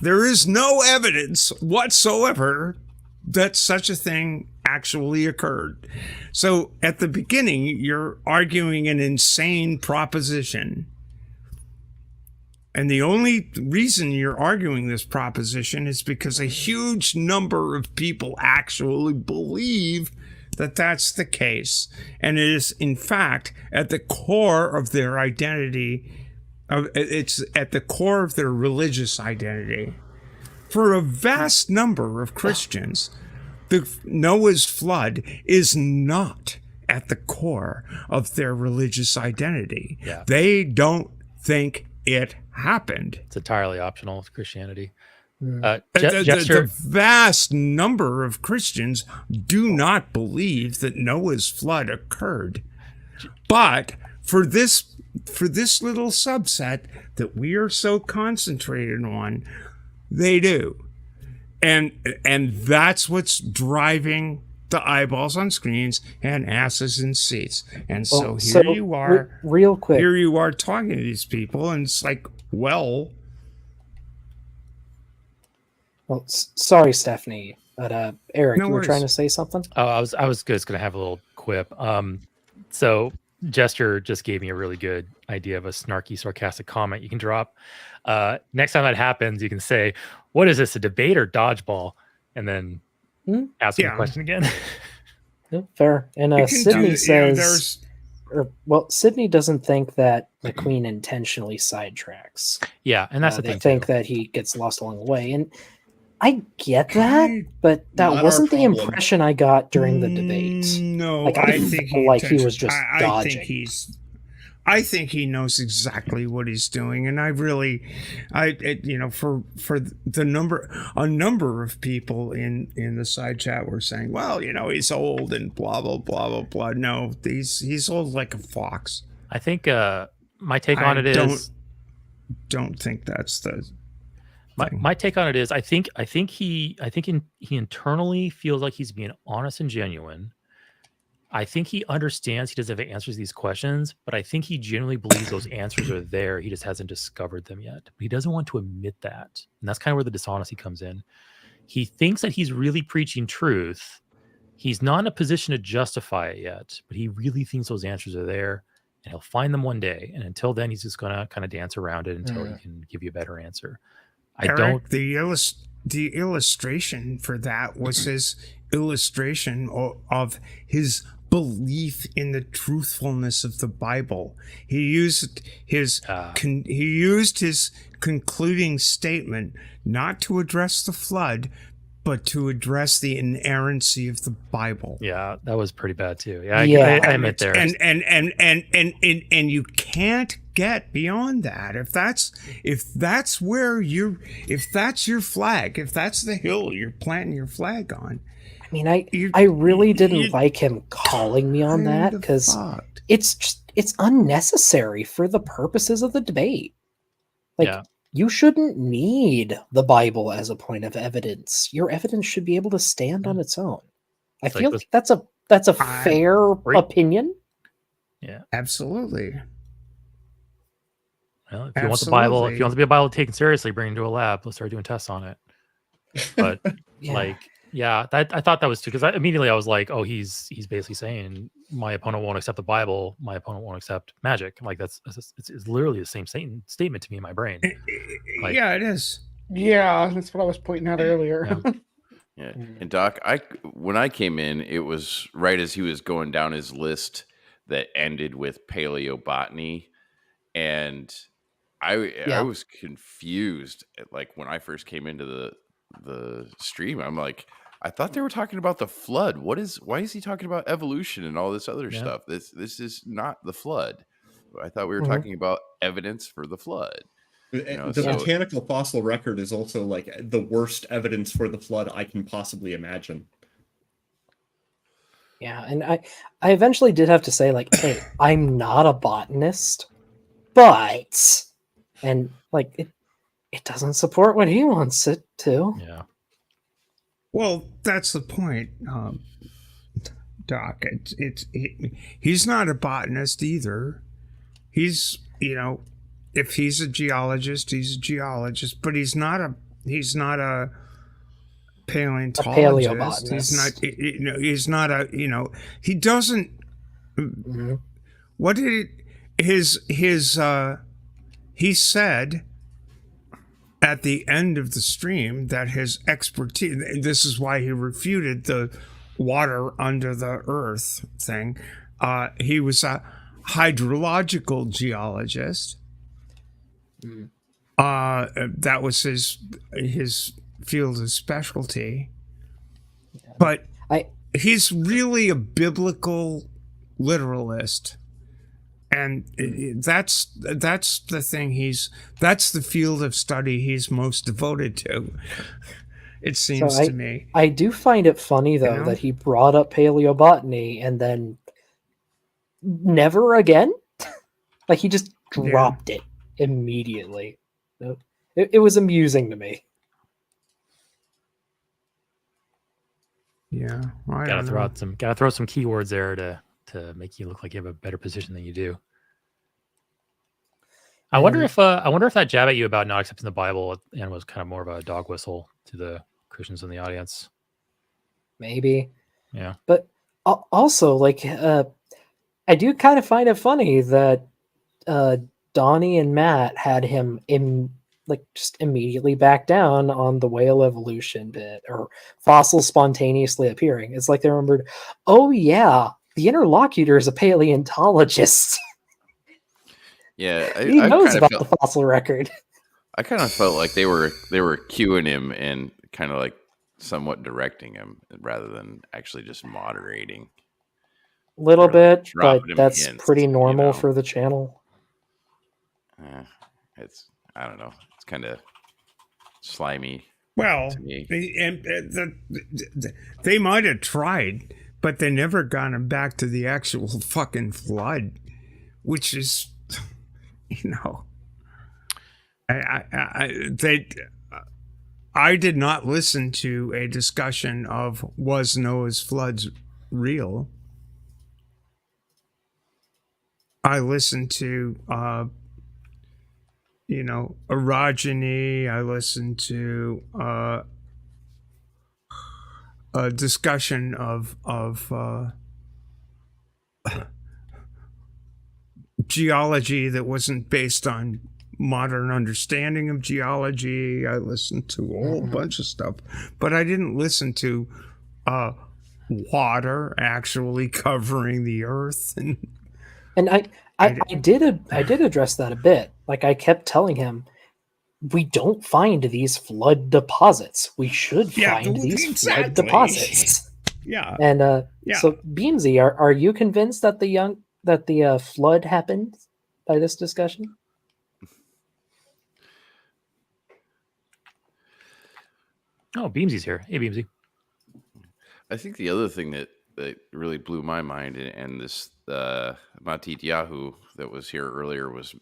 there is no evidence whatsoever that such a thing actually occurred. So at the beginning, you're arguing an insane proposition. And the only reason you're arguing this proposition is because a huge number of people actually believe that that's the case. And it is, in fact, at the core of their identity. It's at the core of their religious identity. For a vast number of Christians, the Noah's flood is not at the core of their religious identity. Yeah. They don't think it happened. It's entirely optional with Christianity. The vast number of Christians do not believe that Noah's flood occurred. But for this little subset that we are so concentrated on, they do. And that's what's driving the eyeballs on screens and asses in seats. And so you are, real quick. Here you are talking to these people, and it's like, well, sorry, Stephanie, but Eric, No you were worries. trying to say something? Oh, I was just going to have a little quip. So Jester just gave me a really good idea of a snarky, sarcastic comment you can drop. Next time that happens, you can say, "What is this, a debate or dodgeball?" And then ask me the question again. Yeah, fair. And You can Sydney do- says, Sydney doesn't think that McQueen intentionally sidetracks. Yeah, and that's the they thing. think that he gets lost along the way, and I get that, but that Not wasn't our the problem. impression I got during the debate. No, Like, I I didn't think feel like he was just dodging. I think he knows exactly what he's doing, and for a number of people in the side chat were saying, well, he's old and blah blah blah blah blah. No, he's old like a fox. I think my take on it is don't think that's the my take on it is I think he internally feels like he's being honest and genuine. I think he understands he doesn't have answers to these questions, but I think he genuinely believes those answers are there. He just hasn't discovered them yet. But he doesn't want to admit that. And that's kind of where the dishonesty comes in. He thinks that he's really preaching truth. He's not in a position to justify it yet, but he really thinks those answers are there, and he'll find them one day. And until then, he's just going to kind of dance around it until he can give you a better answer. Eric, the illustration for that was his illustration of his belief in the truthfulness of the Bible. He used his concluding statement not to address the flood, but to address the inerrancy of the Bible. Yeah, that was pretty bad too. Yeah, I admit there. And you can't get beyond that. If that's your flag, if that's the hill you're planting your flag on. I mean, I really didn't like him calling me on that, because it's unnecessary for the purposes of the debate. You shouldn't need the Bible as a point of evidence. Your evidence should be able to stand on its own. I feel like that's a fair opinion. Yeah, absolutely. Well, if you want the Bible, if you want to be a Bible taken seriously, bring it to a lab. Let's start doing tests on it. But I thought that was too, because immediately I was like, oh, he's basically saying my opponent won't accept the Bible, my opponent won't accept magic. I'm like, it's literally the same statement to me in my brain. Yeah, it is. Yeah, that's what I was pointing out earlier. Yeah. And Doc, when I came in, it was right as he was going down his list that ended with paleobotany. and I Yeah. was confused. Like when I first came into the stream, I'm like, I thought they were talking about the flood. Why is he talking about evolution and all this other Yeah. stuff? This is not the flood. I thought we were Mhm. talking about evidence for the flood. The so- botanical fossil record is also like the worst evidence for the flood I can possibly imagine. Yeah, and I eventually did have to say, like, hey, I'm not a botanist, but, and like it doesn't support what he wants it to. Yeah. Well, that's the point, Doc. He's not a botanist either. He's, if he's a geologist, he's a geologist, but he's not a paleontologist. He's not a, he doesn't, Mhm. what did he said at the end of the stream that his expertise, this is why he refuted the water under the earth thing. He was a hydrological geologist. That was his field of specialty. But he's really a biblical literalist. And that's the thing that's the field of study he's most devoted to. It seems to me. I do find it funny though that he brought up paleobotany and then never again. Like he just dropped it immediately. It was amusing to me. Yeah, Gotta throw some keywords there to make you look like you have a better position than you do. I wonder if that jab at you about not accepting the Bible and was kind of more of a dog whistle to the Christians in the audience. Maybe. Yeah. But also, like, I do kind of find it funny that Donnie and Matt had him just immediately back down on the whale evolution bit or fossils spontaneously appearing. It's like they remembered, oh yeah, the interlocutor is a paleontologist. Yeah, he knows about the fossil record. I kind of felt like they were cueing him and kind of like somewhat directing him rather than actually just moderating. A little bit, but that's hints, pretty normal for the channel. I don't know. It's kind of slimy. Well, to me. They might have tried, but they never got him back to the actual fucking flood, which is, I did not listen to a discussion of was Noah's floods real. I listened to orogeny. I listened to a discussion of geology that wasn't based on modern understanding of geology. I listened to a whole bunch of stuff, but I didn't listen to water actually covering the earth. And I did address that a bit. Like I kept telling him, we don't find these flood deposits. We should find these flood deposits. Yeah. And so Beamsy, are you convinced that the flood happened by this discussion? Oh, Beamsy's here. Hey, Beamsy. I think the other thing that really blew my mind, and this Matit Yahoo that was here earlier was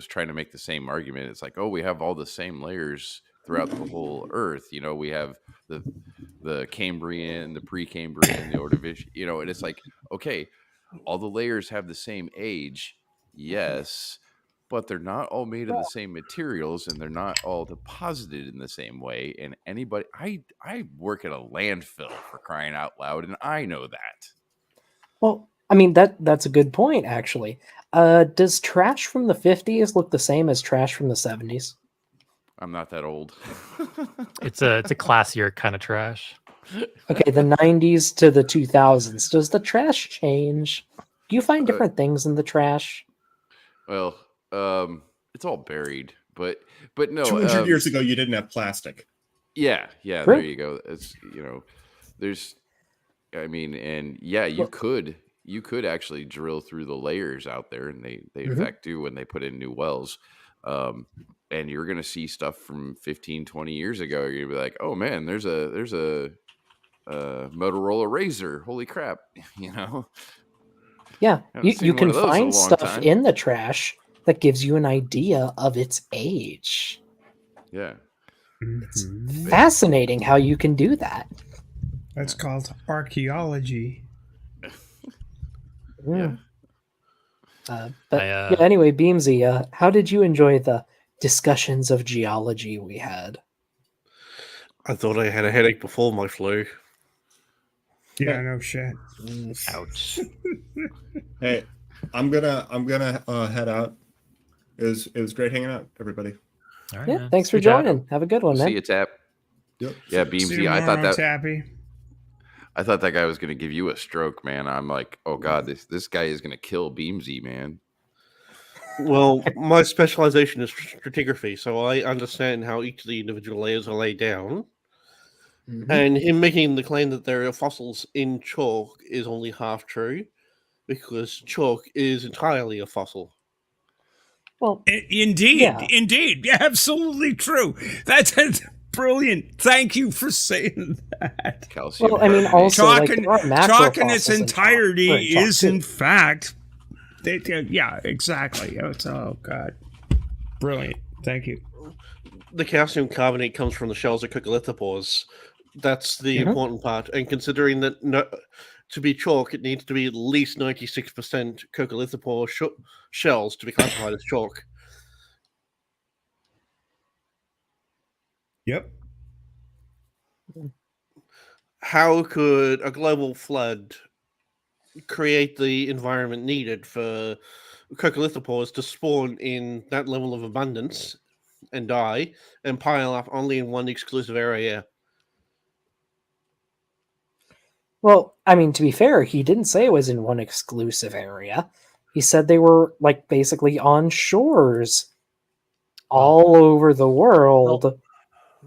trying to make the same argument. It's like, oh, we have all the same layers throughout the whole Earth. We have the Cambrian, the Precambrian, the Ordovician. And it's like, okay, all the layers have the same age, yes, but they're not all made of the same materials, and they're not all deposited in the same way. And anybody, I work at a landfill, for crying out loud, and I know that. Well, I mean that's a good point, actually. Does trash from the 50s look the same as trash from the 70s? I'm not that old. It's a classier kind of trash. Okay, the 90s to the 2000s. Does the trash change? Do you find different things in the trash? Well, It's all buried, but no. 200 years ago, you didn't have plastic. Yeah, True. there you go. It's there's, I mean, and yeah, you could actually drill through the layers out there, and they in fact do when they put in new wells. And you're gonna see stuff from 15, 20 years ago. You're gonna be like, oh man, there's a Motorola Razr. Holy crap, Yeah, Haven't you seen one can of those in a find long stuff time. in the trash that gives you an idea of its age. Yeah. It's Mhm. fascinating how you can do that. That's called archaeology. Yeah. But I, yeah, anyway, Beamsy, how did you enjoy the discussions of geology we had? I thought I had a headache before my flu. Yeah, no shit. ouch. Hey, I'm gonna head out. It was great hanging out, everybody. All right, Yeah, man. thanks for Good chat. joining. Have a good one, See man. you, Tap. Yep. Yeah, See Beamsy. you I thought tomorrow, that Tappy. guy was gonna give you a stroke, man. I'm like, oh god, this guy is gonna kill Beamsy, man. Well, my specialization is stratigraphy, so I understand how each of the individual layers are laid down. And him making the claim that there are fossils in chalk is only half true, because chalk is entirely a fossil. Well, Indeed, Yeah. indeed, absolutely true. That's brilliant. Thank you for saying that. Calcium. well, I mean, carbonate. also like there are macro Chalk in its fossils in chalk, entirety or in chalk, is, too. in fact, yeah, exactly. Oh god, brilliant. Thank you. The calcium carbonate comes from the shells of coccolithopores. That's the important part. And considering that to be chalk, it needs to be at least 96% coccolithopore shells to be classified as chalk. Yep. How could a global flood create the environment needed for coccolithopores to spawn in that level of abundance and die and pile up only in one exclusive area? Well, I mean, to be fair, he didn't say it was in one exclusive area. He said they were like basically on shores all over the world.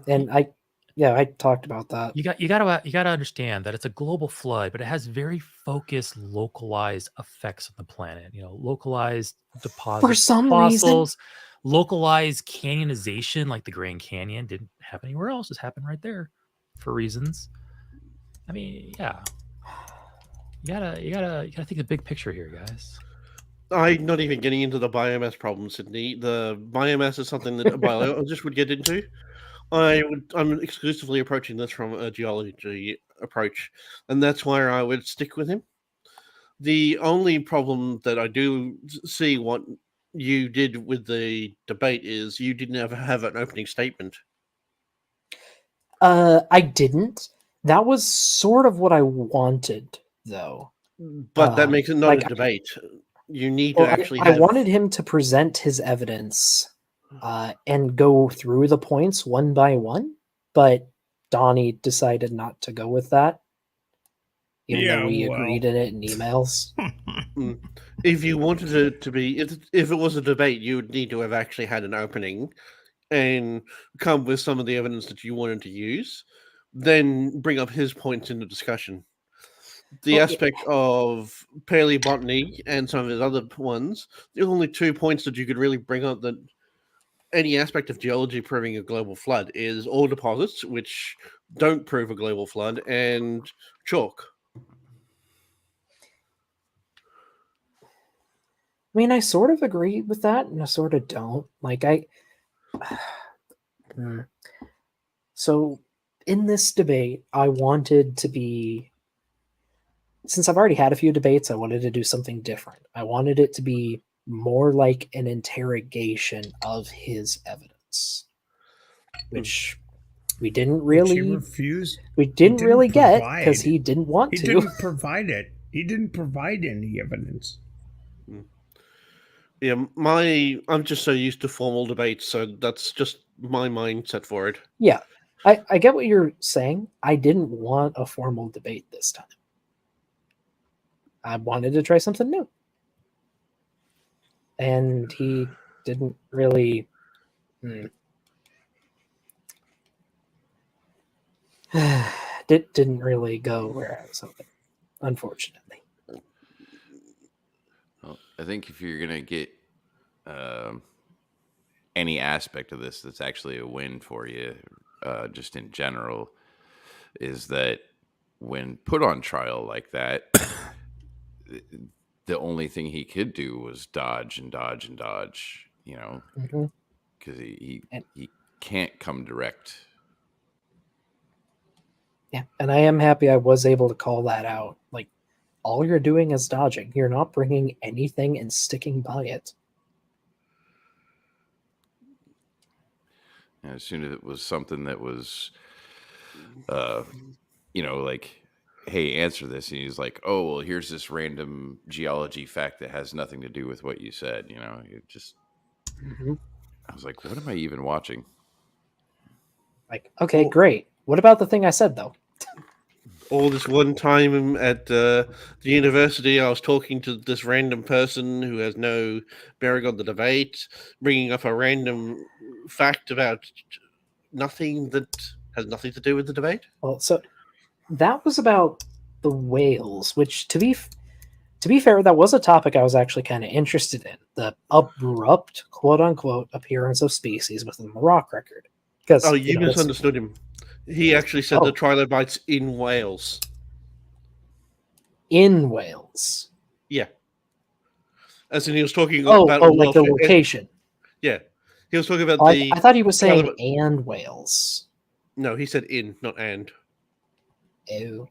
And I talked about that. You gotta understand that it's a global flood, but it has very focused, localized effects on the planet. Localized deposits of some fossils, localized canyonization, like the Grand Canyon didn't happen anywhere else; just happened right there for reasons. I mean, yeah, you gotta think the big picture here, guys. I'm not even getting into the biomass problem, Sydney. The biomass is something that a biologist would get into. I'm exclusively approaching this from a geology approach, and that's where I would stick with him. The only problem that I do see what you did with the debate is you didn't ever have an opening statement. I didn't. That was sort of what I wanted, though. But that makes it not like, a debate. You need Well, to actually I have... wanted him to present his evidence and go through the points one by one, but Donnie decided not to go with that, even though we agreed in it in emails. If you wanted it to be, if it was a debate, you would need to have actually had an opening and come with some of the evidence that you wanted to use, then bring up his points in the discussion. The aspect of paleobotany and some of his other ones, there's only 2 points that you could really bring up that any aspect of geology proving a global flood is ore deposits, which don't prove a global flood, and chalk. I mean, I sort of agree with that, and I sort of don't. So, in this debate, I wanted to be... Since I've already had a few debates, I wanted to do something different. I wanted it to be more like an interrogation of his evidence, which we didn't really refused. We didn't really get because he didn't want to. He didn't provide it. He didn't provide any evidence. Yeah, I'm just so used to formal debates, so that's just my mindset for it. Yeah, I get what you're saying. I didn't want a formal debate this time. I wanted to try something new. And he didn't really. Didn't really go where I was hoping, unfortunately. Well, I think if you're gonna get any aspect of this that's actually a win for you, just in general, is that when put on trial like that, the only thing he could do was dodge and dodge and dodge, because he can't come direct. Yeah, and I am happy I was able to call that out. Like, all you're doing is dodging. You're not bringing anything and sticking by it. As soon as it was something that was, like, hey, answer this. And he's like, oh, well, here's this random geology fact that has nothing to do with what you said. It just, I was like, what am I even watching? Like, okay, great. What about the thing I said, though? All this one time at the university, I was talking to this random person who has no bearing on the debate, bringing up a random fact about nothing that has nothing to do with the debate. Well, so that was about the whales, which, to be fair, that was a topic I was actually kind of interested in. The abrupt, quote-unquote, appearance of species within the rock record. Because, you misunderstood him. He actually said the trilobites in Wales. In Wales? Yeah. As in he was talking about... like the location. Yeah. He was talking about I thought he was saying and Wales. No, he said in, not and. Oh.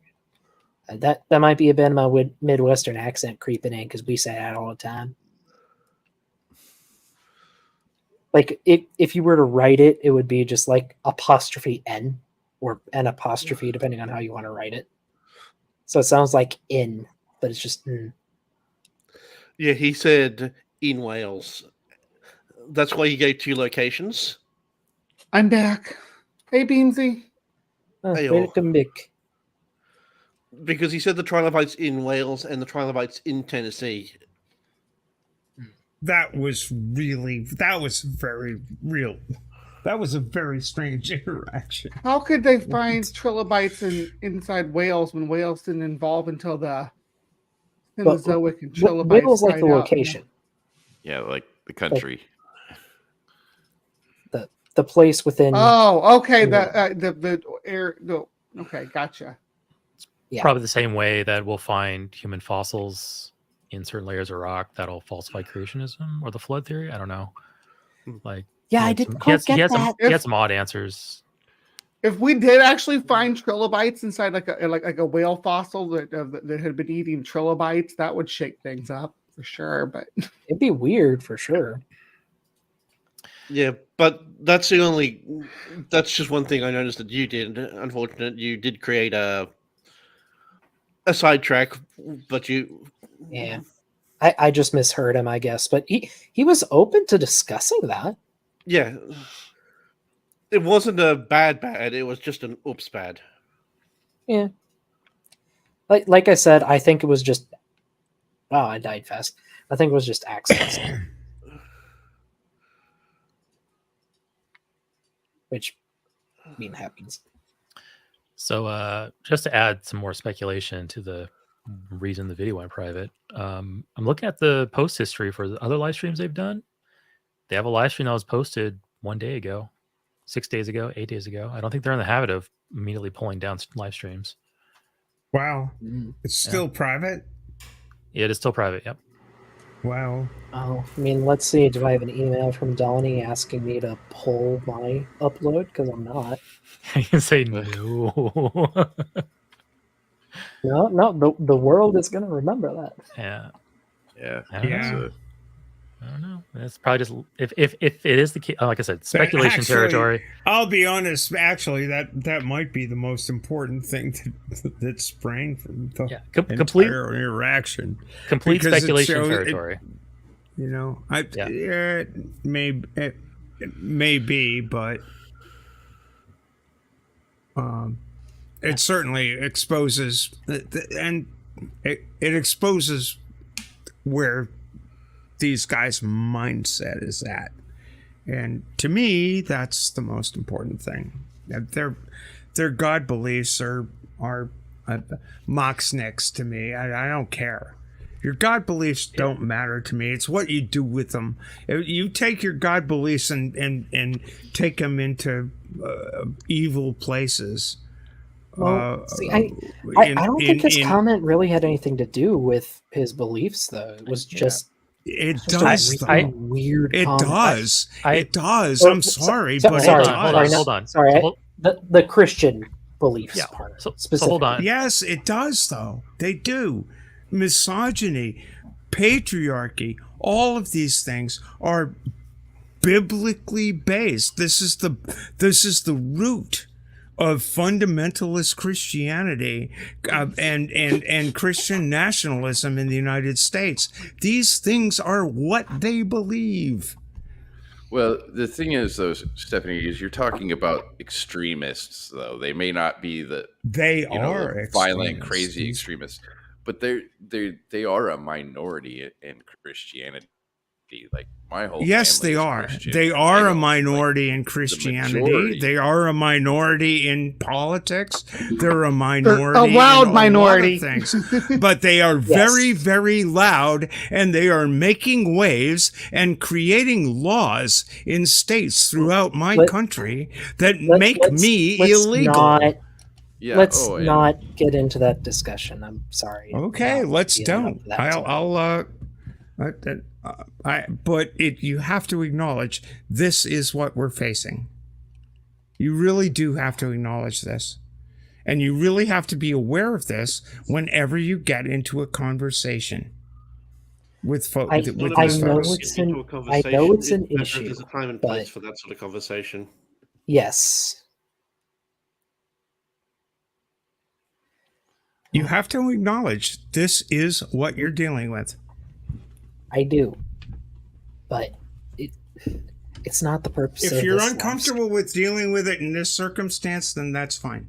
That might be a bit of my Midwestern accent creeping in, because we say that all the time. Like, if you were to write it, it would be just like apostrophe N or an apostrophe, depending on how you want to write it. So it sounds like in, but it's just n. Yeah, he said in Wales. That's why he gave 2 locations. I'm back. Hey, Beansy. Welcome back. Because he said the trilobites in Wales and the trilobites in Tennessee. That was very real. That was a very strange interaction. How could they find trilobites inside whales when whales didn't evolve until the Cenozoic and trilobites? Whales like the location. Yeah, like the country. The place within. Oh, okay. The air. Okay, gotcha. Yeah. Probably the same way that we'll find human fossils in certain layers of rock that'll falsify creationism or the flood theory. I don't know. Like, yeah, I didn't quite get that. He had some odd answers. If we did actually find trilobites inside like a whale fossil that had been eating trilobites, that would shake things up for sure. But it'd be weird for sure. Yeah, but that's just one thing I noticed that you did. Unfortunately, you did create a sidetrack, but you... Yeah. I just misheard him, I guess. But he was open to discussing that. Yeah. It wasn't a bad. It was just an oops bad. Yeah. Like I said, I think it was just... Wow, I died fast. I think it was just accidents. Which, happens. So just to add some more speculation to the reason the video went private, I'm looking at the post history for the other live streams they've done. They have a live stream that was posted 1 day ago, 6 days ago, 8 days ago. I don't think they're in the habit of immediately pulling down live streams. Wow. It's still private? Yeah, it is still private, yep. Wow. Oh, let's see. Do I have an email from Donnie asking me to pull my upload? Because I'm not. You can say no. No, the world is going to remember that. Yeah. Yeah. I don't know. It's probably just if it is the case, like I said, speculation territory. I'll be honest. Actually, that might be the most important thing that sprang from the complete entire interaction. Complete speculation territory. It may be, but it certainly exposes, and it exposes where these guys' mindset is at. And to me, that's the most important thing. Their God beliefs are mocksnicks to me. I don't care. Your God beliefs don't matter to me. It's what you do with them. If you take your God beliefs and take them into evil places. Well, see, I don't think his comment really had anything to do with his beliefs, though. It was just it does. A weird. It comment. does. It does. I'm sorry, but sorry, it does. Hold on. Sorry, the Christian beliefs part. So hold on. Yes, it does, though. They do. Misogyny, patriarchy, all of these things are biblically based. This is the root of fundamentalist Christianity and Christian nationalism in the United States. These things are what they believe. Well, the thing is, though, Stephanie, is you're talking about extremists, though. They may not be the violent, crazy extremists, but they are a minority in Christianity. Like my whole yes, they are. They are a minority in Christianity. They are a minority in politics. They're a minority, a loud in minority. A lot of things. But they are very, very loud, and they are making waves and creating laws in states throughout my country that make me illegal. Let's not get into that discussion. I'm sorry. Okay, let's don't. But you have to acknowledge this is what we're facing. You really do have to acknowledge this. And you really have to be aware of this whenever you get into a conversation with folks. I know it's an issue. There's a time and place for that sort of conversation. Yes. You have to acknowledge this is what you're dealing with. I do, but it's not the purpose. If you're uncomfortable with dealing with it in this circumstance, then that's fine.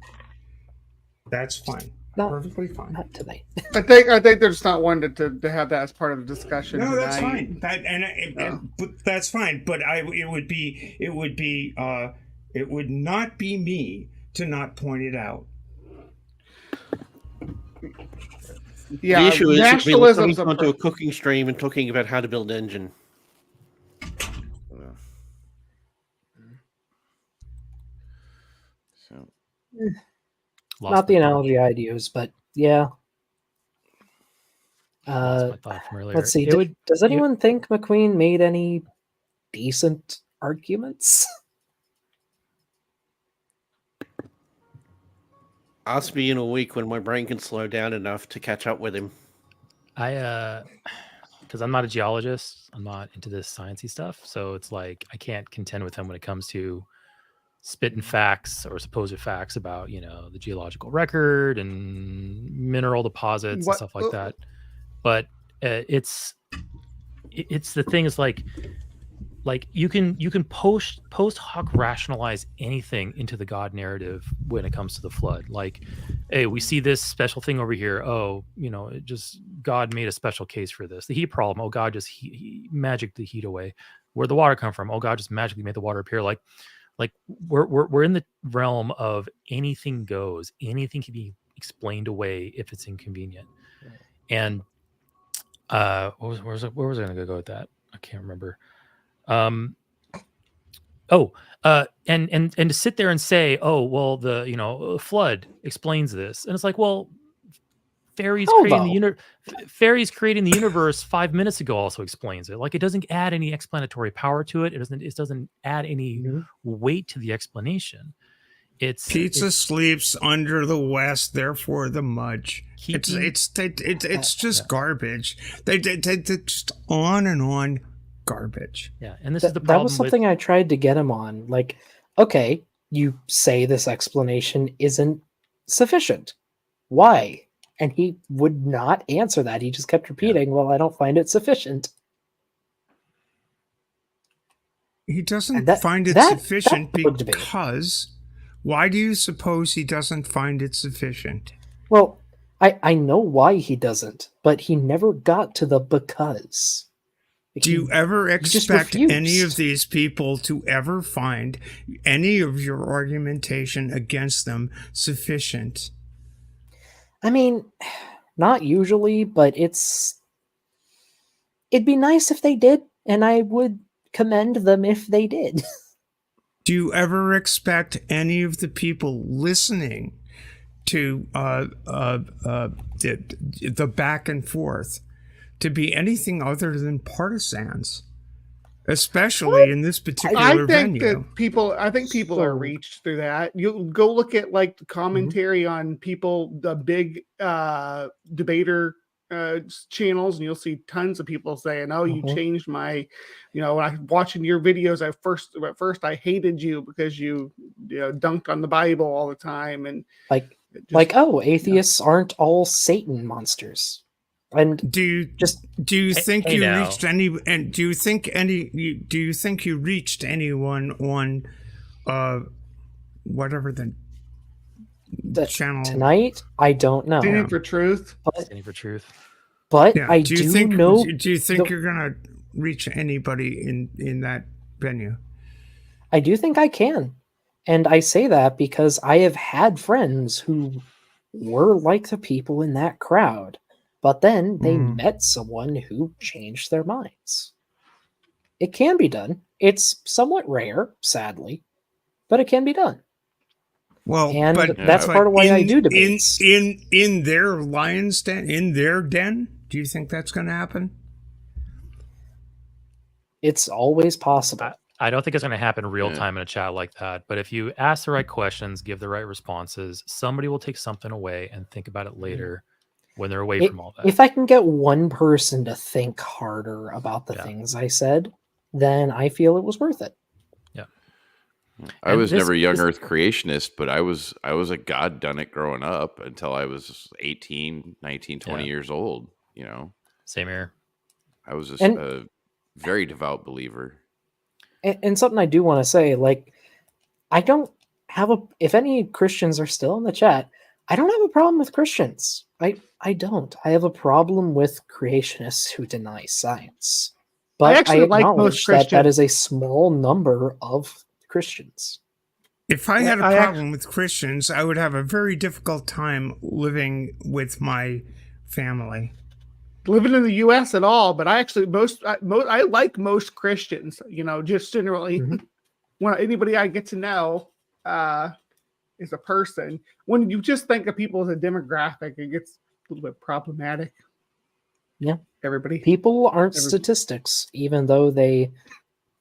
That's fine. Perfectly fine. Not tonight. I think they're just not wanted to have that as part of the discussion. No, that's tonight. fine. But that's fine. But it would not be me to not point it out. Yeah, the issue is we're coming onto a cooking stream and talking about how to build an engine. So, not the analogy I'd use, but yeah. My thought from earlier. Let's see. Does anyone think McQueen made any decent arguments? Ask me in a week when my brain can slow down enough to catch up with him. Because I'm not a geologist, I'm not into this sciencey stuff, so it's like I can't contend with him when it comes to spitting facts or supposed facts about the geological record and mineral deposits and stuff like that. But it's the thing is like you can post hoc rationalize anything into the God narrative when it comes to the flood. Like, hey, we see this special thing over here. Oh, it just God made a special case for this. The heat problem. Oh, God just he magicked the heat away. Where'd the water come from? Oh, God just magically made the water appear. Like we're in the realm of anything goes. Anything can be explained away if it's inconvenient. And where was I going to go with that? I can't remember. And to sit there and say, oh, well, the flood explains this, and it's like, well, fairies creating the universe 5 minutes ago also explains it. Like, it doesn't add any explanatory power to it. It doesn't add any weight to the explanation. Pizza sleeps under the west, therefore the mudge. It's just garbage. They just on and on. Garbage. Yeah, and this is the problem. That was something I tried to get him on. Like, okay, you say this explanation isn't sufficient. Why? And he would not answer that. He just kept repeating, well, I don't find it sufficient. He doesn't find it sufficient because... Why do you suppose he doesn't find it sufficient? Well, I know why he doesn't, but he never got to the because. Do you ever expect any of these people to ever find any of your argumentation against them sufficient? I mean, not usually, but it'd be nice if they did, and I would commend them if they did. Do you ever expect any of the people listening to the back and forth to be anything other than partisans, especially in this particular venue? I think people are reached through that. You go look at like the commentary on people, the big debater channels, and you'll see tons of people saying, "Oh, you changed my, when I'm watching your videos, at first I hated you because you dunked on the Bible all the time," and atheists aren't all Satan monsters. And do you think you reached anyone on whatever the channel tonight? I don't know. Standing for Truth. But yeah. I do you think you're gonna reach anybody in that venue? I do think I can. And I say that because I have had friends who were like the people in that crowd, but then they met someone who changed their minds. It can be done. It's somewhat rare, sadly, but it can be done. Well, and that's part of why I do debates. In their lion's den, in their den, do you think that's going to happen? It's always possible. I don't think it's going to happen real time in a chat like that. But if you ask the right questions, give the right responses, somebody will take something away and think about it later when they're away from all that. If I can get one person to think harder about the things I said, then I feel it was worth it. Yeah. I was never a young Earth creationist, but I was a God done it growing up until I was 18, 19, 20 years old, Same here. I was a very devout believer. And something I do want to say, I don't have if any Christians are still in the chat, I don't have a problem with Christians. I don't. I have a problem with creationists who deny science. But I acknowledge that is a small number of Christians. If I had a problem with Christians, I would have a very difficult time living with my family. Living in the U.S. at all, but I actually I like most Christians. Just generally, when anybody I get to know is a person. When you just think of people as a demographic, it gets a little bit problematic. Yeah, people aren't statistics, even though they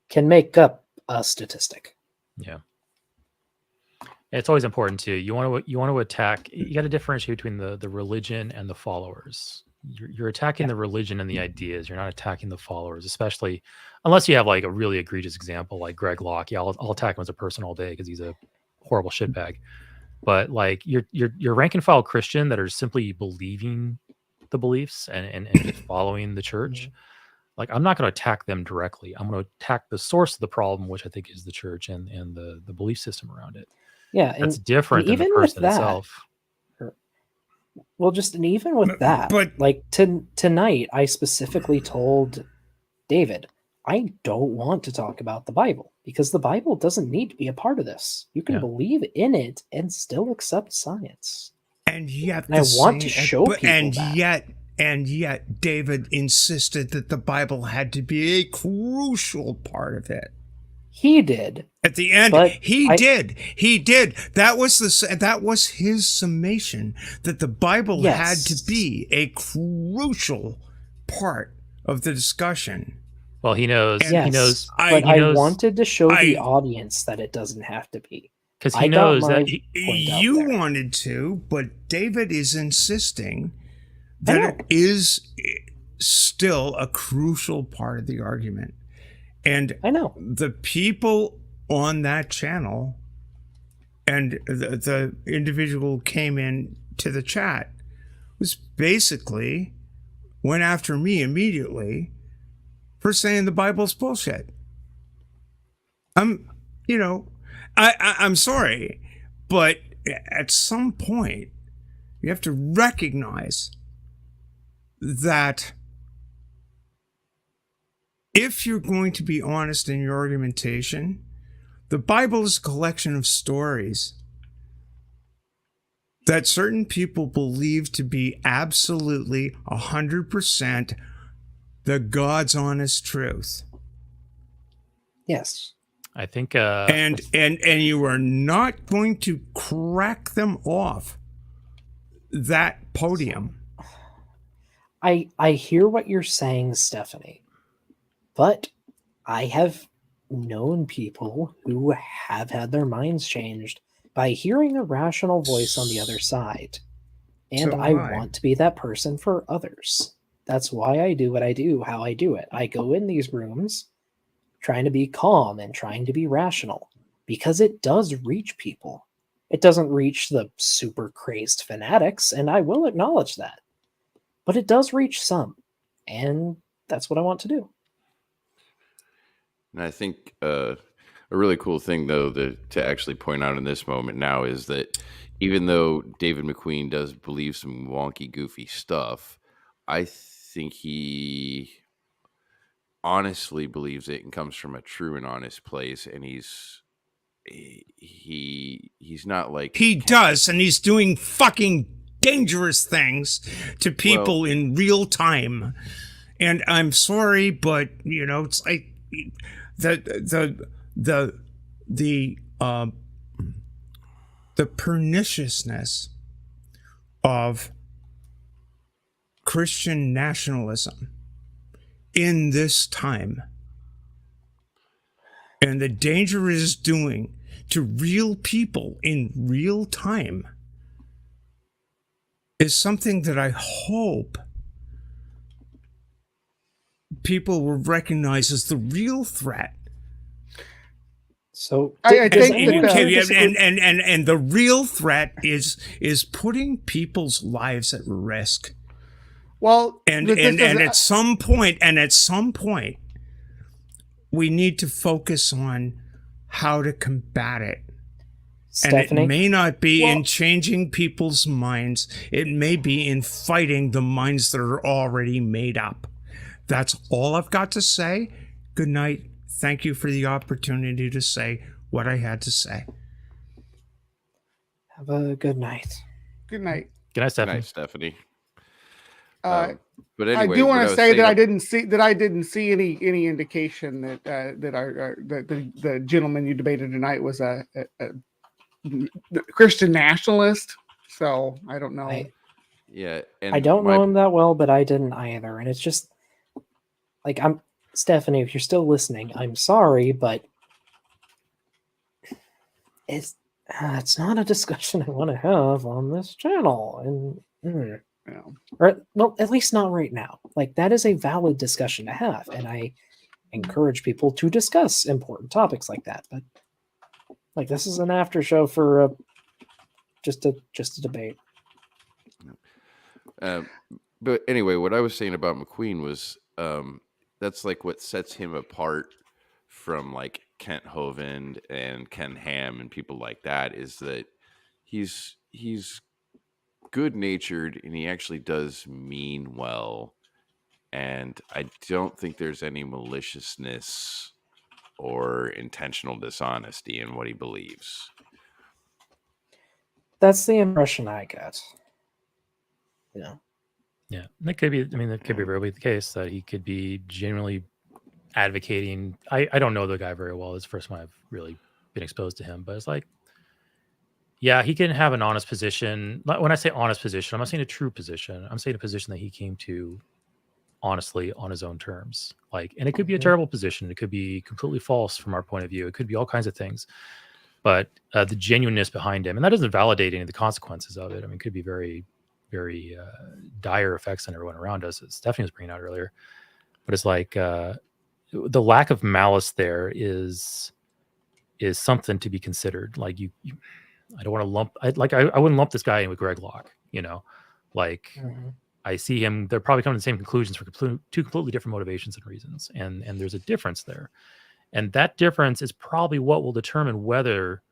can make up a statistic. Yeah. It's always important too. You want to attack. You got to differentiate between the religion and the followers. You're attacking the religion and the ideas. You're not attacking the followers, especially unless you have a really egregious example like Greg Locke. Yeah, I'll attack him as a person all day because he's a horrible shitbag. But your rank and file Christian that are simply believing the beliefs and just following the church. I'm not going to attack them directly. I'm going to attack the source of the problem, which I think is the church and the belief system around it. Yeah, that's different than the person itself. Well, even with that, tonight, I specifically told David, I don't want to talk about the Bible because the Bible doesn't need to be a part of this. You can believe in it and still accept science. And yet, I want to show people that. And yet, David insisted that the Bible had to be a crucial part of it. He did. At the end, he did. That was his summation, that the Bible had to be a crucial part of the discussion. Well, he knows. Yes, he knows. I wanted to show the audience that it doesn't have to be. Because he knows that you wanted to, but David is insisting that it is still a crucial part of the argument. And I know the people on that channel and the individual who came in to the chat was basically went after me immediately for saying the Bible's bullshit. I'm sorry, but at some point you have to recognize that if you're going to be honest in your argumentation, the Bible is a collection of stories that certain people believe to be absolutely 100% the God's honest truth. Yes. I think And you are not going to crack them off that podium. I hear what you're saying, Stephanie, but I have known people who have had their minds changed by hearing a rational voice on the other side. And So I have I. want to be that person for others. That's why I do what I do, how I do it. I go in these rooms trying to be calm and trying to be rational because it does reach people. It doesn't reach the super crazed fanatics, and I will acknowledge that. But it does reach some, and that's what I want to do. And I think a really cool thing, though, to actually point out in this moment now is that even though David McQueen does believe some wonky, goofy stuff, I think he honestly believes it and comes from a true and honest place. And he's not like He does, and he's doing fucking dangerous things to people in real time. And I'm sorry, but you know, it's like the perniciousness of Christian nationalism in this time, and the danger it is doing to real people in real time, is something that I hope people will recognize as the real threat. So I think and the real threat is putting people's lives at risk. Well, And at some point, we need to focus on how to combat it. Stephanie? And it may not be in changing people's minds. It may be in fighting the minds that are already made up. That's all I've got to say. Good night. Thank you for the opportunity to say what I had to say. Have a good night. Good night. Good night, Stephanie. Good night, Stephanie. But I anyway, do want to say that saying I didn't see any indication that the gentleman you debated tonight was a Christian nationalist. So I don't know. I don't know him that well, but I didn't either. And it's just like, Stephanie, if you're still listening, I'm sorry, but it's not a discussion I want to have on this channel. And or, well, at least not right now. Like, that is a valid discussion to have, and I encourage people to discuss important topics like that. But like, this is an after show for just a debate. But anyway, what I was saying about McQueen was that's like what sets him apart from like Kent Hovind and Ken Ham and people like that, is that he's good-natured and he actually does mean well, and I don't think there's any maliciousness or intentional dishonesty in what he believes. That's the impression I get. Yeah, that could be. I mean, that could be really the case that he could be genuinely advocating. I don't know the guy very well. It's the first time I've really been exposed to him, but it's like, yeah, he can have an honest position. When I say honest position, I'm not saying a true position. I'm saying a position that he came to honestly on his own terms. Like, and it could be a terrible position. It could be completely false from our point of view. It could be all kinds of things. But the genuineness behind him, and that doesn't validate any of the consequences of it. I mean, it could be very, very dire effects on everyone around us, as Stephanie was bringing out earlier. But it's like the lack of malice there is something to be considered. Like you I don't want to lump. I wouldn't lump this guy in with Greg Locke. I see him. They're probably coming to the same conclusions for two completely different motivations and reasons, and there's a difference there, and that difference is probably what will determine whether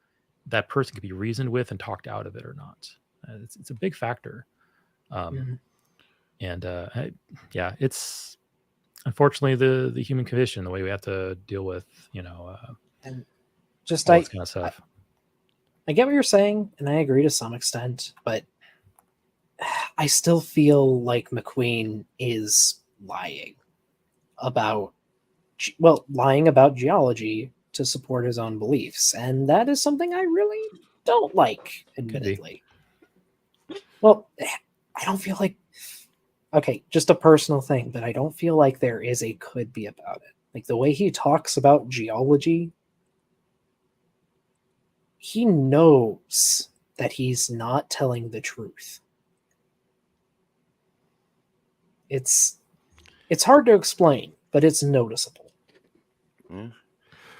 that person can be reasoned with and talked out of it or not. It's a big factor, and it's. unfortunately the human condition, the way we have to deal with, And just all this kind of stuff. I get what you're saying, and I agree to some extent, but I still feel like McQueen is lying about geology to support his own beliefs, and that is something I really don't like, admittedly. Well, I don't feel like, okay, just a personal thing, but I don't feel like there is a could be about it. Like the way he talks about geology, he knows that he's not telling the truth. It's hard to explain, but it's noticeable. Yeah.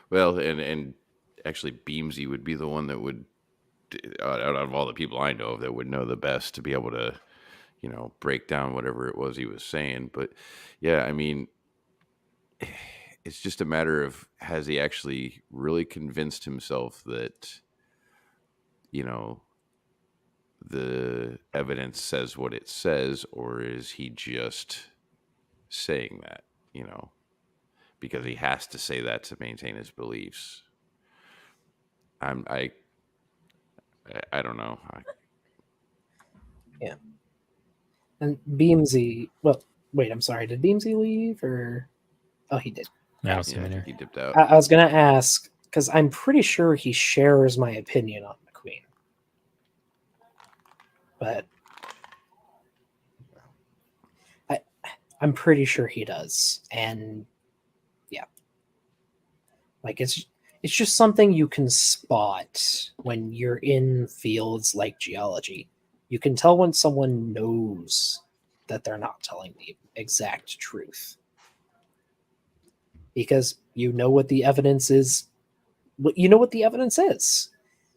Well, and actually, Beamsy would be the one that would, out of all the people I know of, that would know the best to be able to, break down whatever it was he was saying. But yeah, I mean, it's just a matter of, has he actually really convinced himself that, the evidence says what it says, or is he just saying that, because he has to say that to maintain his beliefs? I don't know. Yeah. And Beamsy, well, wait, I'm sorry. Did Beamsy leave or? Oh, he did. I don't see him in here. He dipped out. I was going to ask, because I'm pretty sure he shares my opinion on McQueen. But I'm pretty sure he does. And yeah. Like it's just something you can spot when you're in fields like geology. You can tell when someone knows that they're not telling the exact truth. Because you know what the evidence is. You know what the evidence is.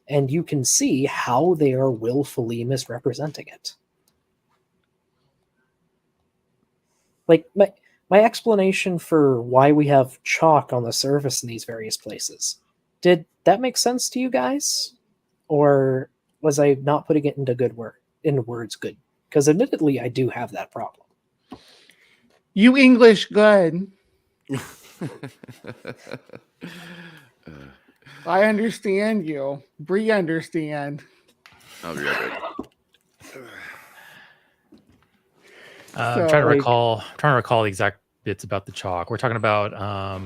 And you can see how they are willfully misrepresenting it. Like my explanation for why we have chalk on the surface in these various places. Did that make sense to you guys? Or was I not putting it into words good? Because admittedly, I do have that problem. You English good. I understand you. Bree understand. I'll be right back. I'm trying to recall the exact bits about the chalk. We're talking about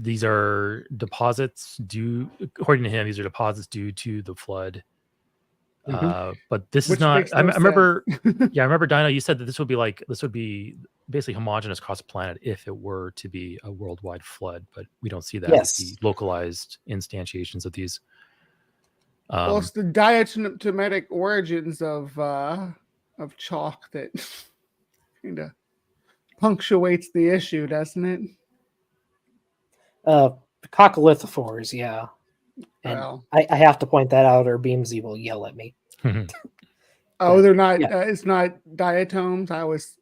these are deposits due, according to him, these are deposits due to the flood. But this is not. I remember. Yeah, I remember, Dino. You said that this would be basically homogeneous across the planet if it were to be a worldwide flood. But we don't see that. Yes. With the localized instantiations of these. Well, it's the diatomatic origins of chalk that kind of punctuates the issue, doesn't it? Coccolithophores, yeah. And Well, I have to point that out, or Beamsy will yell at me. they're not. Yeah. It's not diatoms. I was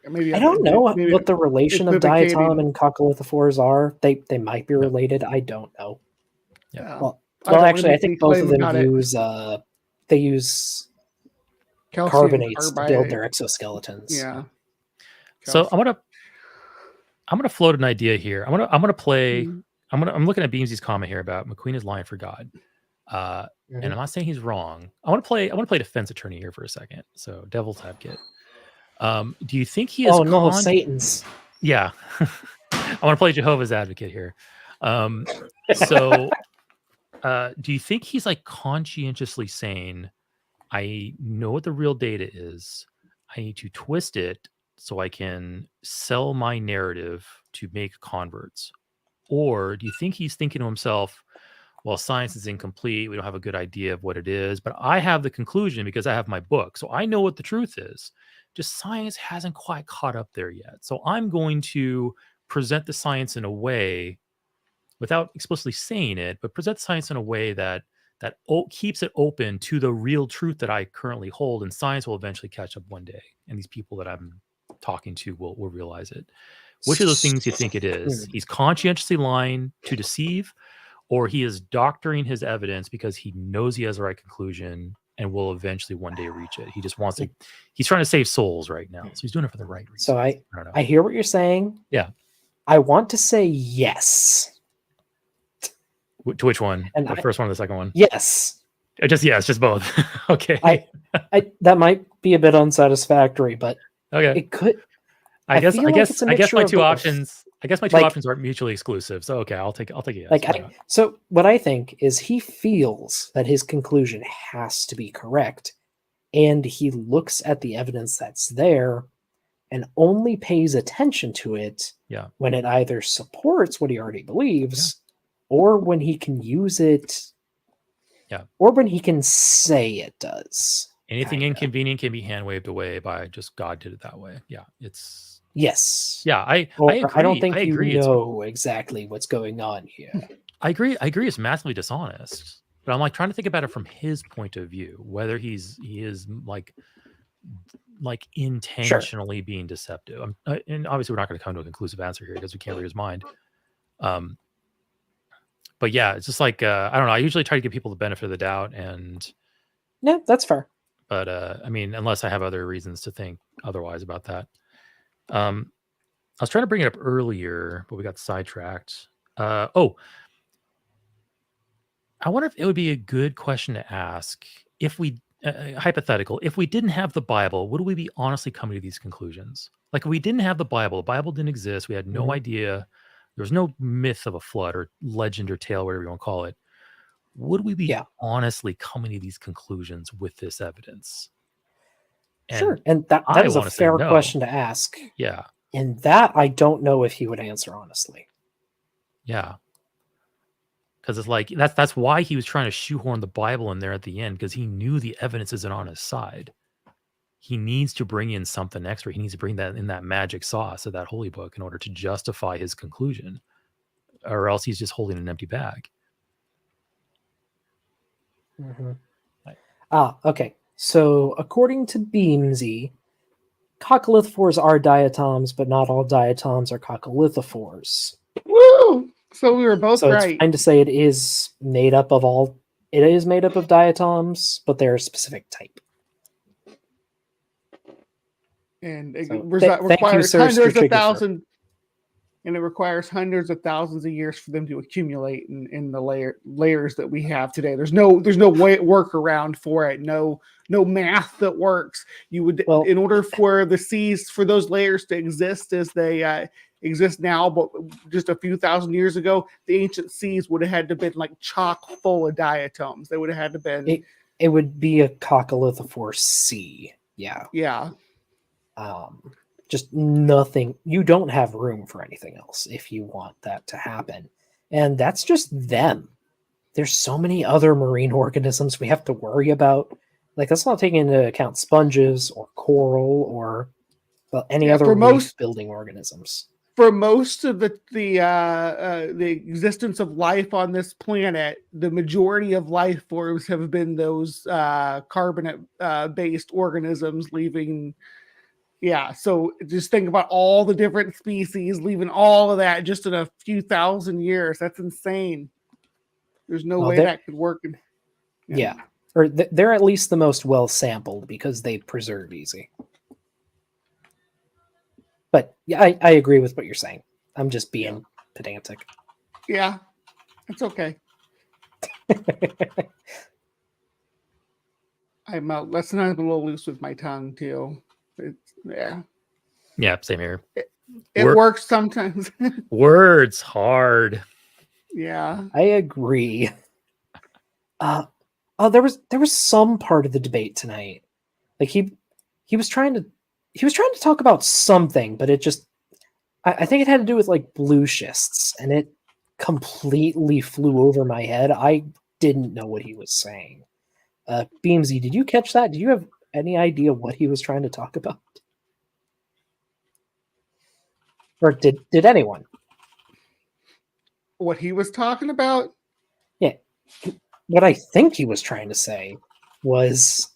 maybe. I don't know what the relation of diatom and coccolithophores are. They might be related. I don't know. Yeah. Well, actually, I think both of them use they use carbonates to build their exoskeletons. Yeah. So I'm gonna float an idea here. I'm gonna play. I'm looking at Beamsy's comment here about McQueen is lying for God, and I'm not saying he's wrong. I want to play defense attorney here for a second. So devil's advocate. Do you think he is? Oh no, Satan's. Yeah, I want to play Jehovah's advocate here. So, do you think he's like conscientiously saying, "I know what the real data is. I need to twist it so I can sell my narrative to make converts"? Or do you think he's thinking to himself, well, science is incomplete. We don't have a good idea of what it is, but I have the conclusion because I have my book. So I know what the truth is. Just science hasn't quite caught up there yet. So I'm going to present the science in a way, without explicitly saying it, but present science in a way that keeps it open to the real truth that I currently hold. And science will eventually catch up one day. And these people that I'm talking to will realize it. Which of those things do you think it is? He's conscientiously lying to deceive, or he is doctoring his evidence because he knows he has the right conclusion and will eventually one day reach it. He just wants to. He's trying to save souls right now, so he's doing it for the right reason. So I don't know. I hear what you're saying. Yeah. I want to say yes. To which one? And The first one or the second one? Yes. Just both. Okay. That might be a bit unsatisfactory, but okay. it could. I guess feel like it's a my mixture of two both. options. I guess my two options aren't mutually exclusive. So okay, I'll take a yes. So what I think is he feels that his conclusion has to be correct, and he looks at the evidence that's there and only pays attention to it when it either supports what he already believes or when he can use it or when he can say it does. Anything inconvenient can be hand waved away by just God did it that way. Yeah, it's yes. Yeah, I agree. I don't think I agree. You know exactly what's going on here. I agree. It's massively dishonest. But I'm like trying to think about it from his point of view, whether he is like intentionally being deceptive. And obviously we're not going to come to a conclusive answer here because we can't read his mind. But yeah, it's just like I don't know. I usually try to give people the benefit of the doubt, and no, that's fair. But I mean, unless I have other reasons to think otherwise about that. I was trying to bring it up earlier, but we got sidetracked. I wonder if it would be a good question to ask if we, hypothetical, if we didn't have the Bible, would we be honestly coming to these conclusions? Like if we didn't have the Bible didn't exist. We had no idea. There was no myth of a flood or legend or tale, whatever you want to call it. Would we be honestly coming to these conclusions with this evidence? Sure. And that is a fair question to ask. Yeah. And that I don't know if he would answer honestly. Yeah. Because it's like that's why he was trying to shoehorn the Bible in there at the end, because he knew the evidence isn't on his side. He needs to bring in something extra. He needs to bring that in, that magic sauce of that holy book, in order to justify his conclusion, or else he's just holding an empty bag. Mm-hmm. Okay. So according to Beamsy, coccolithophores are diatoms, but not all diatoms are coccolithophores. Woo! So we were both right. It's fine to say it is made up of diatoms, but they're a specific type. And it requires hundreds of thousands. And it requires hundreds of thousands of years for them to accumulate in the layers that we have today. There's no way workaround for it. No math that works. You would, in order for the seas, for those layers to exist as they exist now, but just a few thousand years ago, the ancient seas would have had to been like chock full of diatoms. They would have had to been. It would be a coccolithophore sea. Yeah. Yeah. Just nothing. You don't have room for anything else if you want that to happen. And that's just them. There's so many other marine organisms we have to worry about. Like, that's not taking into account sponges or coral or any other building organisms. For most of the existence of life on this planet, the majority of life forms have been those carbonate based organisms leaving. Yeah, so just think about all the different species leaving all of that just in a few thousand years. That's insane. There's no way that could work. Yeah. Or they're at least the most well sampled because they preserve easy. But yeah, I agree with what you're saying. I'm just being pedantic. Yeah, it's okay. I'm a little loose with my tongue too. Yeah, same here. It works sometimes. Words hard. Yeah, I agree. There was some part of the debate tonight. Like he was trying to talk about something, but it just I think it had to do with like blue schists, and it completely flew over my head. I didn't know what he was saying. Beamsy, did you catch that? Did you have any idea what he was trying to talk about? Or did anyone? What he was talking about? Yeah. What I think he was trying to say was,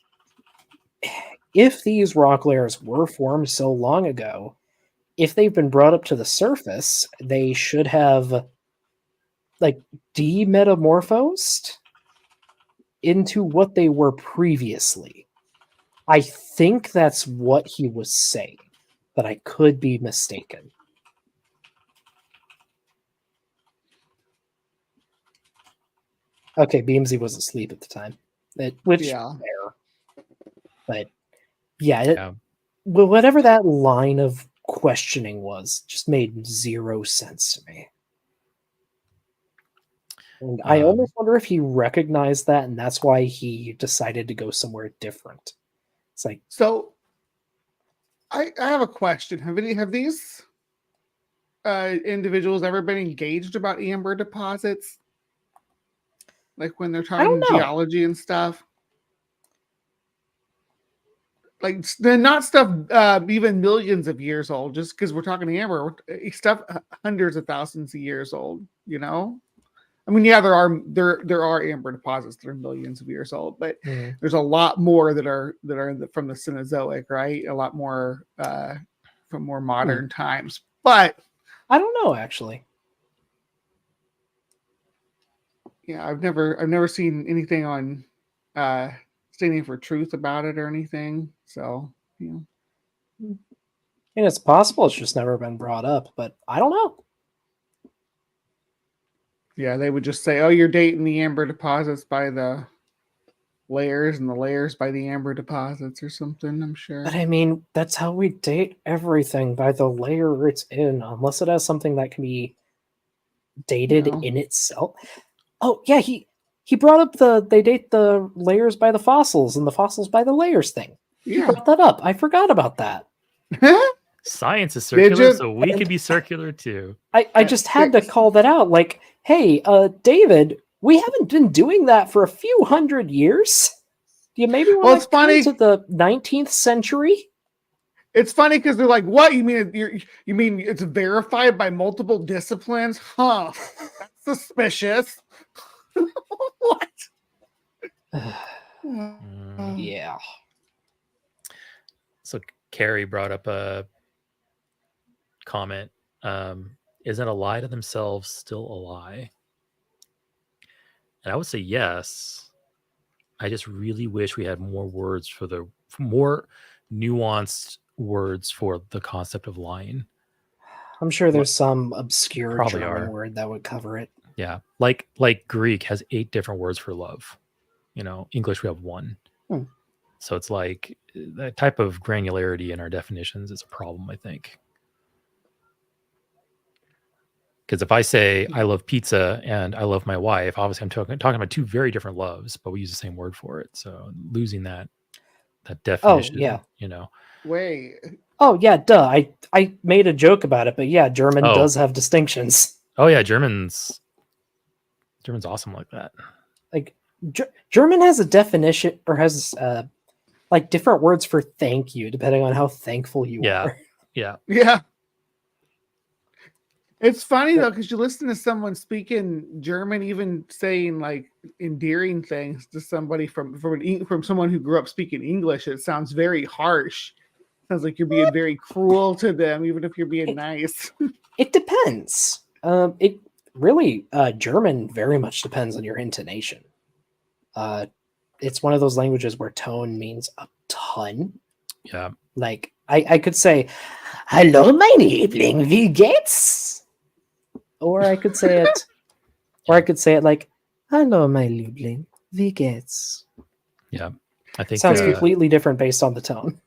if these rock layers were formed so long ago, if they've been brought up to the surface, they should have like demetamorphosed into what they were previously. I think that's what he was saying, but I could be mistaken. Okay, Beamsy was asleep at the time, which Yeah. fair. But yeah, well, whatever that line of questioning was, just made zero sense to me. And I almost wonder if he recognized that, and that's why he decided to go somewhere different. It's like, So, I have a question. Have these individuals ever been engaged about amber deposits? Like when they're talking know. geology and stuff? Like they're not stuff even millions of years old, just because we're talking amber, stuff hundreds of thousands of years old, you know? I mean, yeah, there are amber deposits that are millions of years old, but there's a lot more that are from the Cenozoic, right? A lot more from more modern times. But I don't know, actually. Yeah, I've never seen anything on Standing for Truth about it or anything. So, And it's possible it's just never been brought up, but I don't know. Yeah, they would just say, "Oh, you're dating the amber deposits by the layers, and the layers by the amber deposits," or something. I'm sure. But I mean, that's how we date everything, by the layer it's in, unless it has something that can be dated in itself. Oh yeah, he brought up they date the layers by the fossils and the fossils by the layers thing. He brought that up. I forgot about that. Science is circular, so we could be circular too. I just had to call that out. Like, hey, David, we haven't been doing that for a few hundred years. Do you maybe want to come to the 19th century? It's funny because they're like, "What you mean? You mean it's verified by multiple disciplines? Huh? That's suspicious." What? Yeah. So Carrie brought up a comment. Isn't a lie to themselves still a lie? And I would say yes. I just really wish we had more words for more nuanced words for the concept of lying. I'm sure there's some obscure Probably German are. word that would cover it. Yeah, like Greek has 8 different words for love. English we have 1. So it's like that type of granularity in our definitions is a problem, I think. Because if I say I love pizza and I love my wife, obviously I'm talking about 2 very different loves, but we use the same word for it. So losing that definition, Wait. Oh yeah, duh. I made a joke about it, but yeah, German does have distinctions. Oh yeah, German's awesome like that. Like German has a definition, or has like different words for thank you depending on how thankful you are. Yeah. It's funny though, because you listen to someone speaking German, even saying like endearing things to somebody from someone who grew up speaking English. It sounds very harsh. Sounds like you're being very cruel to them, even if you're being nice. It depends. It really German very much depends on your intonation. It's one of those languages where tone means a ton. Yeah. Like I could say, "Hallo, mein Liebling, wie geht's?" Or I could say it, like, "Hallo, mein Liebling, wie geht's?" Yeah, I think sounds completely different based on the tone.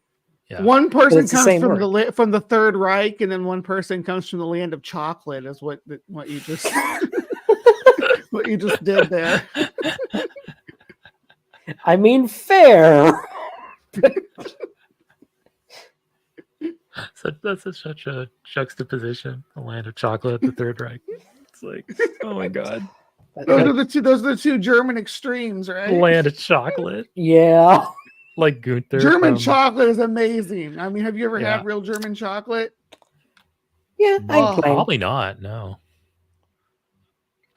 Yeah. One person comes from the Third Reich, and then one person comes from the land of chocolate. Is what you just what you just did there. I mean, fair. So that's such a juxtaposition. The land of chocolate, the Third Reich. It's like, oh my god. Those are the two German extremes, right? Land of chocolate. Yeah. Like Gunther. German chocolate is amazing. I mean, have you ever had real German chocolate? Yeah, probably not. No.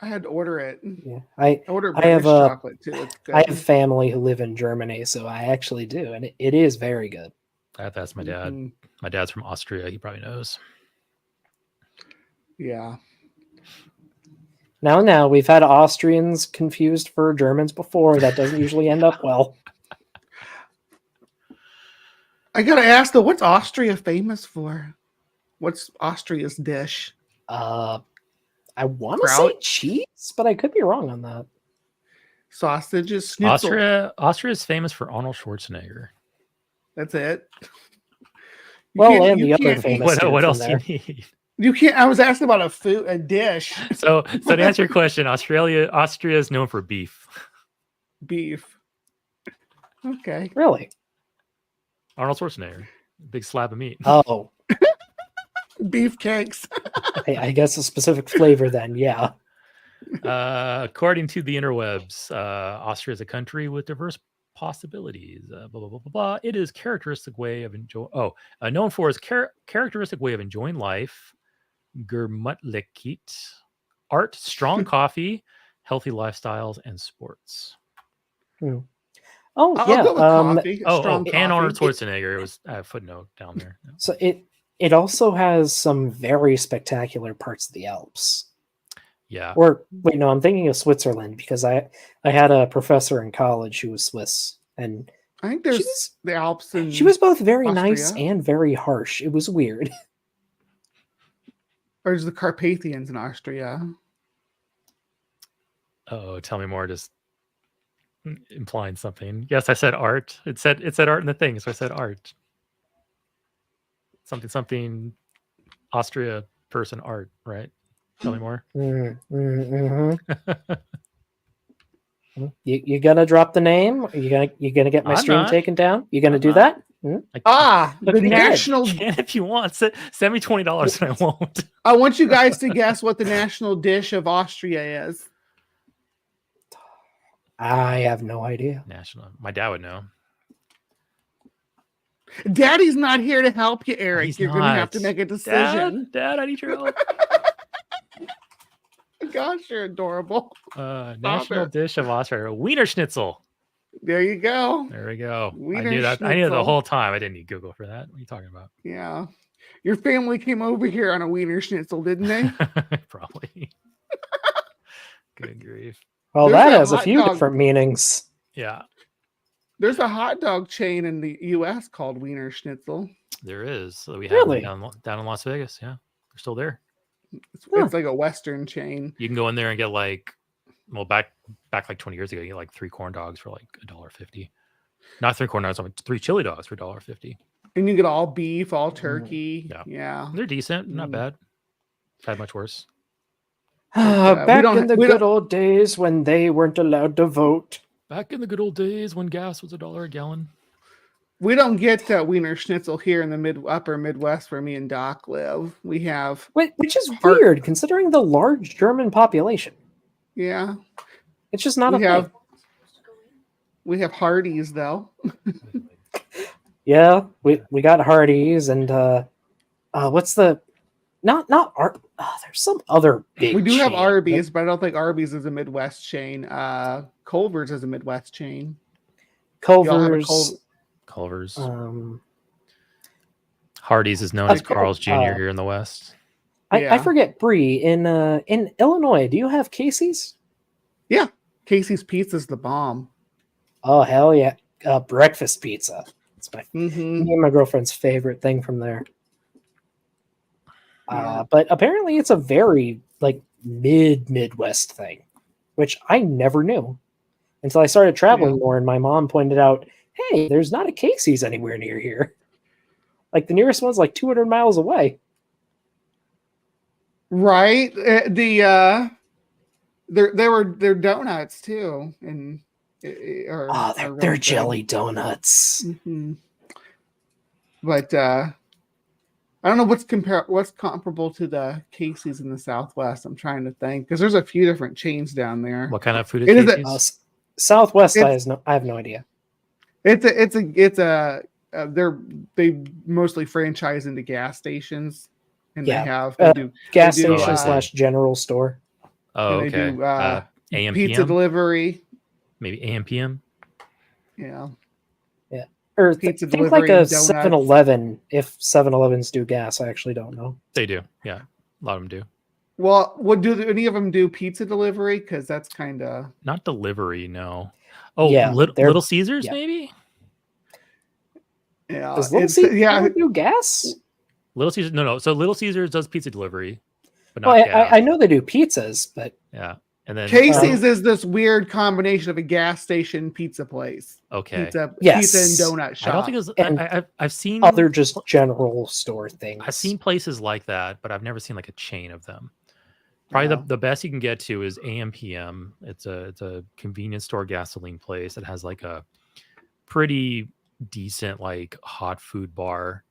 I had to order it. Yeah, I ordered British chocolate too. It's good. I have family who live in Germany, so I actually do, and it is very good. That's my dad. Mm-hmm. My dad's from Austria. He probably knows. Yeah. Now, we've had Austrians confused for Germans before. That doesn't usually end up well. I gotta ask though, what's Austria famous for? What's Austria's dish? I want to say cheese, but I could be wrong on that. Sausages, schnitzel. Austria is famous for Arnold Schwarzenegger. That's it. Well, and the other famous. What else do you need? You can't. I was asking about a dish. So to answer your question, Austria is known for beef. Beef. Okay. Really? Arnold Schwarzenegger, big slab of meat. Oh, beef cakes. I guess a specific flavor then. Yeah. According to the interwebs, Austria is a country with diverse possibilities. Blah, blah, blah, blah, blah. It is characteristic way of known for its characteristic way of enjoying life, Gemütlichkeit, art, strong coffee, healthy lifestyles, and sports. Oh, I'll yeah. go with coffee. And Arnold Schwarzenegger. It was a footnote down there. So it also has some very spectacular parts of the Alps. Yeah. Or wait, no, I'm thinking of Switzerland because I had a professor in college who was Swiss, and I think there's the Alps. And she was both very nice Austria. and very harsh. It was weird. Or is the Carpathians in Austria? Oh, tell me more. Just implying something. Yes, I said art. It said art in the thing, so I said art. Something. Austria person art, right? Tell me more. You gonna drop the name? You gonna get my stream taken down? You gonna do that? The Look, national. If you want, send me $20 and I won't. I want you guys to guess what the national dish of Austria is. I have no idea. National. My dad would know. Daddy's not here to help you, Eric. He's You're going to have to not. make a decision. Dad, I need your help. Gosh, you're adorable. National dish of Austria. Wiener Schnitzel. There you go. There we go. Wiener I knew that. I knew it the Schnitzel. whole time. I didn't need Google for that. What are you talking about? Yeah. Your family came over here on a Wiener Schnitzel, didn't they? Probably. Good grief. Well, There's that that has a hot few dog. different meanings. Yeah, There's a hot dog chain in the U.S. called Wiener Schnitzel. there is. So we have Really? them down in Las Vegas. Yeah, they're still there. It's like a Western chain. You can go in there and get back like 20 years ago, you get like 3 corn dogs for like $1.50. Not 3 corn dogs, 3 chili dogs for $1.50. And you get all beef, all turkey. Yeah. They're decent, not bad. I've had much worse. Back in the good old days when they weren't allowed to vote. Back in the good old days when gas was $1 a gallon. We don't get Wiener Schnitzel here in the upper Midwest where me and Doc live. We have... Which is weird considering the large German population. Yeah. It's just not We have Hardee's though. Yeah, we got Hardee's and what's the not there's some other big We do have chain. Arby's, but I don't think Arby's is a Midwest chain. Culver's is a Midwest chain. Culver's. Culver's. Hardee's is known as Carl's Jr. here in the West. I forget, Bree, in Illinois, do you have Casey's? Yeah. Casey's Pizza's the bomb. Oh, hell yeah. Breakfast pizza. It's me Mm-hmm. and my girlfriend's favorite thing from there. But apparently it's a very Midwest thing, which I never knew until I started traveling more and my mom pointed out, hey, there's not a Casey's anywhere near here. Like the nearest one's like 200 miles away. Right. They're donuts too, and they're jelly donuts. Mm-hmm. But I don't know what's comparable to the Casey's in the Southwest. I'm trying to think because there's a few different chains down there. What kind of food is Casey's? Southwest, I have no idea. They mostly franchise into gas stations, and they do gas station / general store. Oh, okay. They do AM pizza PM? delivery. Maybe AM PM. Yeah. Or Pizza think delivery like a and donuts. 7-Eleven. If 7-Elevens do gas, I actually don't know. They do. Yeah, a lot of them do. Well, do any of them do pizza delivery? Because that's kind of Not delivery, no. Oh, Yeah, they're- Little Caesars, yeah. maybe. yeah. Does Little Caesars do gas? Little Caesars, no. So Little Caesars does pizza delivery, but not Well, gas. I know they do pizzas, but Yeah, and then Casey's is this weird combination of a gas station pizza place. Okay. Pizza and Yes. donut shop. I don't think it's. And I've seen other just general store things. I've seen places like that, but I've never seen like a chain of them. Probably Yeah. the best you can get to is AM/PM. It's a convenience store gasoline place that has like a pretty decent like hot food bar.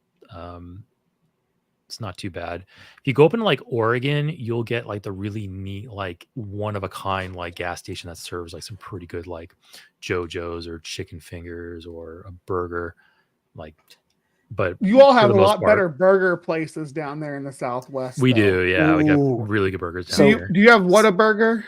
It's not too bad. If you go up into like Oregon, you'll get like the really neat, like one of a kind, like gas station that serves like some pretty good like JoJo's or chicken fingers or a burger. Like, but You all for have the a most lot part- better burger places down there in the Southwest. We though. do, yeah. We got Ooh. really good burgers down Do here. you have Whataburger?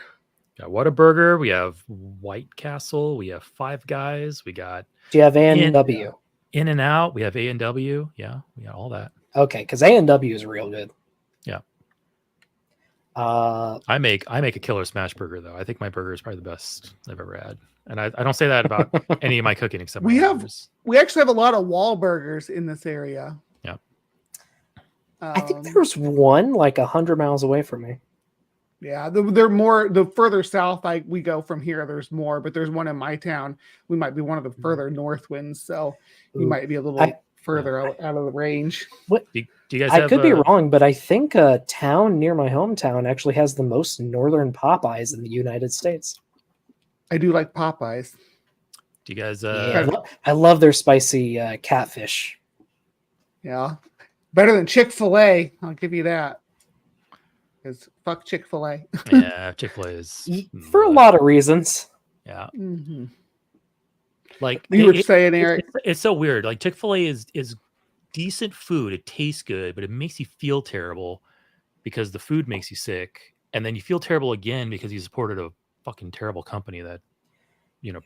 Got Whataburger. We have White Castle. We have Five Guys. We got Do you have A&W? In and Out. We have A&W. Yeah, we got all that. Okay, because A&W is real good. Yeah. Uh, I make a killer smash burger though. I think my burger is probably the best I've ever had, and I don't say that about any of my cooking except We my have- burgers. We actually have a lot of Wahlburgers in this area. Yeah. I think there's one like 100 miles away from me. Yeah, they're more the further south we go from here. There's more, but there's one in my town. We might be one of the further north winds, so you Ooh. might be a little further out of the range. Do you guys I have, could be wrong, but I think a town near my hometown actually has the most northern Popeyes in the United States. I do like Popeyes. Do you guys? Yeah, I love their spicy catfish. Yeah, better than Chick-fil-A. I'll give you that. Because fuck Chick-fil-A. Yeah, Chick-fil-A is For a lot of reasons. Yeah, Mm-hmm. like You were saying, Eric. it's so weird. Like Chick-fil-A is decent food. It tastes good, but it makes you feel terrible because the food makes you sick, and then you feel terrible again because you supported a fucking terrible company that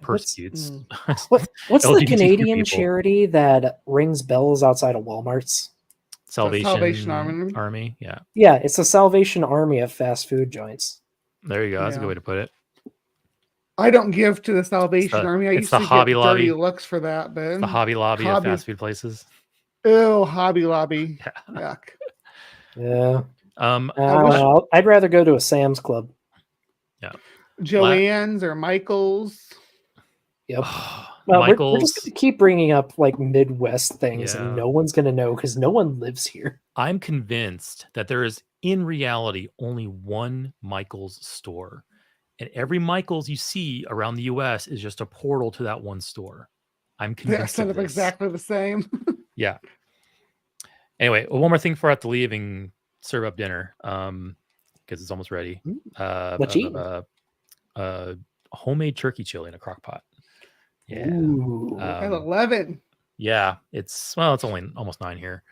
persecutes. What's the LGBTQ Canadian people. charity that rings bells outside of Walmart's? Salvation Army. Army. Yeah, Yeah, it's the Salvation Army of fast food joints. there you go. That's a Yeah. good way to put it. I don't give to the Salvation Army. I it's used the to Hobby get dirty Lobby. looks for that, but The Hobby Lobby of Hobby- fast food places. Ew, Hobby Lobby. Yeah. Yuck. Yeah. I wish- I'd rather go to a Sam's Club. Joann's or Michael's. Yep. Well, we're Michael's. just going to keep bringing up like Midwest things, Yeah. and no one's going to know because no one lives here. I'm convinced that there is, in reality, only one Michael's store. And every Michael's you see around the US is just a portal to that one store. I'm They're convinced set of up this. exactly the same. Yeah. Anyway, one more thing before I have to leave and serve up dinner, because it's almost ready. What you eating? Homemade turkey chili in a crock pot. Yeah. Ooh. At 11. Yeah. It's only almost 9 here.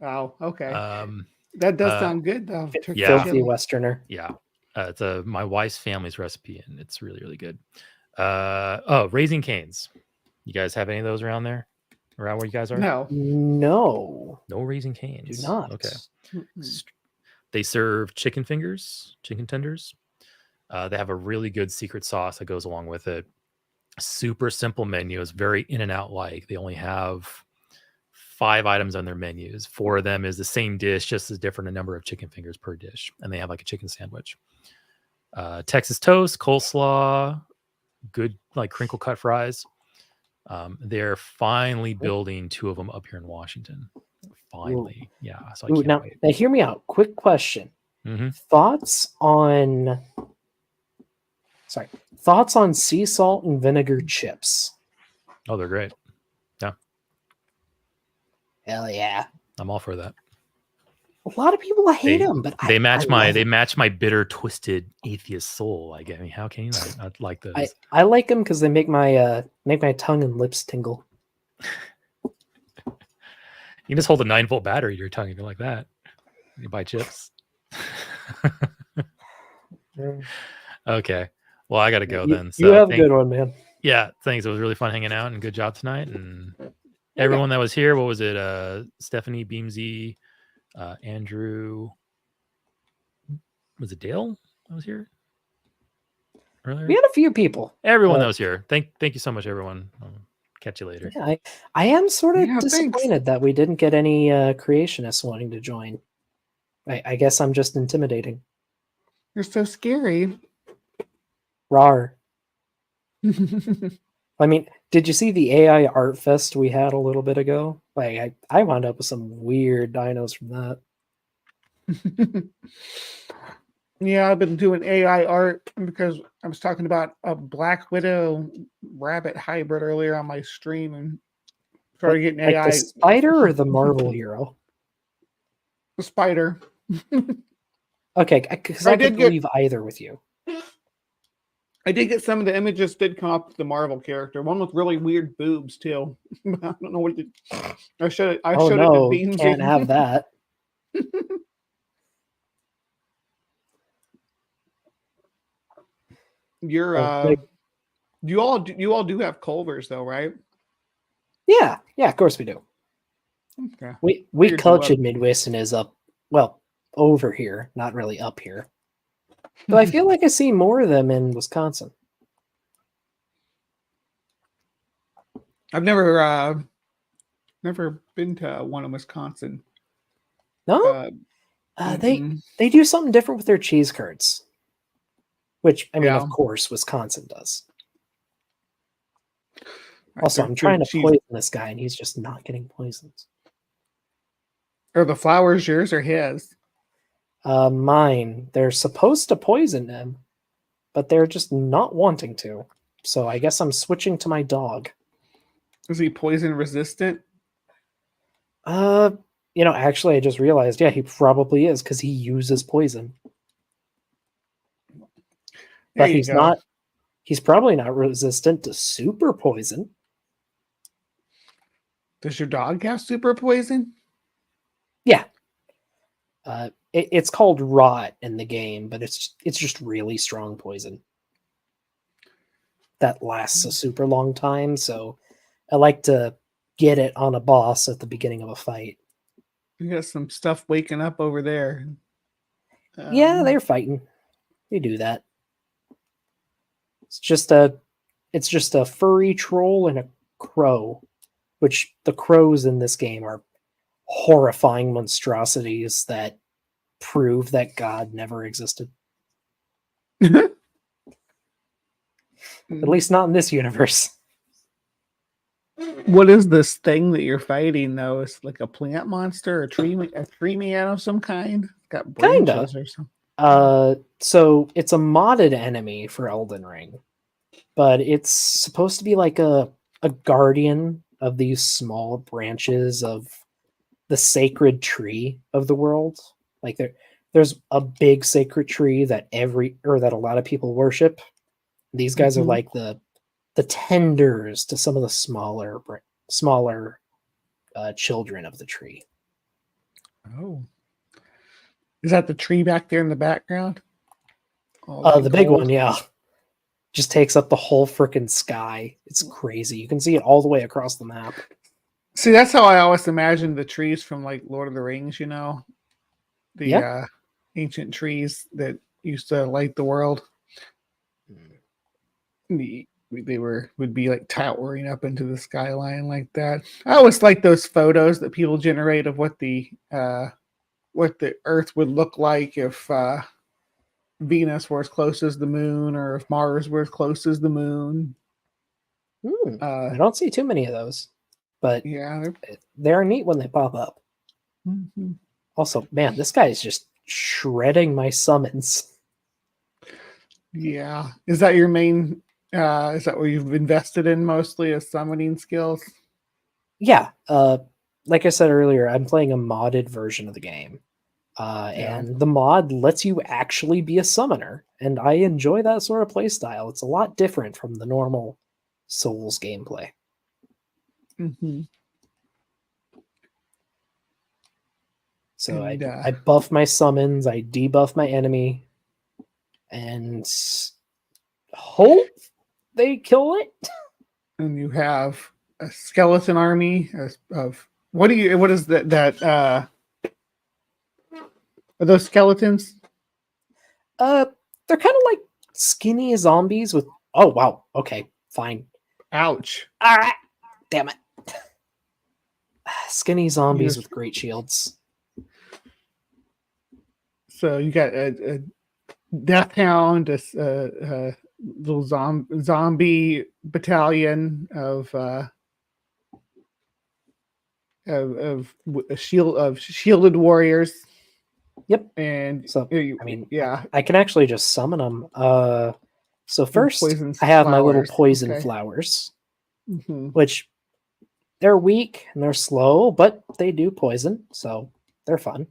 Oh, okay. Um, That does sound good though. Turkey yeah. Filthy chili. Westerner. Yeah. It's my wife's family's recipe, and it's really, really good. Raising Cane's. You guys have any of those around there? Around where you guys are? No. No. No Raising Cane's. Do not. Okay. Mm-mm. They serve chicken fingers, chicken tenders. They have a really good secret sauce that goes along with it. Super simple menu. It's very in and out like. They only have 5 items on their menus. 4 of them is the same dish, just as different a number of chicken fingers per dish. And they have like a chicken sandwich. Texas toast, coleslaw, good like crinkle cut fries. They're finally building 2 of them up here in Washington. Finally. Yeah. So I Ooh, can't now, wait. now, hear me out. Quick question. Mhm. Thoughts on sea salt and vinegar chips? Oh, they're great. Hell yeah. I'm all for that. A lot of people hate them, but They I match love my bitter, twisted atheiest soul. I mean, how can you not like those? I like them because they make my tongue and lips tingle. You can just hold a 9-volt battery to your tongue if you like that. You buy chips. Okay. Well, I got to go You- then. you So have a thank- good one, man. Yeah, thanks. It was really fun hanging out, and good job tonight. And everyone that was here, what was it? Stephanie, Beamsy, Andrew, Was it Dale that was here earlier? We had a few people. Everyone that was here. Thank you so much, everyone. I'll catch you later. Yeah, I am sort of Yeah, thanks. disappointed that we didn't get any creationists wanting to join. I guess I'm just intimidating. You're so scary. Rar. I mean, did you see the AI art fest we had a little bit ago? Like, I wound up with some weird dinos from that. Yeah, I've been doing AI art because I was talking about a Black Widow rabbit hybrid earlier on my stream and started getting Like AI. the spider or the Marvel hero? The spider. Okay, because I could believe either with you. I did get some of the images did come up with the Marvel character. One with really weird boobs too. I don't know what it did. I showed it to Beansy. Can't have that. You're you all do have Culvers though, right? Yeah, of course we do. Okay. We Figured you cultured would. Midwestern is up, well, over here, not really up here. But I feel like I see more of them in Wisconsin. I've never been to one in Wisconsin. No, they do something different with their cheese curds, which I mean, of course, Wisconsin does. Also, I'm trying to poison this guy, and he's just not getting poisoned. Are the flowers yours or his? Mine. They're supposed to poison him, but they're just not wanting to. So I guess I'm switching to my dog. Is he poison resistant? Actually, I just realized, yeah, he probably is because he uses poison. But he's not. He's probably not resistant to super poison. Does your dog have super poison? Yeah. It's called rot in the game, but it's just really strong poison that lasts a super long time. So I like to get it on a boss at the beginning of a fight. You got some stuff waking up over there. Yeah, they're fighting. They do that. It's just a furry troll and a crow, which the crows in this game are horrifying monstrosities that prove that God never existed. At least not in this universe. What is this thing that you're fighting though? It's like a plant monster, a tree man of some kind? It's got branches or something. So it's a modded enemy for Elden Ring, but it's supposed to be like a guardian of these small branches of the sacred tree of the world. Like there's a big sacred tree that a lot of people worship. These guys are like the tenders to some of the smaller children of the tree. Oh, is that the tree back there in the background? The big one, yeah. Just takes up the whole freaking sky. It's crazy. You can see it all the way across the map. See, that's how I always imagined the trees from like Lord of the Rings, the ancient trees that used to light the world. They would be like towering up into the skyline like that. I always like those photos that people generate of what the Earth would look like if Venus were as close as the moon, or if Mars were as close as the moon. I don't see too many of those, but yeah, they're neat when they pop up. Mm-hmm. Also, man, this guy is just shredding my summons. Yeah, is that your main? Is that what you've invested in mostly, as summoning skills? Yeah, like I said earlier, I'm playing a modded version of the game. And the mod lets you actually be a summoner, and I enjoy that sort of play style. It's a lot different from the normal Souls gameplay. Mm-hmm. So I buff my summons, I debuff my enemy, and hope they kill it. And you have a skeleton army of what is that are those skeletons? They're kind of like skinny zombies with. Oh wow. Okay, fine. Ouch. All right. Damn it. Skinny zombies Yes. with great shields. So you got a death hound, a little zombie battalion of shielded warriors. Yep. And So I mean, yeah, I can actually just summon them. So first, poison I have my little flowers. poison Okay. flowers, Mhm. which they're weak and they're slow, but they do poison, so they're fun.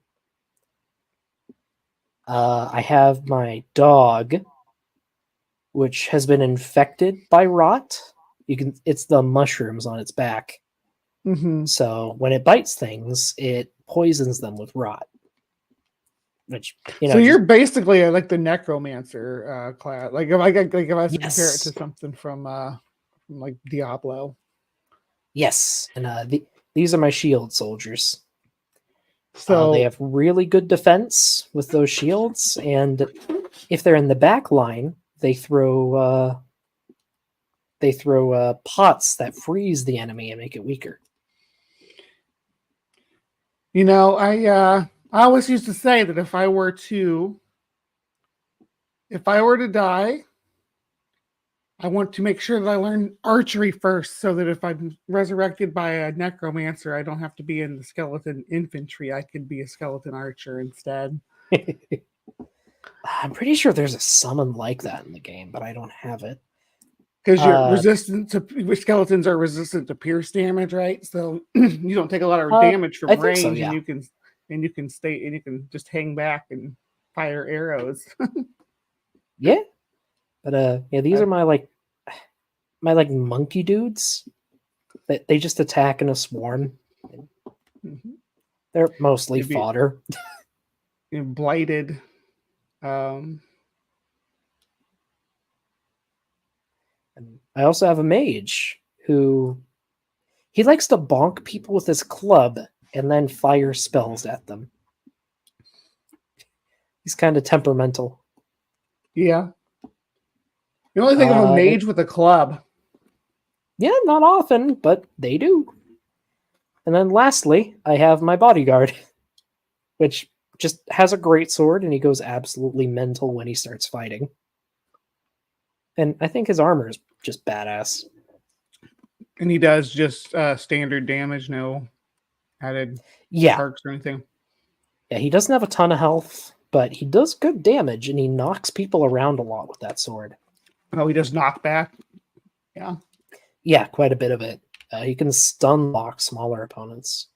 I have my dog, which has been infected by rot. It's the mushrooms on its back. Mhm. So when it bites things, it poisons them with rot. Which So you're basically like the necromancer class. Like if I was to compare it to something from like Diablo. Yes, and these are my shield soldiers. So they have really good defense with those shields, and if they're in the back line, they throw pots that freeze the enemy and make it weaker. you know, I always used to say that if I were to die, I want to make sure that I learn archery first, so that if I'm resurrected by a necromancer, I don't have to be in the skeleton infantry. I could be a skeleton archer instead. I'm pretty sure there's a summon like that in the game, but I don't have it. Because you're resistant to skeletons are resistant to pierce damage, right? So you don't take a lot of damage from range, so, yeah. and you can stay and you can just hang back and fire arrows. Yeah, but yeah, these are my monkey dudes. They just attack in a swarm. Mhm. They're mostly Maybe- fodder. Blighted. And I also have a mage who he likes to bonk people with his club and then fire spells at them. He's kind of temperamental. Yeah. You only think of a mage with a club. Yeah, not often, but they do. And then lastly, I have my bodyguard, which just has a great sword, and he goes absolutely mental when he starts fighting. And I think his armor is just badass. And he does just standard damage, no added perks or anything. Yeah, he doesn't have a ton of health, but he does good damage, and he knocks people around a lot with that sword. Oh, he does knockback? Yeah. Yeah, quite a bit of it. He can stun lock smaller opponents.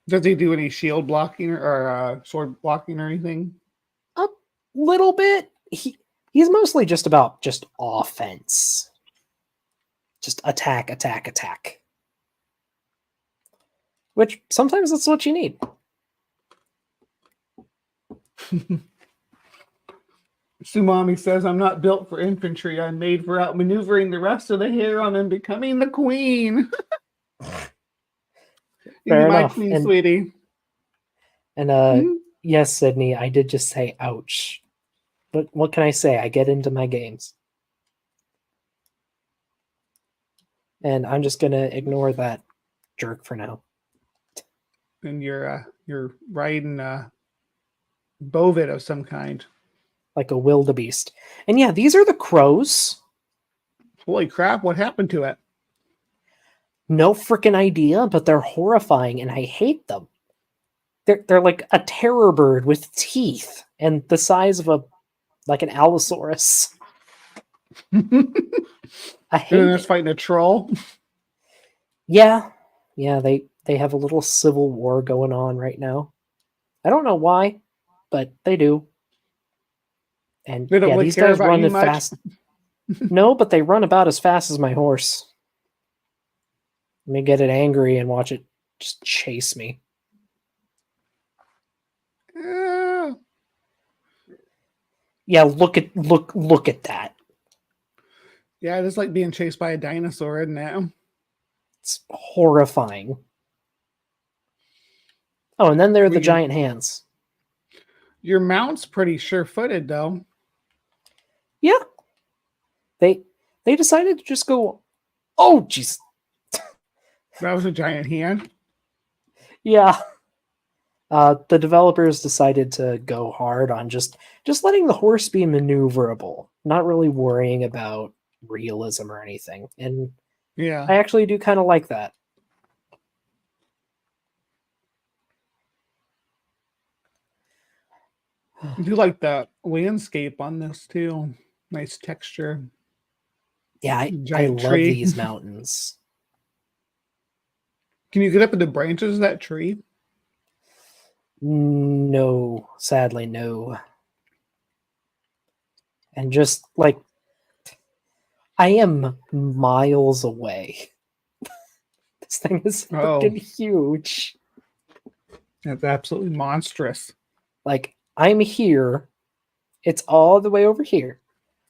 Does he do any shield blocking or sword blocking or anything? A little bit. He's mostly just about offense. Just attack, attack, attack. Which sometimes that's what you need. Sumami says, I'm not built for infantry. I'm made for outmaneuvering the rest of the harem and becoming the queen. Fair my enough. queen, sweetie. And yes, Sydney, I did just say ouch. But what can I say? I get into my games. And I'm just going to ignore that jerk for now. And you're riding a bovid of some kind. Like a wildebeest. And yeah, these are the crows. Holy crap, what happened to it? No freaking idea, but they're horrifying and I hate them. They're like a terror bird with teeth and the size of an Allosaurus. I hate it. Fighting a troll. Yeah, they have a little civil war going on right now. I don't know why, but they do. And they don't these guys run as fast. No, but they run about as fast as my horse. Let me get it angry and watch it just chase me. Yeah, look at that. Yeah, it is like being chased by a dinosaur, isn't it? It's horrifying. Oh, and then there are the giant hands. Your mount's pretty sure-footed, though. Yeah. They decided to just go, oh, jeez. That was a giant hand. Yeah. The developers decided to go hard on just letting the horse be maneuverable, not really worrying about realism or anything. And Yeah. I actually do kind of like that. I do like the landscape on this too. Nice texture. Yeah, I Giant love tree. these mountains. Can you get up in the branches of that tree? No, sadly, no. And just like, I am miles away. This thing is freaking huge. That's absolutely monstrous. Like, I'm here. It's all the way over here.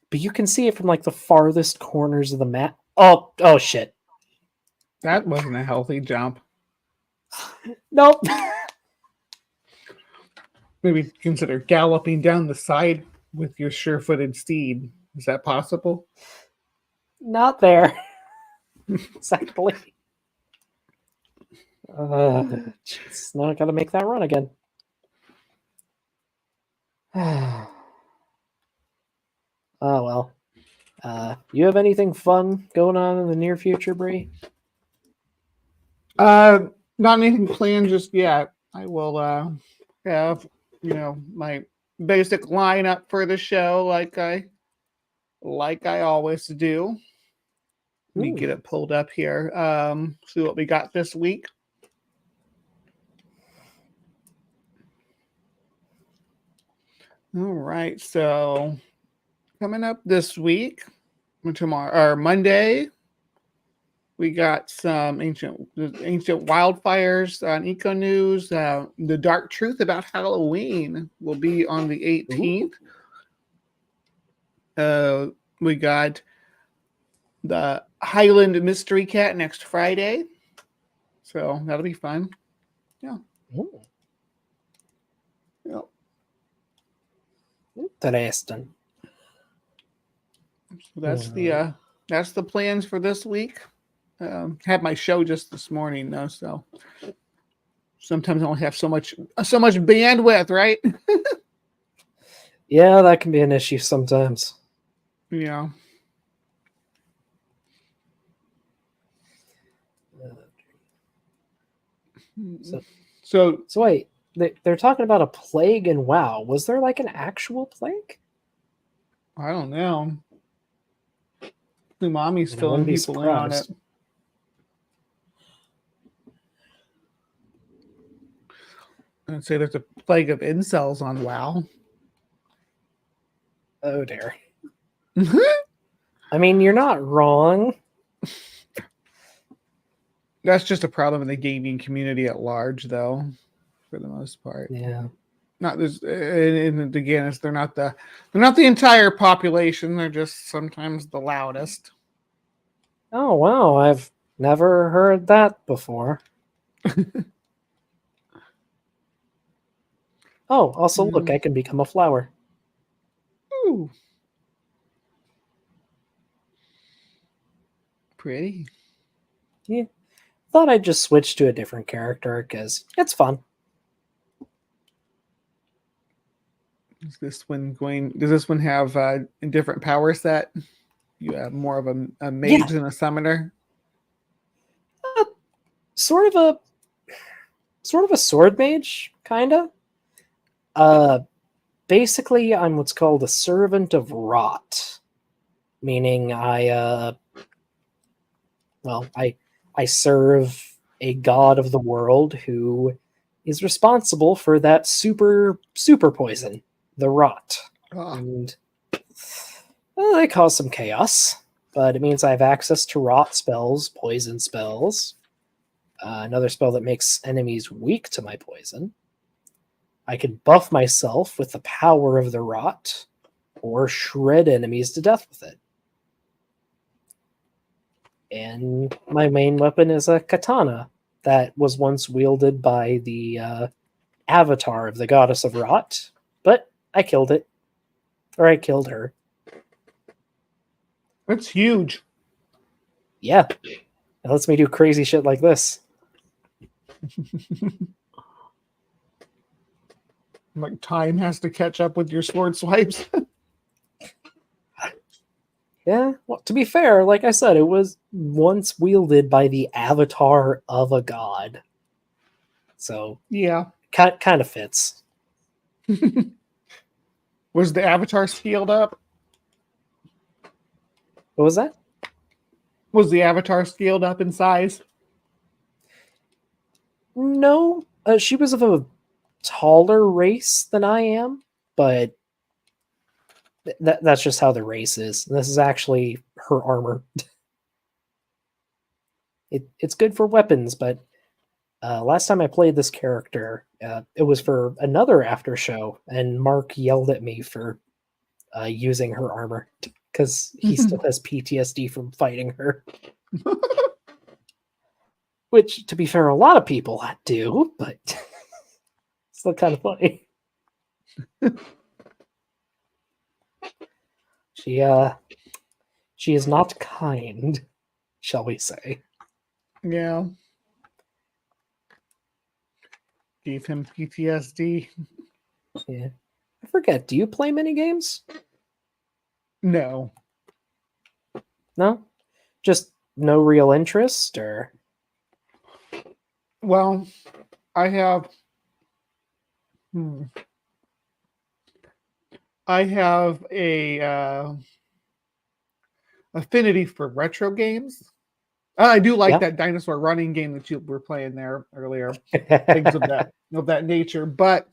But you can see it from like the farthest corners of the map. Oh shit. That wasn't a healthy jump. Nope. Maybe consider galloping down the side with your sure-footed steed. Is that possible? Not there. Exactly. Jeez, now I gotta make that run again. Oh well. You have anything fun going on in the near future, Bree? Not anything planned just yet. I will have, my basic lineup for the show like I always do. Let me get it pulled up here. See what we got this week. All right, so coming up this week, tomorrow or Monday, we got some ancient wildfires on Eco News. The Dark Truth about Halloween will be on the 18th. We got the Highland Mystery Cat next Friday, so that'll be fun. Yeah. Ooh. Yeah. Interesting. So that's the plans for this week. Had my show just this morning though, so sometimes I don't have so much bandwidth, right? Yeah, that can be an issue sometimes. Yeah. So wait, they're talking about a plague in WoW. Was there like an actual plague? I don't know. The mommy's I filling wouldn't be people in on it. surprised. I'd say there's a plague of incels on WoW. Oh dear. I mean, you're not wrong. That's just a problem in the gaming community at large, though, for the most part. Yeah. Not this, and again, they're not the entire population. They're just sometimes the loudest. Oh wow, I've never heard that before. Oh, also look, I can become a flower. Ooh. Pretty. Yeah. Thought I'd just switch to a different character because it's fun. Does this one have a different power set? You have more of a mage than a summoner? Sort of a sword mage, kinda. Basically, I'm what's called a servant of rot, meaning I serve a god of the world who is responsible for that super poison, the rot. And they cause some chaos, but it means I have access to rot spells, poison spells, another spell that makes enemies weak to my poison. I can buff myself with the power of the rot, or shred enemies to death with it. And my main weapon is a katana that was once wielded by the avatar of the goddess of rot, But I killed it. Or I killed her. It's huge. Yeah. It lets me do crazy shit like this. Like time has to catch up with your sword swipes. Yeah, well, to be fair, like I said, it was once wielded by the avatar of a god. So, Yeah. kind of fits. Was the avatar scaled up? What was that? Was the avatar scaled up in size? No, she was of a taller race than I am, but that's just how the race is. This is actually her armor. It's good for weapons, but last time I played this character, it was for another after show, and Mark yelled at me for using her armor because he still has PTSD from fighting her. Which, to be fair, a lot of people do, but still kind of funny. She is not kind, shall we say. Yeah. Gave him PTSD. Yeah. I forget, do you play mini games? No. No? Just no real interest, or? Well, I have I have a affinity for retro games. I do like that dinosaur running game that you were playing there earlier. Things of that nature, but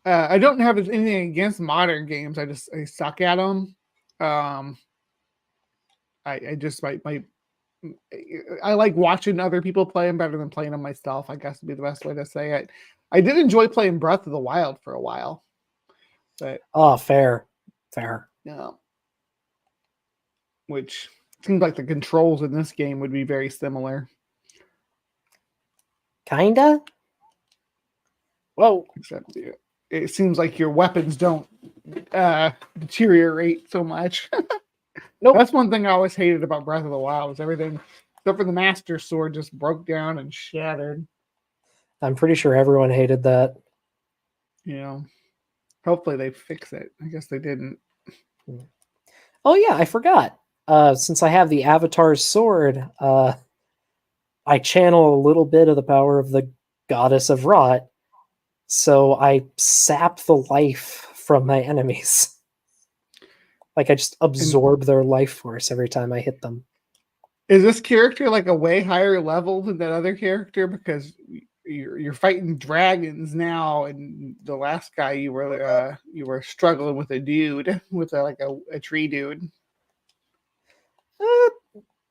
I don't have anything against modern games. I suck at them. I just I like watching other people play them better than playing them myself, I guess would be the best way to say it. I did enjoy playing Breath of the Wild for a while. But fair. Yeah. Which seems like the controls in this game would be very similar. Kinda? Whoa. Except it seems like your weapons don't deteriorate so much. Nope. That's one thing I always hated about Breath of the Wild, is everything except for the Master Sword just broke down and shattered. I'm pretty sure everyone hated that. Hopefully they fix it. I guess they didn't. Oh yeah, I forgot. Since I have the Avatar's sword, I channel a little bit of the power of the Goddess of Rot, so I sap the life from my enemies. Like I just absorb their life force every time I hit them. Is this character like a way higher level than that other character? Because you're fighting dragons now, and the last guy you were struggling with a dude with a tree dude.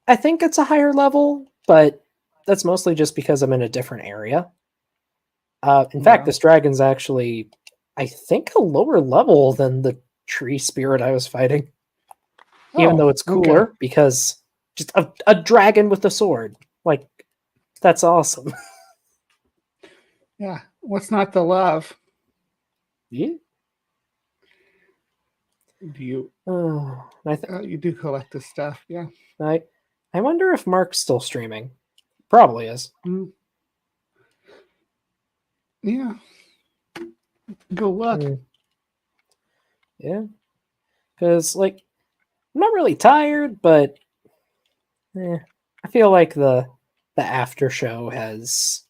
I think it's a higher level, but that's mostly just because I'm in a different area. In fact, this dragon's actually, I think, a lower level than the tree spirit I was fighting. Even though it's cooler, because just a dragon with a sword. Like, that's awesome. Yeah. What's not to love? Yeah. Do you? You do collect this stuff, yeah. I wonder if Mark's still streaming. Probably is. Yeah. Go look. Yeah. Because, like, I'm not really tired, but I feel like the after show has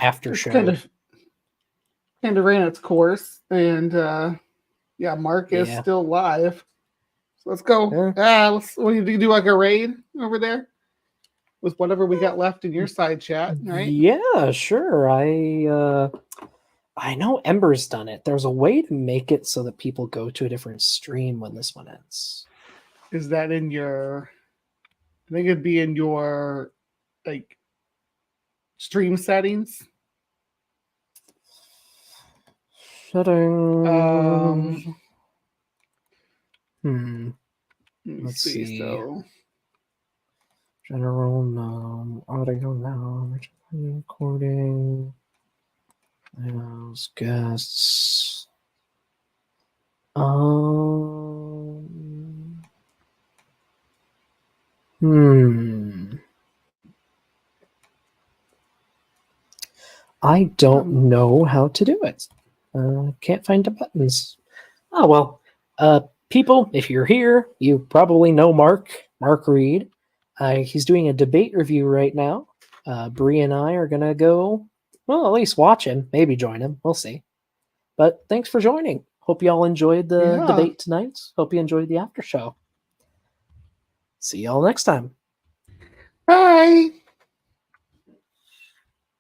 after show. Kind of ran its course, and Mark is still live. So let's go. What do you do? Like a raid over there with whatever we got left in your side chat, right? Yeah, sure. I know Ember's done it. There's a way to make it so that people go to a different stream when this one ends. Is that in your? I think it'd be in your like stream settings. Settings. Let's see. So general no, audio no, recording. Those guests. I don't know how to do it. Can't find the buttons. Oh, well. People, if you're here, you probably know Mark Reed. He's doing a debate review right now. Bree and I are going to go, well, at least watch him, maybe join him. We'll see. But thanks for joining. Hope you all enjoyed the debate tonight. Hope you enjoyed the after show. See y'all next time. Bye.